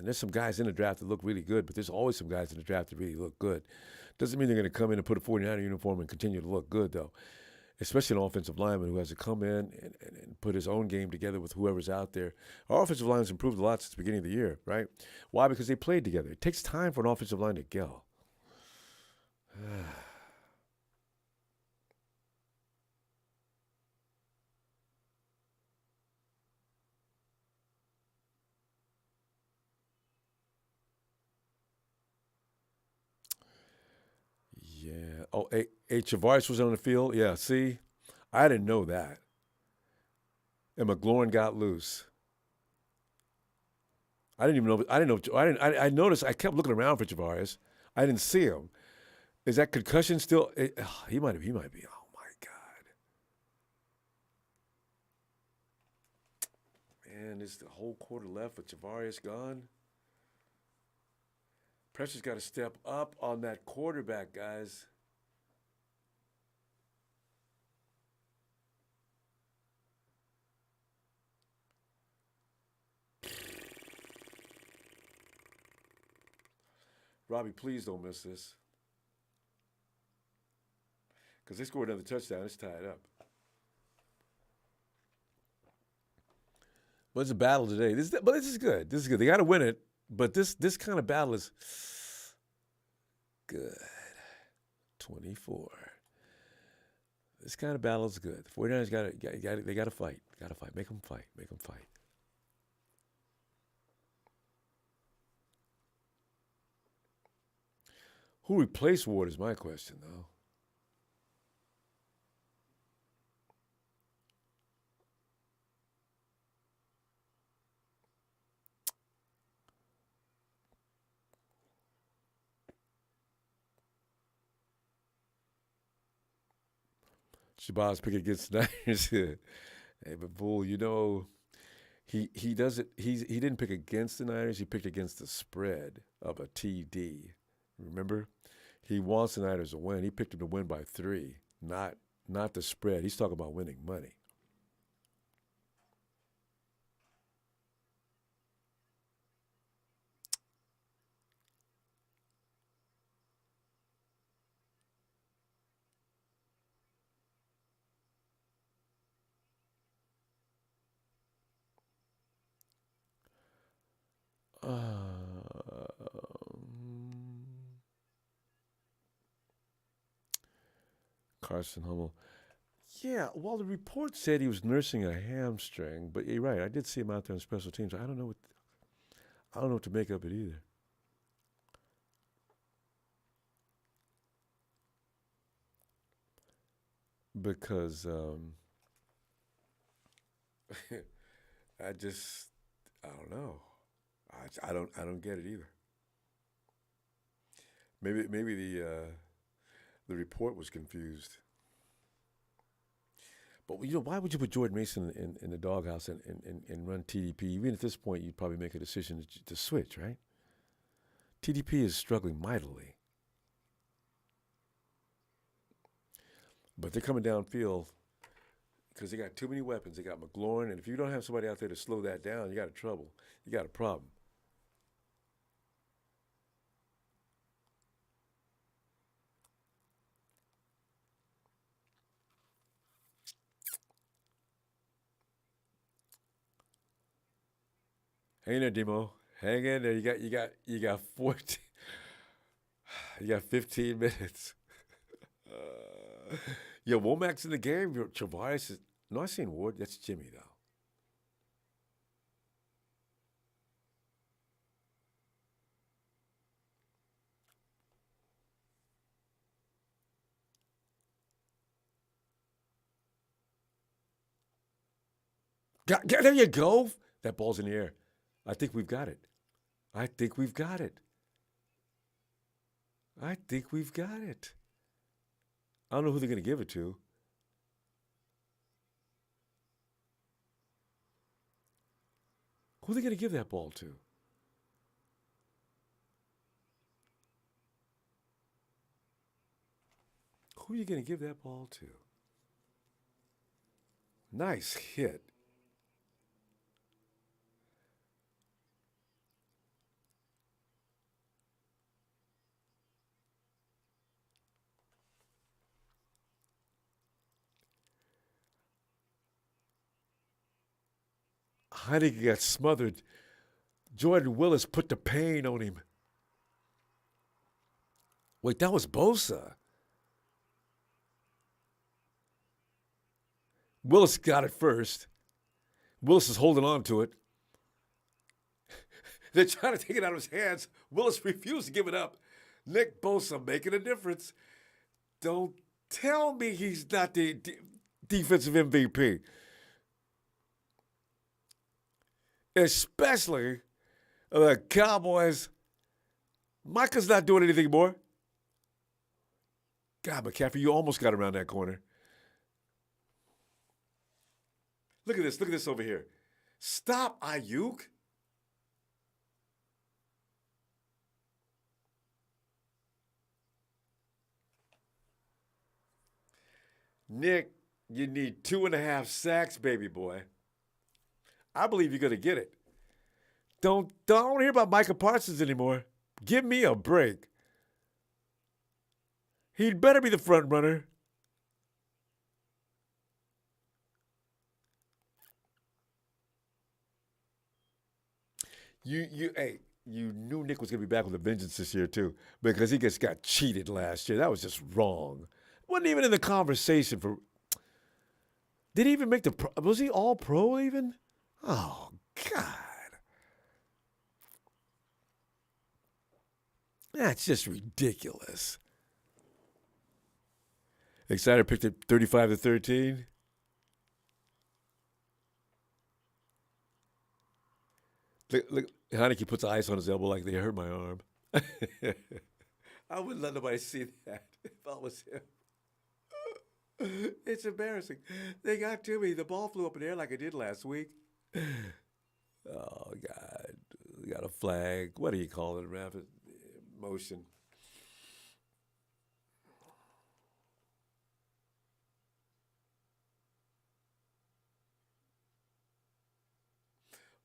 there's some guys in the draft that look really good, but there's always some guys in the draft that really look good. Doesn't mean they're going to come in and put a 49er uniform and continue to look good, though. Especially an offensive lineman who has to come in and put his own game together with whoever's out there. Our offensive line has improved a lot since the beginning of the year, right? Why? Because they played together. It takes time for an offensive line to gel. Yeah. Oh, Chavaris was on the field. Yeah. See, I didn't know that. And McLaurin got loose. I didn't even know. I didn't know. I noticed. I kept looking around for Chavaris. I didn't see him. Is that concussion still? He might be. Oh my God. Man, there's the whole quarter left with Chavaris gone. Pressure's got to step up on that quarterback, guys. Robbie, please don't miss this. Because they scored another touchdown. It's tied up. Well, it's a battle today. But this is good. This is good. They got to win it. But this kind of battle is good. 24. This kind of battle is good. The 49ers they got to fight. Got to fight. Make them fight. Make them fight. Who replaced Ward is my question, though. Shabazz pick against the Niners. Hey, but Bull, you know, he does it. He didn't pick against the Niners. He picked against the spread of a TD. Remember, he wants the Niners to win. He picked them to win by 3, not the spread. He's talking about winning money. Carson Hummel. Yeah, well, the report said he was nursing a hamstring, but you're right. I did see him out there on special teams. I don't know what to make of it either. Because I don't know. I don't get it either. Maybe the report was confused. But why would you put Jordan Mason in the doghouse and run TDP? Even at this point, you'd probably make a decision to switch, right? TDP is struggling mightily. But they're coming downfield because they got too many weapons. They got McLaurin, and if you don't have somebody out there to slow that down, you got a trouble. You got a problem. Hang in there, Demo. Hang in there. You got 14. You got 15 minutes. Womack's in the game. Travaris is. No, I seen Ward. That's Jimmy though. There you go. That ball's in the air. I think we've got it. I think we've got it. I think we've got it. I don't know who they're going to give it to. Who are they going to give that ball to? Who are you going to give that ball to? Nice hit. Heineke got smothered. Jordan Willis put the pain on him. Wait, that was Bosa. Willis got it first. Willis is holding on to it. They're trying to take it out of his hands. Willis refused to give it up. Nick Bosa making a difference. Don't tell me he's not the defensive MVP. Especially the Cowboys. Micah's not doing anything more. God, McCaffrey, you almost got around that corner. Look at this. Look at this over here. Stop, Ayuk. Nick, you need 2.5 sacks, baby boy. I believe you're going to get it. Don't hear about Micah Parsons anymore. Give me a break. He'd better be the front runner. You knew Nick was going to be back with a vengeance this year too, because he just got cheated last year. That was just wrong. Wasn't even in the conversation for. Did he even make the? Was he all pro even? Oh God. That's just ridiculous. Excited picked it 35-13. Look, Heineke puts ice on his elbow like they hurt my arm. I wouldn't let nobody see that if I was him. It's embarrassing. They got to me. The ball flew up in the air like it did last week. Oh, God. We got a flag. What do you call it? Rapid motion.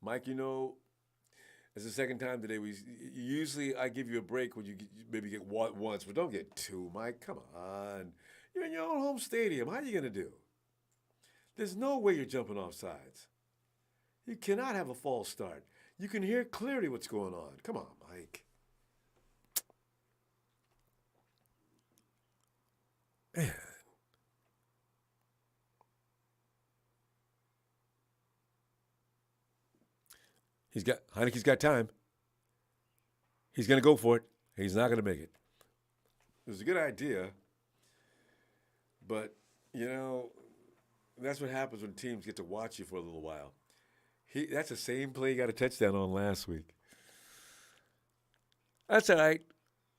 Mike, it's the second time today. Usually I give you a break when you maybe get one once, but don't get two, Mike. Come on. You're in your own home stadium. How are you going to do? There's no way you're jumping off sides. You cannot have a false start. You can hear clearly what's going on. Come on, Mike. Man. Heineke's got time. He's going to go for it. He's not going to make it. It was a good idea, but, that's what happens when teams get to watch you for a little while. That's the same play he got a touchdown on last week. That's all right.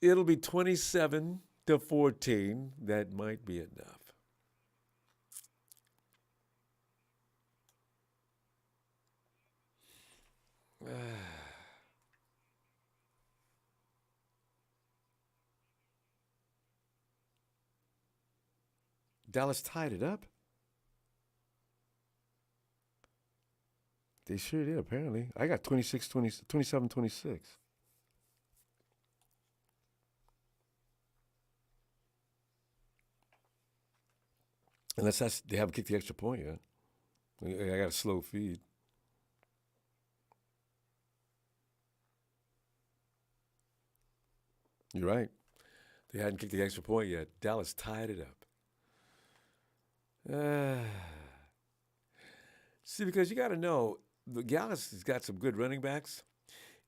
It'll be 27-14. That might be enough. Dallas tied it up. They sure did, apparently. I got 27-26. Unless they haven't kicked the extra point yet. I got a slow feed. You're right. They hadn't kicked the extra point yet. Dallas tied it up. See, because you got to know, the Dallas has got some good running backs.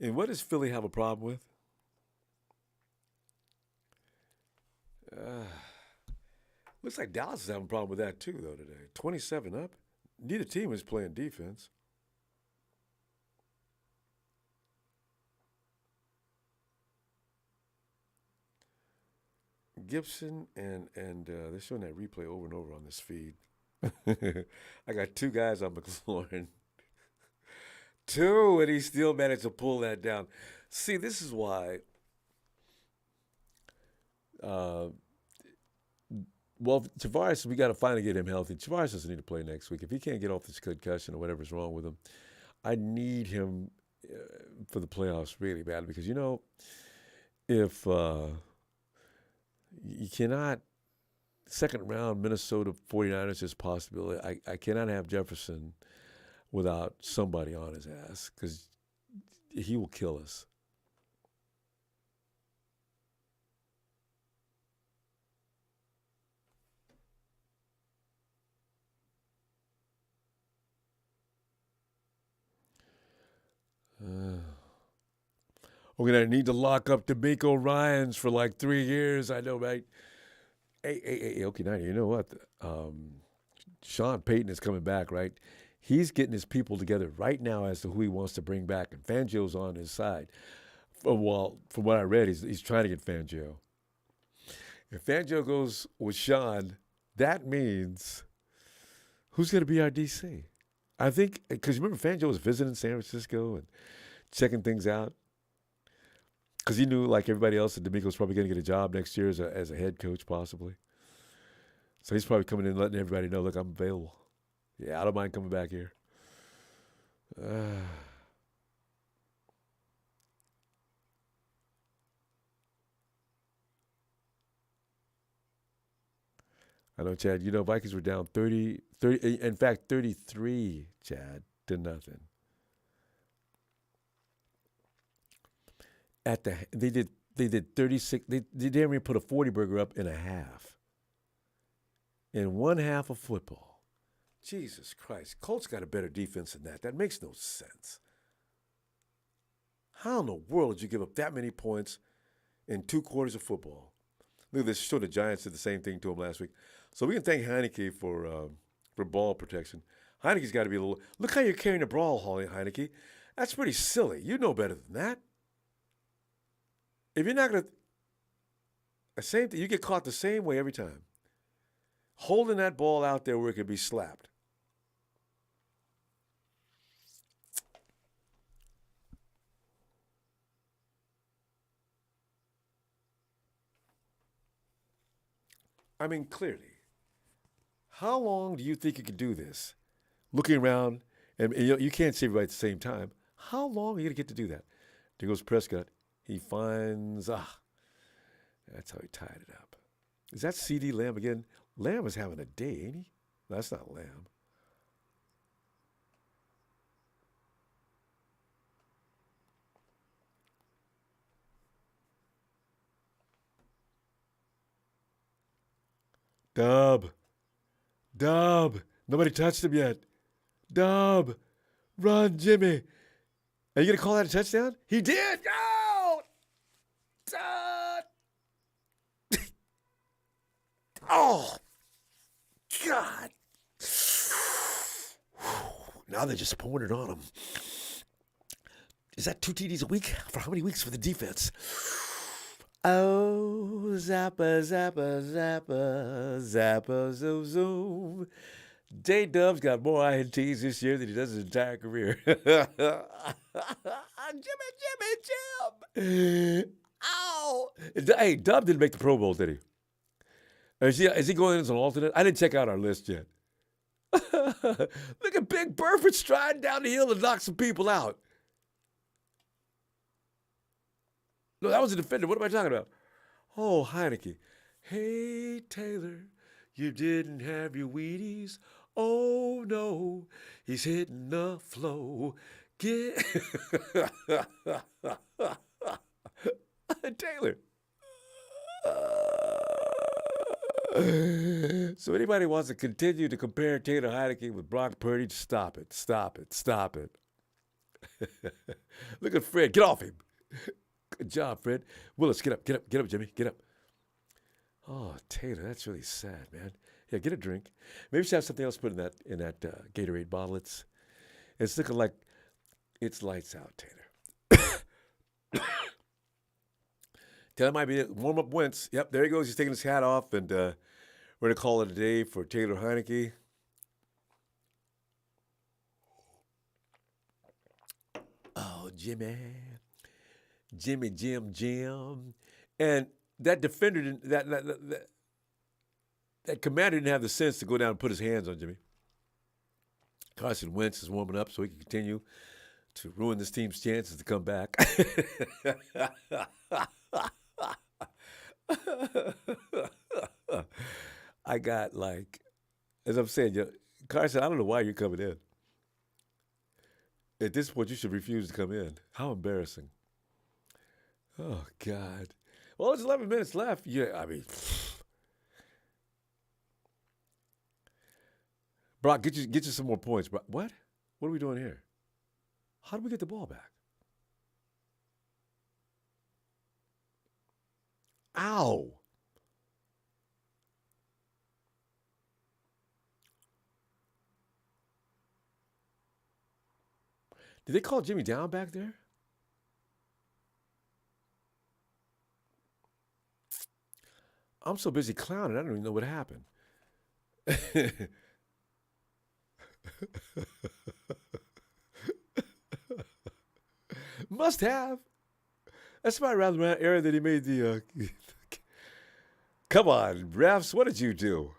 And what does Philly have a problem with? Looks like Dallas is having a problem with that too, though, today. 27 up. Neither team is playing defense. Gibson and they're showing that replay over and over on this feed. I got two guys on McLaurin. Two, and he still managed to pull that down. See, this is why. Well, Tavares, we got to finally get him healthy. Tavares doesn't need to play next week. If he can't get off this concussion or whatever's wrong with him, I need him for the playoffs really bad because, if you cannot, second round Minnesota 49ers is possible. I cannot have Jefferson without somebody on his ass because he will kill us. We're going to need to lock up D'Amico Ryans for like 3 years. I know, right? Hey, okay, now you know what? Sean Payton is coming back, right? He's getting his people together right now as to who he wants to bring back, and Fangio's on his side. Well, from what I read, he's trying to get Fangio. If Fangio goes with Sean, that means who's going to be our DC? I think, because remember, Fangio was visiting San Francisco and checking things out. Because he knew, like everybody else, that D'Amico's probably going to get a job next year as a head coach, possibly. So he's probably coming in and letting everybody know, look, I'm available. Yeah, I don't mind coming back here. I know, Chad, Vikings were down 30, in fact, 33, Chad, to nothing. They did 36. They didn't even put a 40 burger up in a half. In one half of football. Jesus Christ. Colts got a better defense than that. That makes no sense. How in the world did you give up that many points in 2 quarters of football? Look at this. Show the Giants did the same thing to him last week. So we can thank Heineke for ball protection. Heineke's got to be a little. Look how you're carrying the ball, Heineke. That's pretty silly. You know better than that. If you're not going to, same thing, you get caught the same way every time. Holding that ball out there where it could be slapped. I mean, clearly, how long do you think you could do this? Looking around, and you can't see everybody at the same time. How long are you going to get to do that? There goes Prescott. He finds, that's how he tied it up. Is that CD Lamb again? Lamb is having a day, ain't he? No, that's not Lamb. Dub. Nobody touched him yet. Dub. Run, Jimmy. Are you going to call that a touchdown? He did. Oh! Oh! God. Now they're just pouring it on him. Is that 2 TDs a week? For how many weeks for the defense? Oh, zappa, zappa, zappa, zappa, zoom, zoom. J-Dub's got more INTs this year than he does his entire career. Jimmy. Ow. Hey, Dub didn't make the Pro Bowl, did he? Is he going in as an alternate? I didn't check out our list yet. Look at Big Burford striding down the hill to knock some people out. No, that was a defender. What am I talking about? Oh, Heineke. Hey, Taylor, you didn't have your Wheaties. Oh, no, he's hitting the flow. Taylor. So anybody wants to continue to compare Taylor Heineke with Brock Purdy, stop it. Stop it. Stop it. Look at Fred. Get off him. Good job, Fred. Willis, get up. Get up. Get up, Jimmy. Get up. Oh, Taylor, that's really sad, man. Yeah, get a drink. Maybe you should have something else put in that Gatorade bottle. It's looking like it's lights out, Taylor. Taylor might be warm-up Wentz. Yep, there he goes. He's taking his hat off, and we're going to call it a day for Taylor Heineke. Oh, Jim. And that defender, that commander didn't have the sense to go down and put his hands on Jimmy. Carson Wentz is warming up so he can continue to ruin this team's chances to come back. I got as I'm saying, Carson, I don't know why you're coming in. At this point, you should refuse to come in. How embarrassing. Oh, God. Well, there's 11 minutes left. Yeah, I mean, Brock, get you some more points. Brock. What? What are we doing here? How do we get the ball back? Ow. Did they call Jimmy down back there? I'm so busy clowning, I don't even know what happened. Must have. That's about around the area that he made the... Come on, refs, what did you do?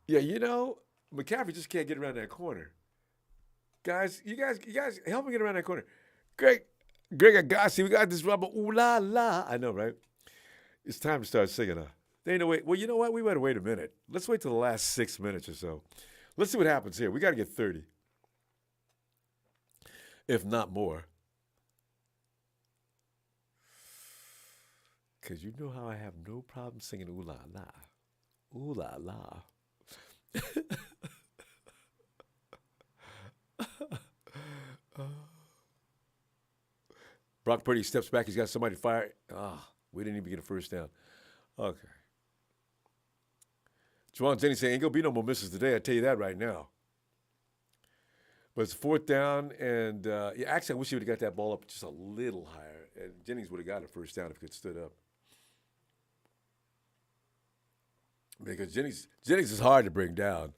Yeah, McCaffrey just can't get around that corner. Guys, you guys, help me get around that corner. Greg Agassi, we got this rubber. Ooh la la. I know, right? It's time to start singing. They ain't no wait. Well, you know what? We better wait a minute. Let's wait till the last 6 minutes or so. Let's see what happens here. We got to get 30, if not more. Because you know how I have no problem singing ooh la la. Ooh la la. Brock Purdy steps back. He's got somebody to fire. We didn't even get a first down. Okay. Juwan Jennings saying, ain't going to be no more misses today. I tell you that right now. But it's 4th down, and actually, I wish he would have got that ball up just a little higher. And Jennings would have got a first down if he could stood up. Because Jennings is hard to bring down.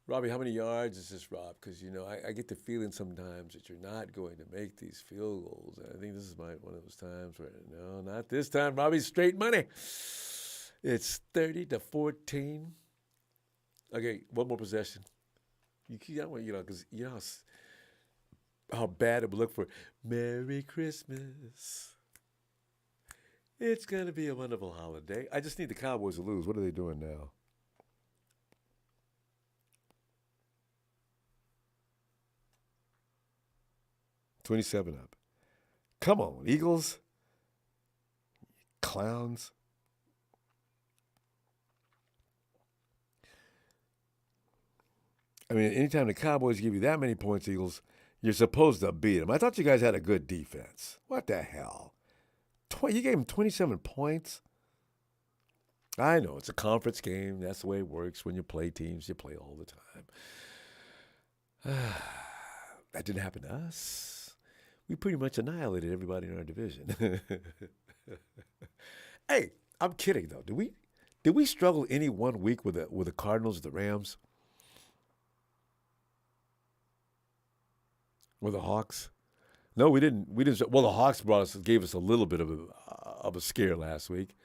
Robbie, how many yards is this, Rob? Because, I get the feeling sometimes that you're not going to make these field goals. And I think this is one of those times where, no, not this time. Robbie's straight money. It's 30-14. Okay, one more possession. Because how bad it would look for Merry Christmas. It's going to be a wonderful holiday. I just need the Cowboys to lose. What are they doing now? $27 up. Come on, Eagles. Clowns. I mean, anytime the Cowboys give you that many points, Eagles, You're supposed to beat them. I thought you guys had a good defense. What the hell? You gave them 27 points? I know. It's a conference game. That's the way it works. When you play teams, you play all the time. That didn't happen to us. We pretty much annihilated everybody in our division. Hey, I'm kidding, though. Did we struggle any one week with the Cardinals or the Rams? Or the Hawks? No, we didn't. We didn't. Well, the Hawks gave us a little bit of a scare last week.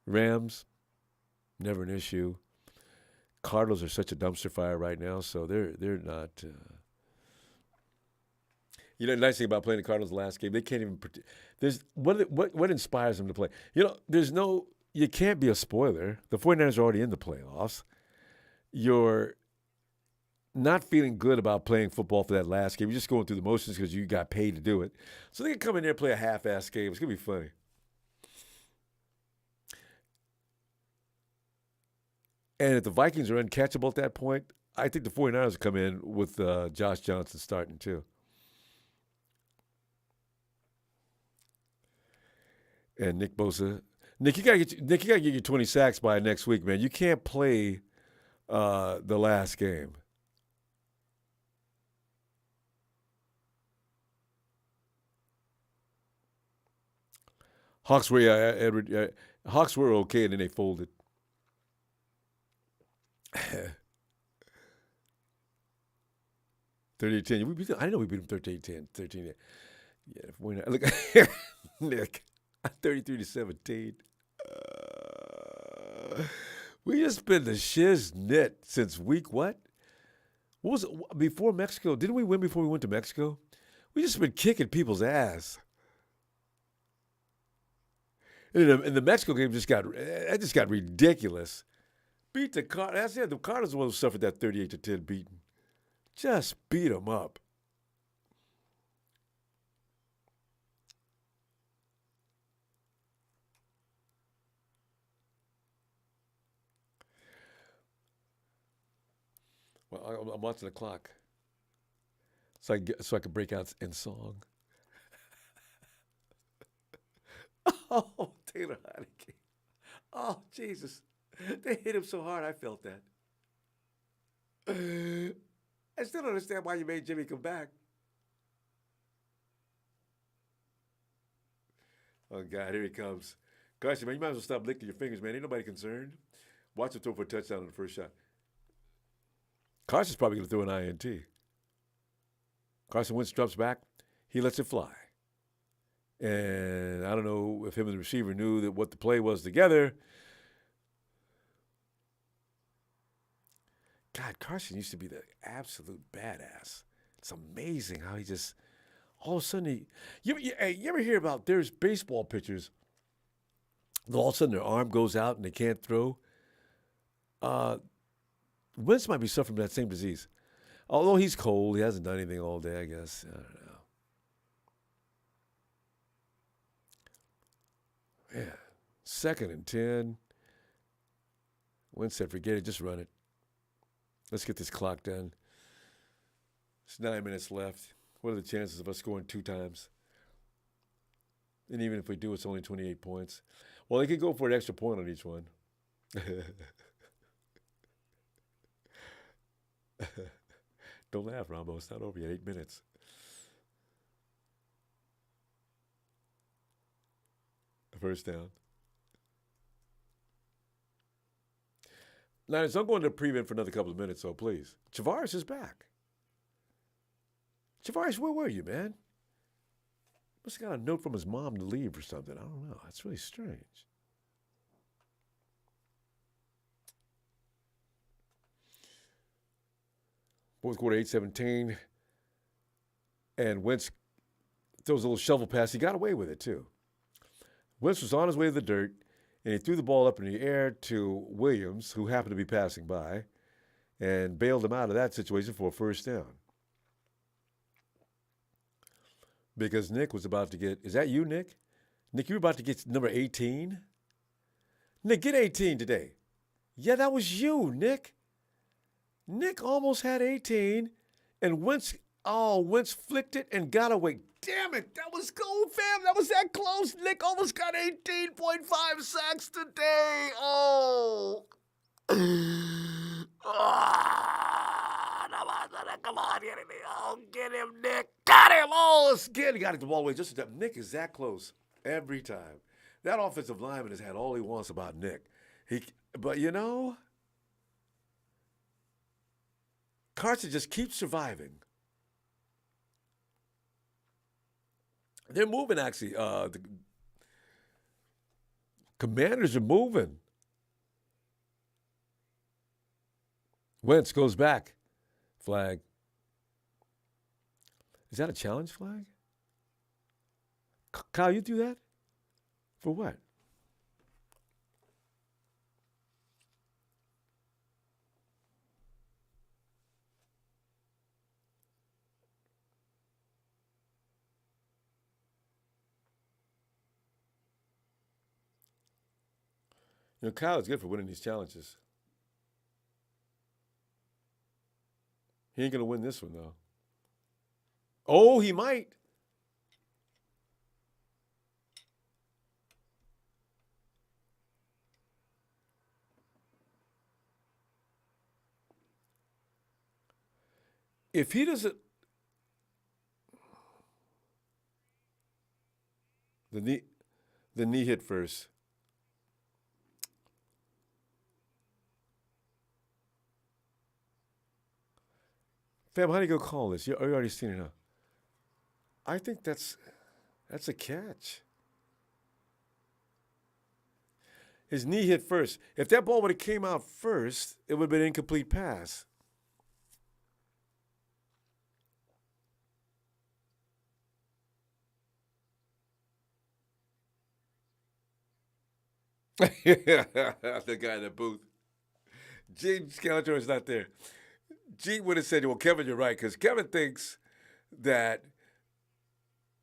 Rams, never an issue. Cardinals are such a dumpster fire right now, so they're not. You know, the nice thing about playing the Cardinals last game, they can't even. There's what inspires them to play. You know, you can't be a spoiler. The 49ers are already in the playoffs. You're not feeling good about playing football for that last game. You're just going through the motions because you got paid to do it. So they can come in there and play a half-ass game. It's going to be funny. And if the Vikings are uncatchable at that point, I think the 49ers will come in with Josh Johnson starting too. And Nick Bosa. Nick, you gotta get your 20 sacks by next week, man. You can't play the last game. Hawks were okay, and then they folded. 38-10. I know we beat them 13-10. 13. Yeah, look, Nick, 33-17. We just been the shiznit since week what? What was it before Mexico? Didn't we win before we went to Mexico? We just been kicking people's ass. And the Mexico game just got ridiculous. Beat the Cardinals. That's it. The Cardinals were the one who suffered that 38-10 beating. Just beat them up. Well, I'm watching the clock, so I can break out in song. Oh, Taylor Heineke. Oh, Jesus. They hit him so hard, I felt that. I still don't understand why you made Jimmy come back. Oh, God, here he comes. Gosh, man, you might as well stop licking your fingers, man. Ain't nobody concerned. Watch him throw for a touchdown on the first shot. Carson's probably going to throw an INT. Carson Wentz drops back. He lets it fly. And I don't know if him and the receiver knew that what the play was together. God, Carson used to be the absolute badass. It's amazing how he just, all of a sudden, you ever hear about there's baseball pitchers, all of a sudden their arm goes out and they can't throw? Wentz might be suffering from that same disease. Although he's cold, he hasn't done anything all day, I guess. I don't know. Yeah. 2nd and 10. Wentz said, forget it, just run it. Let's get this clock done. It's 9 minutes left. What are the chances of us scoring 2 times? And even if we do, it's only 28 points. Well, they could go for an extra point on each one. Don't laugh, Ronbo. It's not over yet. 8 minutes. First down. Now, I'm going to prevent for another couple of minutes, so please. Chavaris is back. Chavaris, where were you, man? Must have got a note from his mom to leave or something. I don't know. That's really strange. Fourth quarter, 8-17. And Wentz throws a little shovel pass. He got away with it, too. Wentz was on his way to the dirt, and he threw the ball up in the air to Williams, who happened to be passing by, and bailed him out of that situation for a first down. Because Nick was about to get, is that you, Nick? Nick, you were about to get number 18? Nick, get 18 today. Yeah, that was you, Nick. Nick almost had 18, and Wentz flicked it and got away. Damn it, that was cold, fam. That was that close. Nick almost got 18.5 sacks today. Oh. Come on, get him. Oh, get him, Nick. Got him. Oh, let's get him. He got it the ball away just a step. Nick is that close every time. That offensive lineman has had all he wants about Nick. But you know, Carson just keeps surviving. They're moving, actually. The Commanders are moving. Wentz goes back. Flag. Is that a challenge flag? Kyle, you do that? For what? You know, Kyle is good for winning these challenges. He ain't going to win this one, though. Oh, he might. If he doesn't, the knee hit first. Fam, how do you go call this? You already seen it, huh? I think that's a catch. His knee hit first. If that ball would have came out first, it would have been an incomplete pass. The guy in the booth. Gene Skeletor is not there. Gene would have said, well, Kevin, you're right, because Kevin thinks that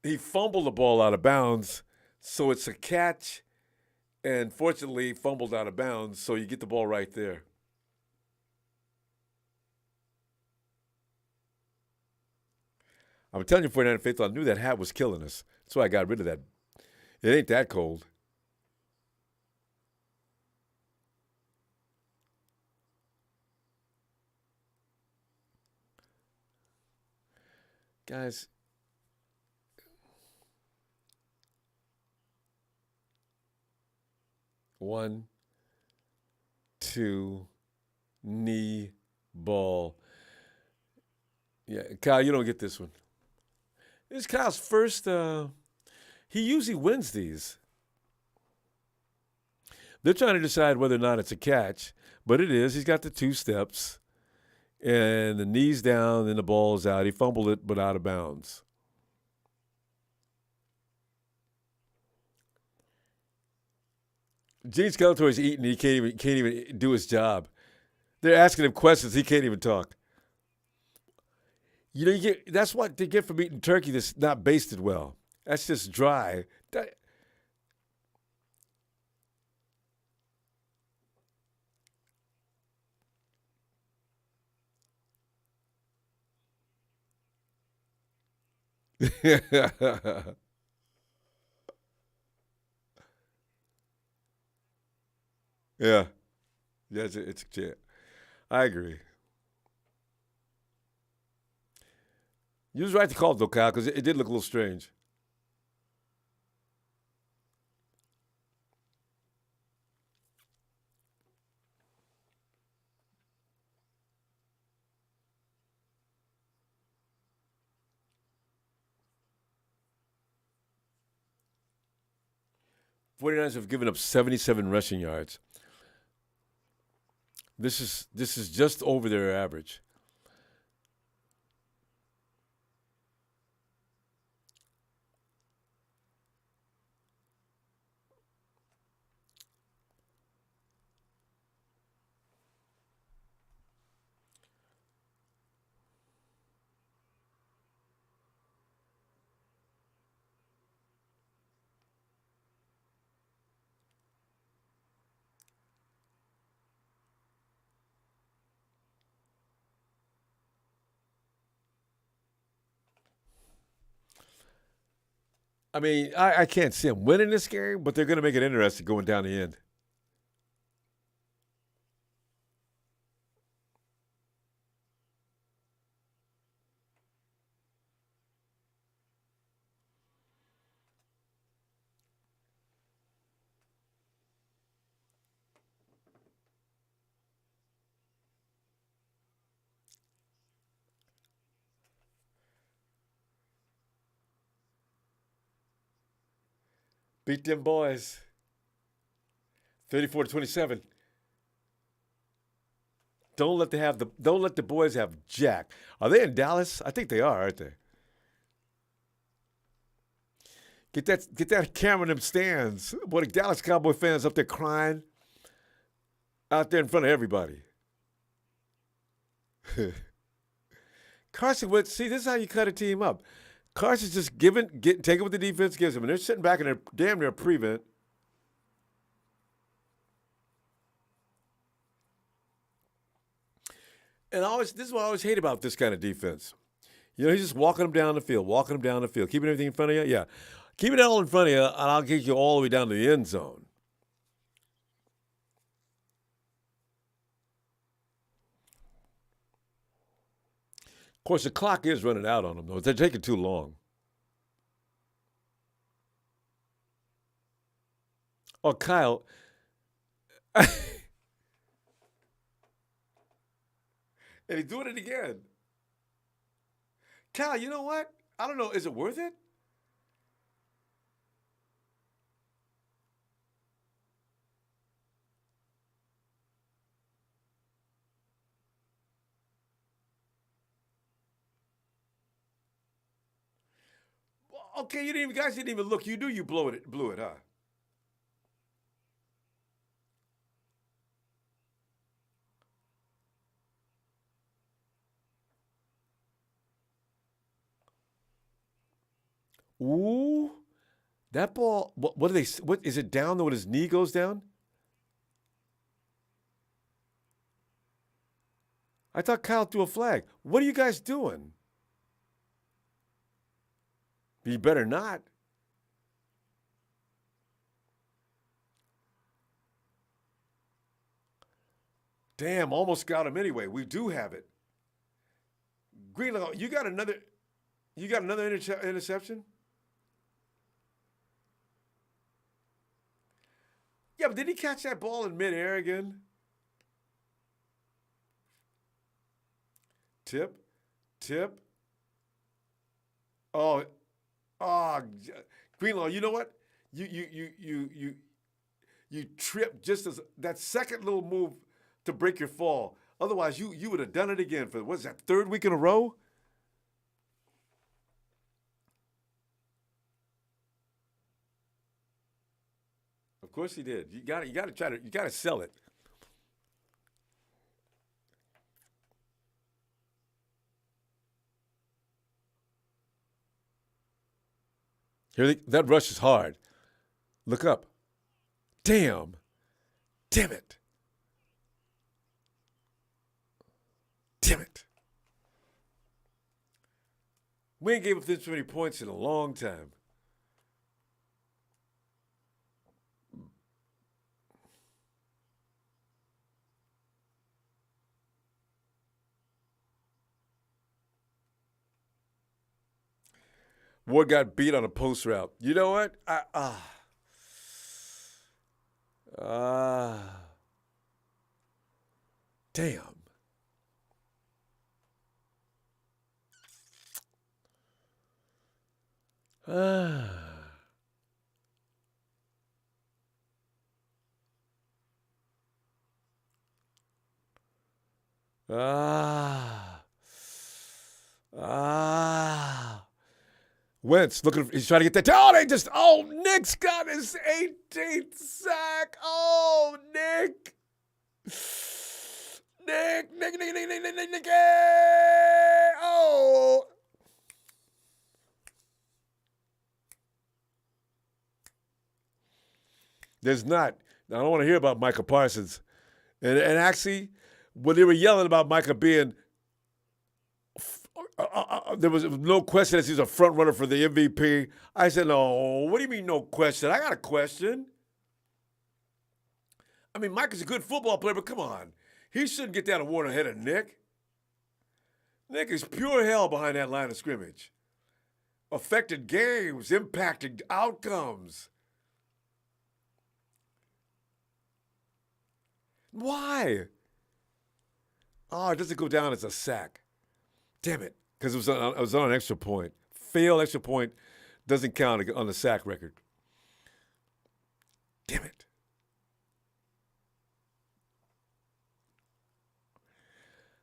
he fumbled the ball out of bounds, so it's a catch, and fortunately he fumbled out of bounds, so you get the ball right there. I'm telling you, 49 Faithful, I knew that hat was killing us. That's why I got rid of that. It ain't that cold. Guys, one, two, knee, ball. Yeah, Kyle, you don't get this one. This is Kyle's first. He usually wins these. They're trying to decide whether or not it's a catch, but it is. He's got the two steps, and the knee's down, and the ball's out. He fumbled it, but out of bounds. Gene Skeletor's eating. He can't even do his job. They're asking him questions. He can't even talk. You know, that's what they get from eating turkey that's not basted well. That's just dry. Yeah. Yeah. Yeah, it's a I agree. You was right to call it, though, Kyle, because it did look a little strange. '49ers have given up 77 rushing yards. This is just over their average. I mean, I can't see them winning this game, but they're going to make it interesting going down the end. Beat them boys. 34-27. Don't let the boys have Jack. Are they in Dallas? I think they are, aren't they? Get that camera in them stands. Boy, the Dallas Cowboy fans up there crying out there in front of everybody. Carson Wentz, see, this is how you cut a team up. Carson's just taking what the defense gives him, and they're sitting back in their damn near prevent. And this is what I always hate about this kind of defense. You know, he's just walking them down the field, keeping everything in front of you. Yeah, keep it all in front of you, and I'll get you all the way down to the end zone. Of course, the clock is running out on them, though. They're taking too long. Oh, Kyle. And he's doing it again. Kyle, you know what? I don't know. Is it worth it? Okay, you guys didn't even look. You knew you blew it, huh? Ooh, that ball. What do they? What is it down when his knee goes down? I thought Kyle threw a flag. What are you guys doing? You better not. Damn, almost got him anyway. We do have it. Greenlaw, you got another. You got another interception? Yeah, but did he catch that ball in midair again? Tip. Oh, Greenlaw. You know what? You tripped just as that second little move to break your fall. Otherwise, you would have done it again for what's that, third week in a row? Of course he did. You got to sell it. That rush is hard. Look up. Damn it. We ain't gave up this many points in a long time. Ward got beat on a post route. You know what? Damn. Wentz he's trying to get that. Nick's got his 18th sack. Oh, Nick. Nick. Oh. There's not. I don't want to hear about Micah Parsons. And actually, when they were yelling about Micah being there was no question that he's a front runner for the MVP. I said, no, what do you mean no question? I got a question. I mean, Mike is a good football player, but come on. He shouldn't get that award ahead of Nick. Nick is pure hell behind that line of scrimmage. Affected games, impacted outcomes. Why? Oh, it doesn't go down as a sack. Damn it. Because it was on an extra point. Failed extra point doesn't count on the sack record. Damn it.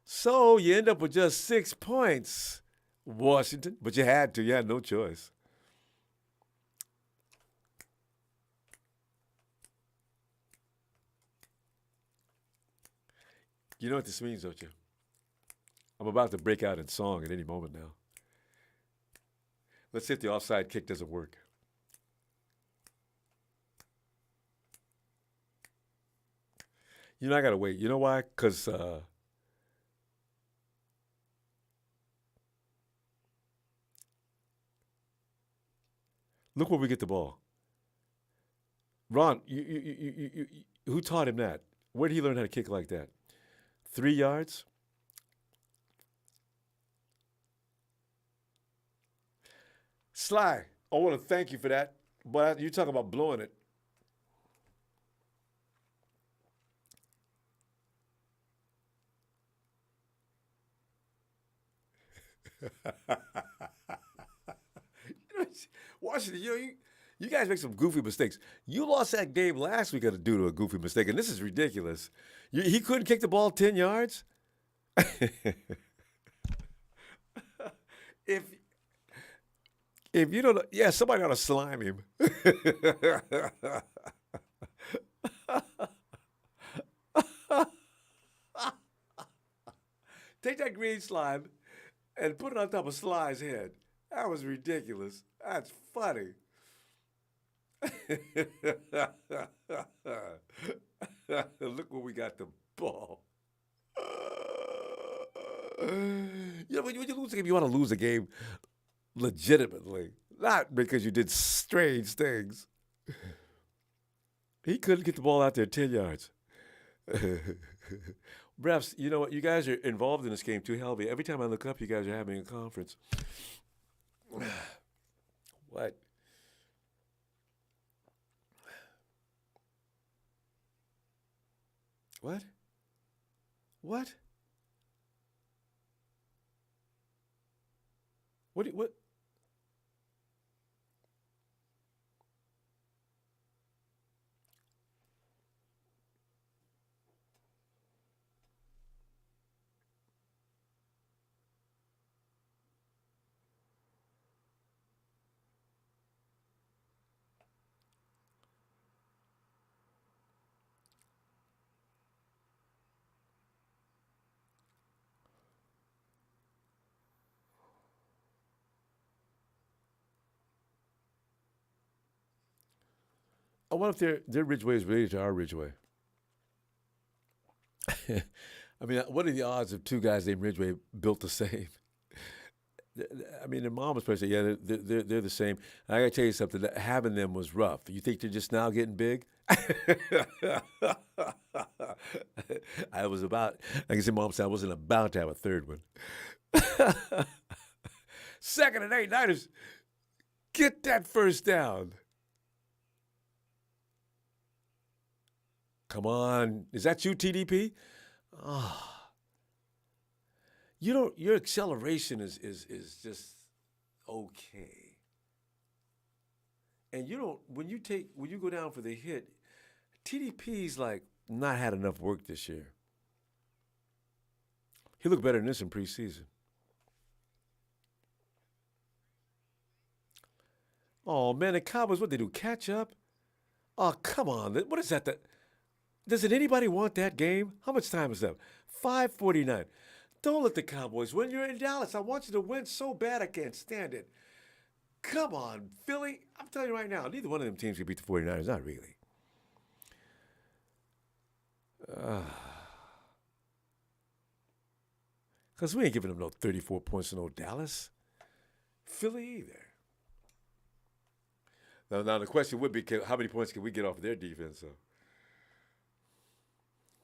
So you end up with just 6 points, Washington. But you had to. You had no choice. You know what this means, don't you? I'm about to break out in song at any moment now. Let's see if the offside kick doesn't work. You know, I got to wait. You know why? Because look where we get the ball. Ron, who taught him that? Where did he learn how to kick like that? 3 yards? Sly, I want to thank you for that. But you talk about blowing it. Washington, you guys make some goofy mistakes. You lost that game last week due to a goofy mistake, and this is ridiculous. He couldn't kick the ball 10 yards? If you don't, yeah, somebody ought to slime him. Take that green slime and put it on top of Sly's head. That was ridiculous. That's funny. Look where we got the ball. You know, when you lose a game, you want to lose a game legitimately, not because you did strange things. He couldn't get the ball out there 10 yards. Refs, you know what? You guys are involved in this game too heavily. Every time I look up, you guys are having a conference. What? What? What? What? I wonder if their Ridgeway is related to our Ridgeway. I mean, what are the odds of two guys named Ridgeway built the same? I mean, their mom was probably saying, yeah, they're the same. And I got to tell you something. Having them was rough. You think they're just now getting big? I can say, Mom said I wasn't about to have a third one. 2nd and 8, Niners, get that first down. Come on. Is that you, TDP? Oh. Your acceleration is just okay. And when you go down for the hit, TDP's like not had enough work this year. He looked better than this in preseason. Oh man, the Cowboys, what they do? Catch up? Oh, come on. What is that? Doesn't anybody want that game? How much time is that? 5:49. Don't let the Cowboys win. You're in Dallas. I want you to win so bad I can't stand it. Come on, Philly. I'm telling you right now, neither one of them teams can beat the 49ers. Not really. Because we ain't giving them no 34 points to no Dallas. Philly either. Now the question would be, how many points can we get off of their defense? So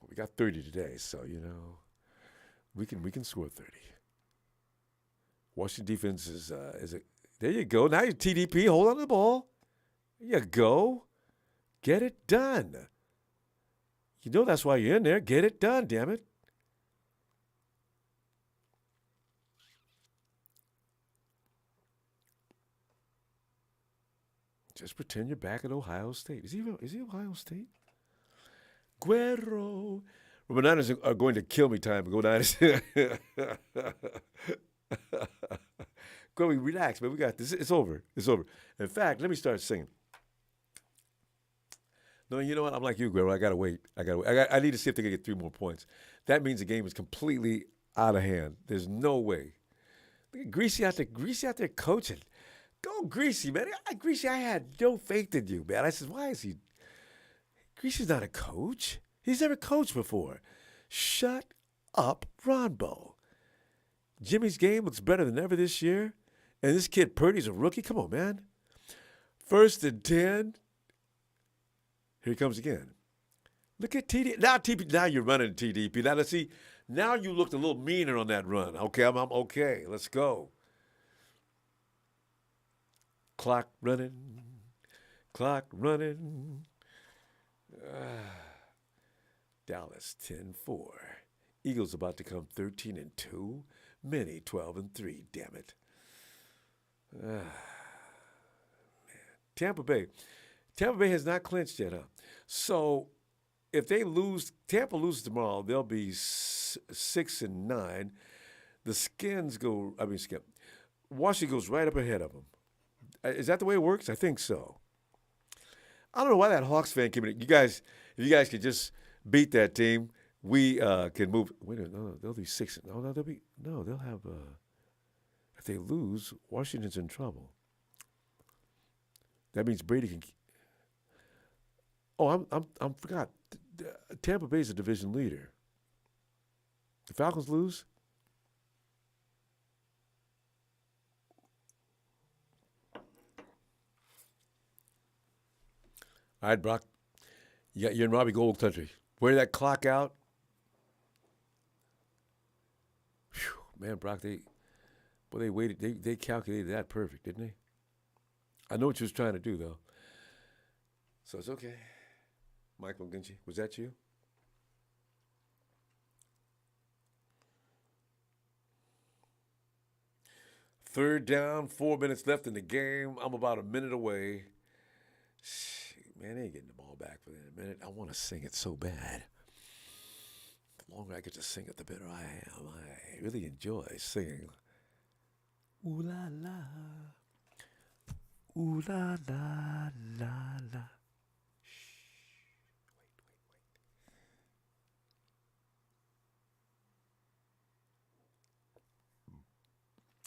we got 30 today, so we can score 30. Washington defense is a. There you go. Now you're TDP. Hold on to the ball. There you go. Get it done. That's why you're in there. Get it done, damn it. Just pretend you're back at Ohio State. Is he Ohio State? Guerrero. Well, Niners are going to kill me time. Go Niners. Go, relax, man. We got this. It's over. It's over. In fact, let me start singing. No, you know what? I'm like you, Guerrero. I gotta wait. I need to see if they can get 3 more points. That means the game is completely out of hand. There's no way. Look at Greasy out there. Greasy out there coaching. Go, Greasy, man. Greasy, I had no faith in you, man. I said, why is he? Greasy's not a coach. He's never coached before. Shut up, Ronbo. Jimmy's game looks better than ever this year. And this kid Purdy's a rookie. Come on, man. 1st and 10. Here he comes again. Look at TD. Now you're running TDP. Now let's see. Now you looked a little meaner on that run. Okay, I'm okay. Let's go. Clock running. Dallas 10-4. Eagles about to come 13-2. Many 12-3. Damn it. Man. Tampa Bay has not clinched yet, huh? So if they lose, Tampa loses tomorrow, they'll be 6-9. The Washington goes right up ahead of them. Is that the way it works? I think so. I don't know why that Hawks fan came in. If you guys could just beat that team, we can move. Wait a minute, no, they'll be 6. They'll have. If they lose, Washington's in trouble. That means Brady can. Oh, I forgot. Tampa Bay's a division leader. The Falcons lose. All right, Brock. You're in Robbie Gold country. Wear that clock out. Whew, man, Brock, they waited. They calculated that perfect, didn't they? I know what you was trying to do, though. So it's okay. Michael Ginchi, was that you? Third down, 4 minutes left in the game. I'm about a minute away. Man, they ain't getting the ball back within a minute. I want to sing it so bad. The longer I get to sing it, the better I am. I really enjoy singing. Ooh la la. Ooh la la la la. Shh. Wait.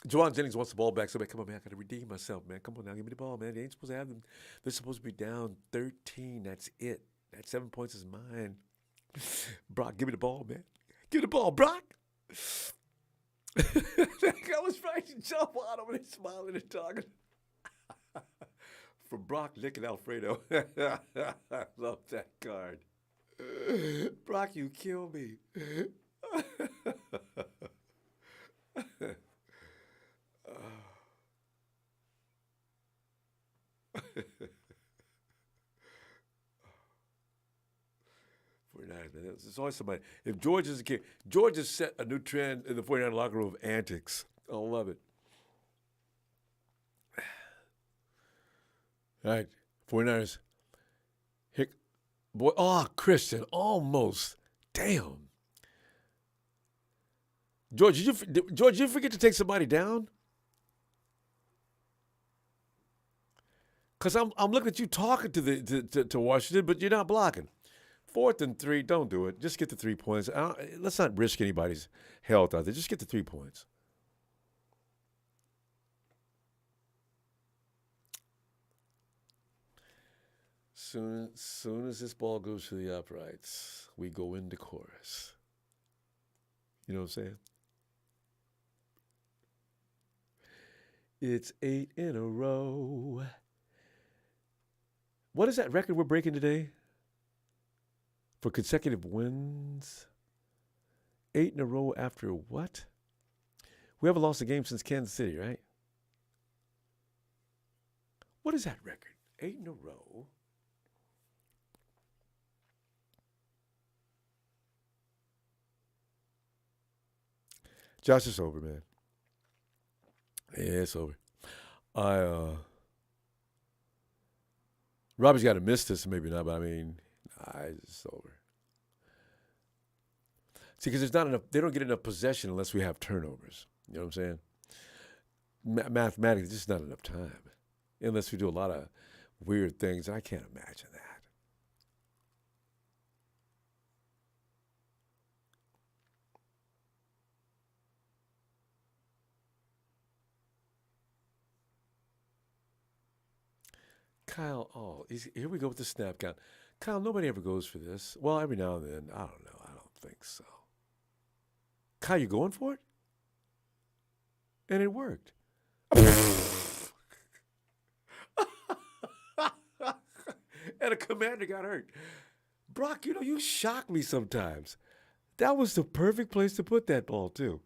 Juwan Jennings wants the ball back. Somebody, come on, man. I got to redeem myself, man. Come on now. Give me the ball, man. They ain't supposed to have them. They're supposed to be down 13. That's it. That 7 points is mine. Brock, give me the ball, man. Give me the ball, Brock. I was trying to jump on him and he's smiling and talking. For Brock, Nick, and Alfredo. I love that card. Brock, you kill me. It's always somebody. If George is a kid, George has set a new trend in the 49 locker room of antics. I love it. All right, 49ers. Hick, boy, Christian, almost. Damn. George, did you forget to take somebody down? Because I'm looking at you talking to Washington, but you're not blocking. 4th and 3, don't do it. Just get the 3 points. Let's not risk anybody's health out there. Just get the 3 points. Soon as this ball goes to the uprights, we go into chorus. You know what I'm saying? It's 8 in a row. What is that record we're breaking today for consecutive wins? 8 in a row after what? We haven't lost a game since Kansas City, right? What is that record? 8 in a row. Josh, it's over, man. Yeah, it's over. Robbie's got to miss this, maybe not, but I mean, it's over. See, because there's not enough, they don't get enough possession unless we have turnovers. You know what I'm saying? Mathematically, there's just not enough time. Unless we do a lot of weird things. I can't imagine that. Kyle, here we go with the snap count. Kyle, nobody ever goes for this. Well, every now and then. I don't know. I don't think so. Kyle, you going for it? And it worked. And a commander got hurt. Brock, you shock me sometimes. That was the perfect place to put that ball, too.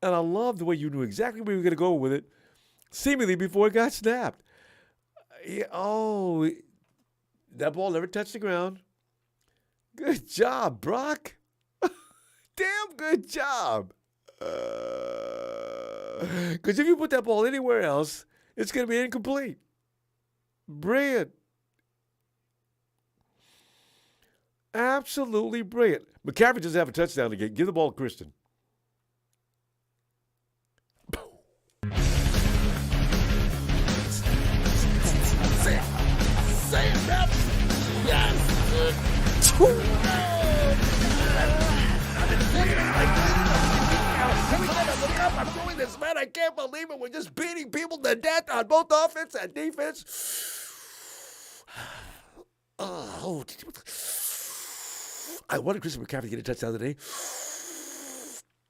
And I love the way you knew exactly where you were going to go with it, seemingly before it got snapped. That ball never touched the ground. Good job, Brock. Damn good job. Because if you put that ball anywhere else, it's going to be incomplete. Brilliant. Absolutely brilliant. McCaffrey doesn't have a touchdown to get. Give the ball to Kristen. Say it, man. Yes. I'm doing this, man. I can't believe it. We're just beating people to death on both offense and defense. I wanted Christian McCaffrey to get a touchdown today.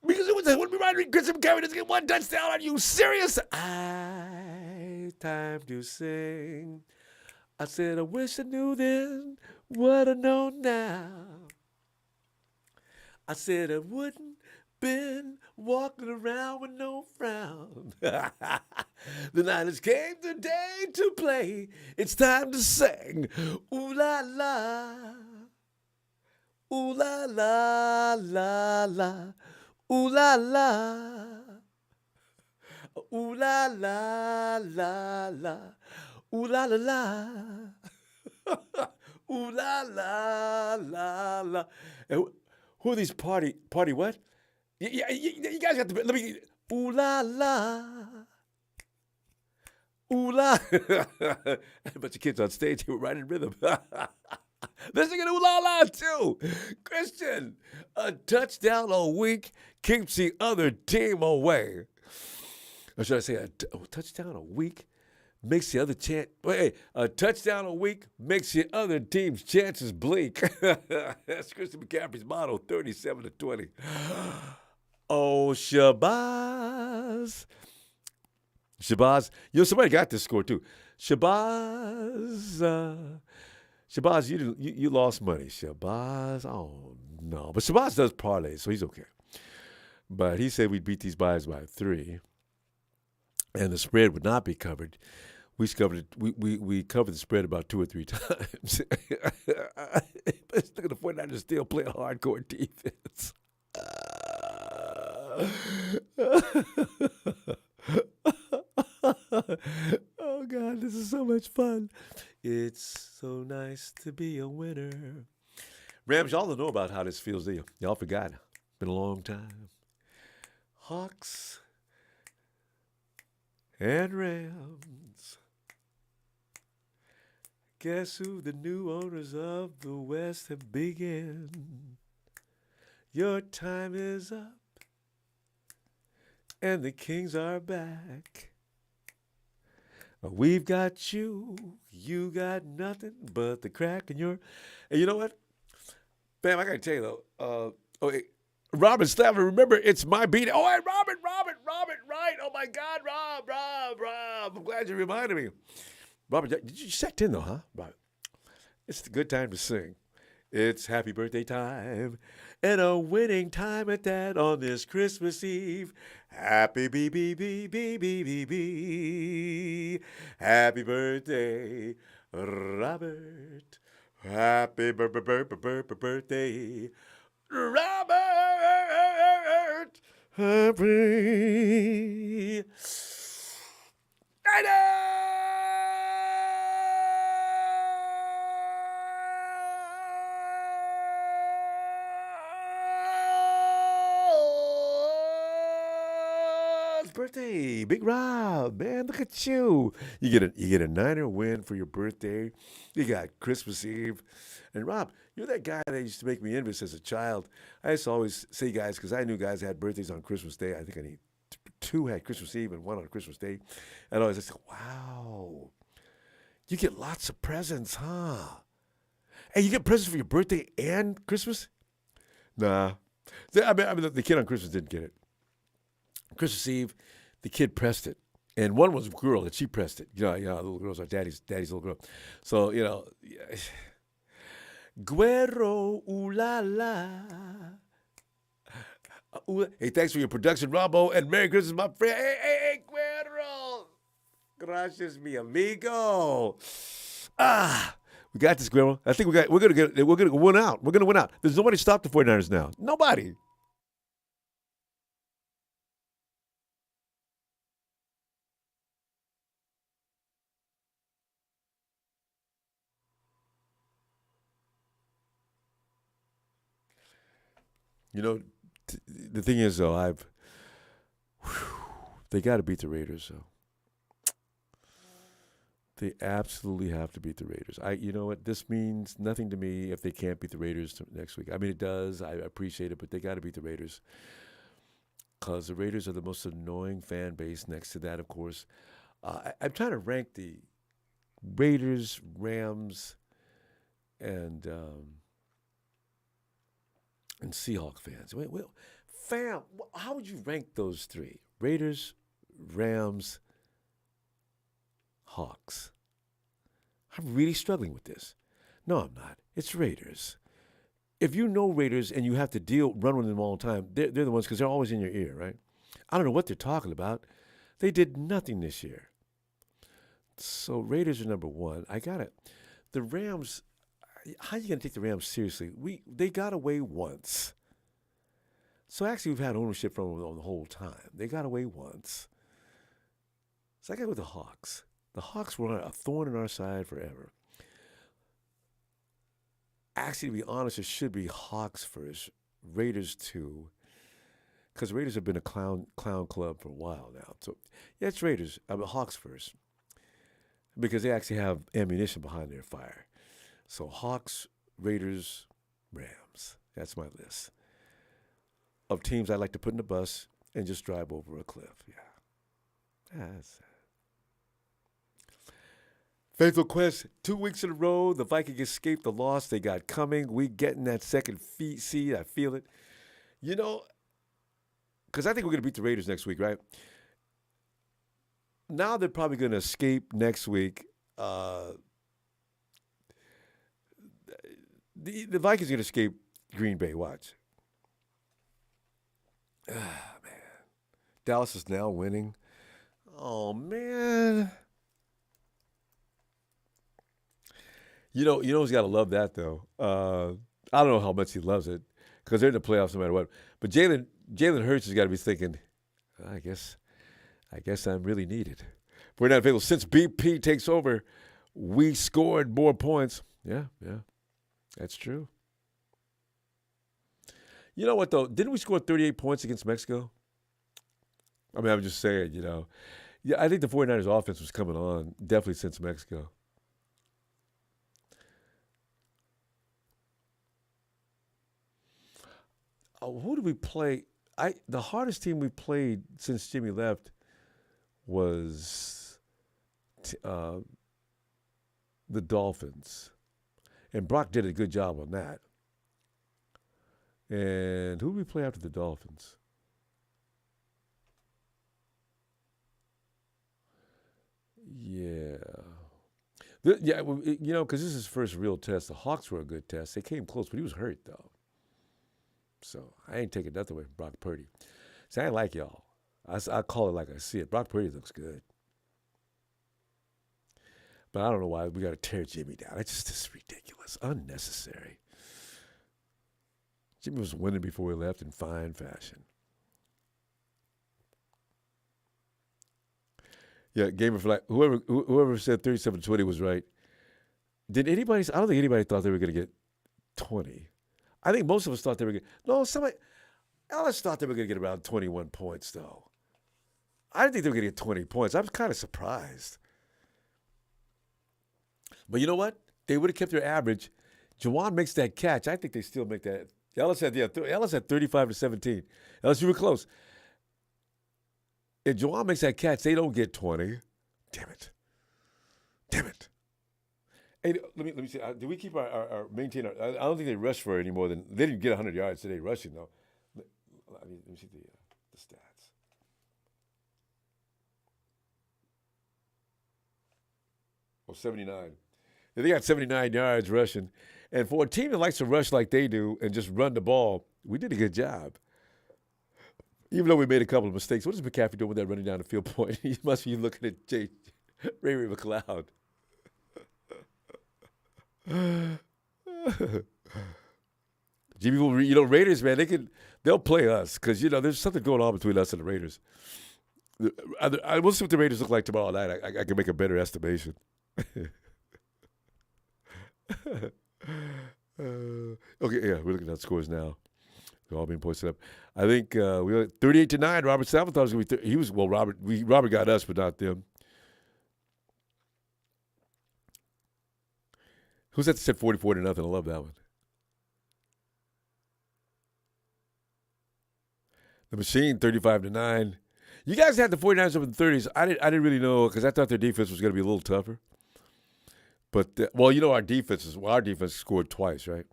Because it wouldn't be right if Christian McCaffrey doesn't get one touchdown. Are you serious? Time to sing. I said, I wish I knew then what I know now. I said I wouldn't been walking around with no frown. The Niners came today to play. It's time to sing. Ooh la la. Ooh la la la la. Ooh la la. Ooh la la la la. Ooh la la la. Ooh la la la la. And who are these party what? You guys got to let me. Ooh la la. Ooh la. A bunch of kids on stage who were right in rhythm. They're singing ooh la la too. Christian, a touchdown a week keeps the other team away. Or should I say a touchdown a week makes the other a touchdown a week makes the other team's chances bleak. That's Christian McCaffrey's motto, 37-20. Oh, Shabazz. Shabazz, somebody got this score too. Shabazz, you lost money. Shabazz, oh no. But Shabazz does parlay, so he's okay. But he said we'd beat these guys by 3. And the spread would not be covered. We covered the spread about 2 or 3 times. Look at the 49ers still playing hardcore defense. Oh, God, this is so much fun. It's so nice to be a winner. Rams, y'all don't know about how this feels, do you? Y'all forgot. Been a long time. Hawks and Rams. Guess who the new owners of the West have begun? Your time is up, and the Kings are back. We've got you got nothing but the crack in your... And you know what? Bam, I got to tell you, though. Robin Stavler, remember, it's my beat. Oh, hey, Robin, right. Oh, my God, Rob. I'm glad you reminded me. Robin, did you check in, though, huh? Robin, it's a good time to sing. It's happy birthday time and a winning time at that on this Christmas Eve. Happy B. Happy birthday, Robert. Happy birthday, Robert. Happy. Birthday, Big Rob, man, look at you. You get a Niner win for your birthday. You got Christmas Eve, and Rob, you're that guy that used to make me envious as a child. I used to always say guys because I knew guys that had birthdays on Christmas Day. I think I need two had Christmas Eve and one on Christmas Day, and I said, "Wow, you get lots of presents, huh? Hey, you get presents for your birthday and Christmas?" Nah, I mean, the kid on Christmas didn't get it. Christmas Eve, the kid pressed it. And one was a girl, and she pressed it. Little girls are daddy's little girl. So, Guero, ooh la la. Hey, thanks for your production, Ronbo, and Merry Christmas, my friend. Hey, Guero. Gracias, mi amigo. We got this, Guero. I think we're gonna win out. We're gonna win out. There's nobody to stop the 49ers now. Nobody. The thing is, though, they got to beat the Raiders, though. They absolutely have to beat the Raiders. You know what? This means nothing to me if they can't beat the Raiders next week. I mean, it does. I appreciate it, but they got to beat the Raiders because the Raiders are the most annoying fan base. Next to that, of course, I'm trying to rank the Raiders, Rams, and Seahawk fans. Fam, how would you rank those three? Raiders, Rams, Hawks. I'm really struggling with this. No, I'm not. It's Raiders. If you know Raiders and you have to run with them all the time, they're the ones because they're always in your ear, right? I don't know what they're talking about. They did nothing this year. So Raiders are number one. I got it. The Rams, how are you going to take the Rams seriously? They got away once. So actually, we've had ownership from them the whole time. They got away once. So I got with the Hawks. The Hawks were a thorn in our side forever. Actually, to be honest, it should be Hawks first, Raiders two, because Raiders have been a clown club for a while now. So yeah, it's Raiders. Hawks first, because they actually have ammunition behind their fire. So Hawks, Raiders, Rams. That's my list of teams I like to put in the bus and just drive over a cliff. Yeah. That's it. Faithful Quest, 2 weeks in a row. The Vikings escaped the loss they got coming. We getting that second seed. I feel it. Because I think we're going to beat the Raiders next week, right? Now they're probably going to escape next week. The Vikings are going to escape Green Bay. Watch. Man. Dallas is now winning. Oh, man. You know who's got to love that, though? I don't know how much he loves it because they're in the playoffs no matter what. But Jalen Hurts has got to be thinking, I guess I'm really needed. We're not available. Since BP takes over, we scored more points. Yeah, that's true. You know what, though? Didn't we score 38 points against Mexico? I mean, I'm just saying, Yeah, I think the 49ers offense was coming on definitely since Mexico. Who did we play? The hardest team we played since Jimmy left was the Dolphins, and Brock did a good job on that. And who do we play after the Dolphins? Yeah. Yeah, well, because this is his first real test. The Hawks were a good test. They came close, but he was hurt, though. So I ain't taking nothing away from Brock Purdy. See, I ain't like y'all. I call it like I see it. Brock Purdy looks good. But I don't know why we got to tear Jimmy down. It's just ridiculous. Unnecessary. Jimmy was winning before we left in fine fashion. Yeah, Gamer for Life. Whoever said 37-20 was right. Did anybody? I don't think anybody thought they were going to get 20. I think most of us thought they were going to. No, somebody. Alice thought they were going to get around 21 points, though. I didn't think they were going to get 20 points. I was kind of surprised. But you know what? They would have kept their average. Juwan makes that catch. I think they still make that. Ellis had 35-17. Ellis, you were close. If Juwan makes that catch, they don't get 20. Damn it. Hey, let me see. Do we keep our maintain our? I don't think they rush for it any more than they didn't get 100 yards today rushing though. Let me see the stats. Oh, 79. They got 79 yards rushing. And for a team that likes to rush like they do and just run the ball, we did a good job. Even though we made a couple of mistakes. What is McCaffrey doing with that running down the field point? He must be looking at Ray McLeod. Jimmy, Raiders, man, they'll play us because, there's something going on between us and the Raiders. We'll see what the Raiders look like tomorrow night. I can make a better estimation. Okay, yeah, we're looking at scores now. They're all being posted up. I think we were 38-9. Robert Salmon thought it was going to be. Robert got us, but not them. Who's that said 44-0? I love that one. The Machine 35-9. You guys had the 49ers up in the 30s. I didn't really know because I thought their defense was going to be a little tougher. But our defense scored twice, right?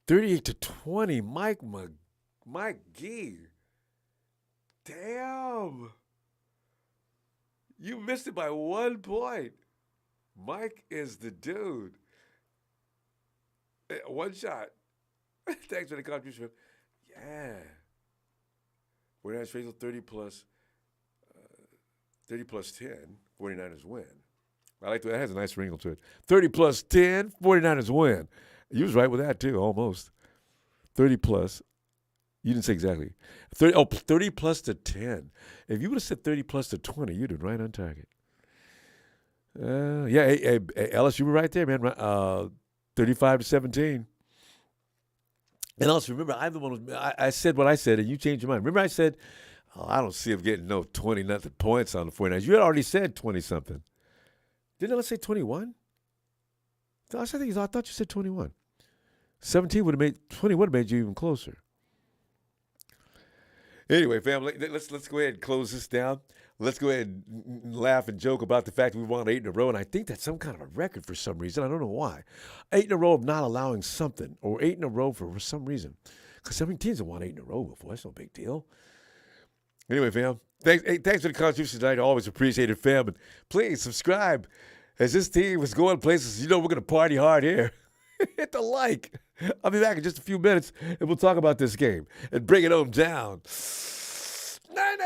38-20. Mike Gee. Damn. You missed it by 1 point. Mike is the dude. One shot. Thanks for the contribution. Yeah. 49ers face 30 plus 10. 49ers win. I like that. Has a nice wrinkle to it. 30 plus 10. 49ers win. You was right with that too, almost. 30 plus. You didn't say exactly. 30 plus to 10. If you would have said 30 plus to 20, you'd have been right on target. Hey, Ellis, you were right there, man. 35-17. And also, remember, I'm the one I said what I said, and you changed your mind. Remember I said, I don't see him getting no 20-nothing points on the 49ers. You had already said 20-something. Didn't Ellis say 21? I thought you said 21. 17 would have made 20 would have made you even closer. Anyway, family, let's go ahead and close this down. Let's go ahead and laugh and joke about the fact that we won 8 in a row, and I think that's some kind of a record for some reason. I don't know why. 8 in a row of not allowing something, or 8 in a row for some reason. Because some teams have won 8 in a row before. That's no big deal. Anyway, fam, thanks for the contribution tonight. Always appreciate it, fam. And please subscribe. As this team is going places, we're going to party hard here. Hit the like. I'll be back in just a few minutes, and we'll talk about this game and bring it home down. Niners!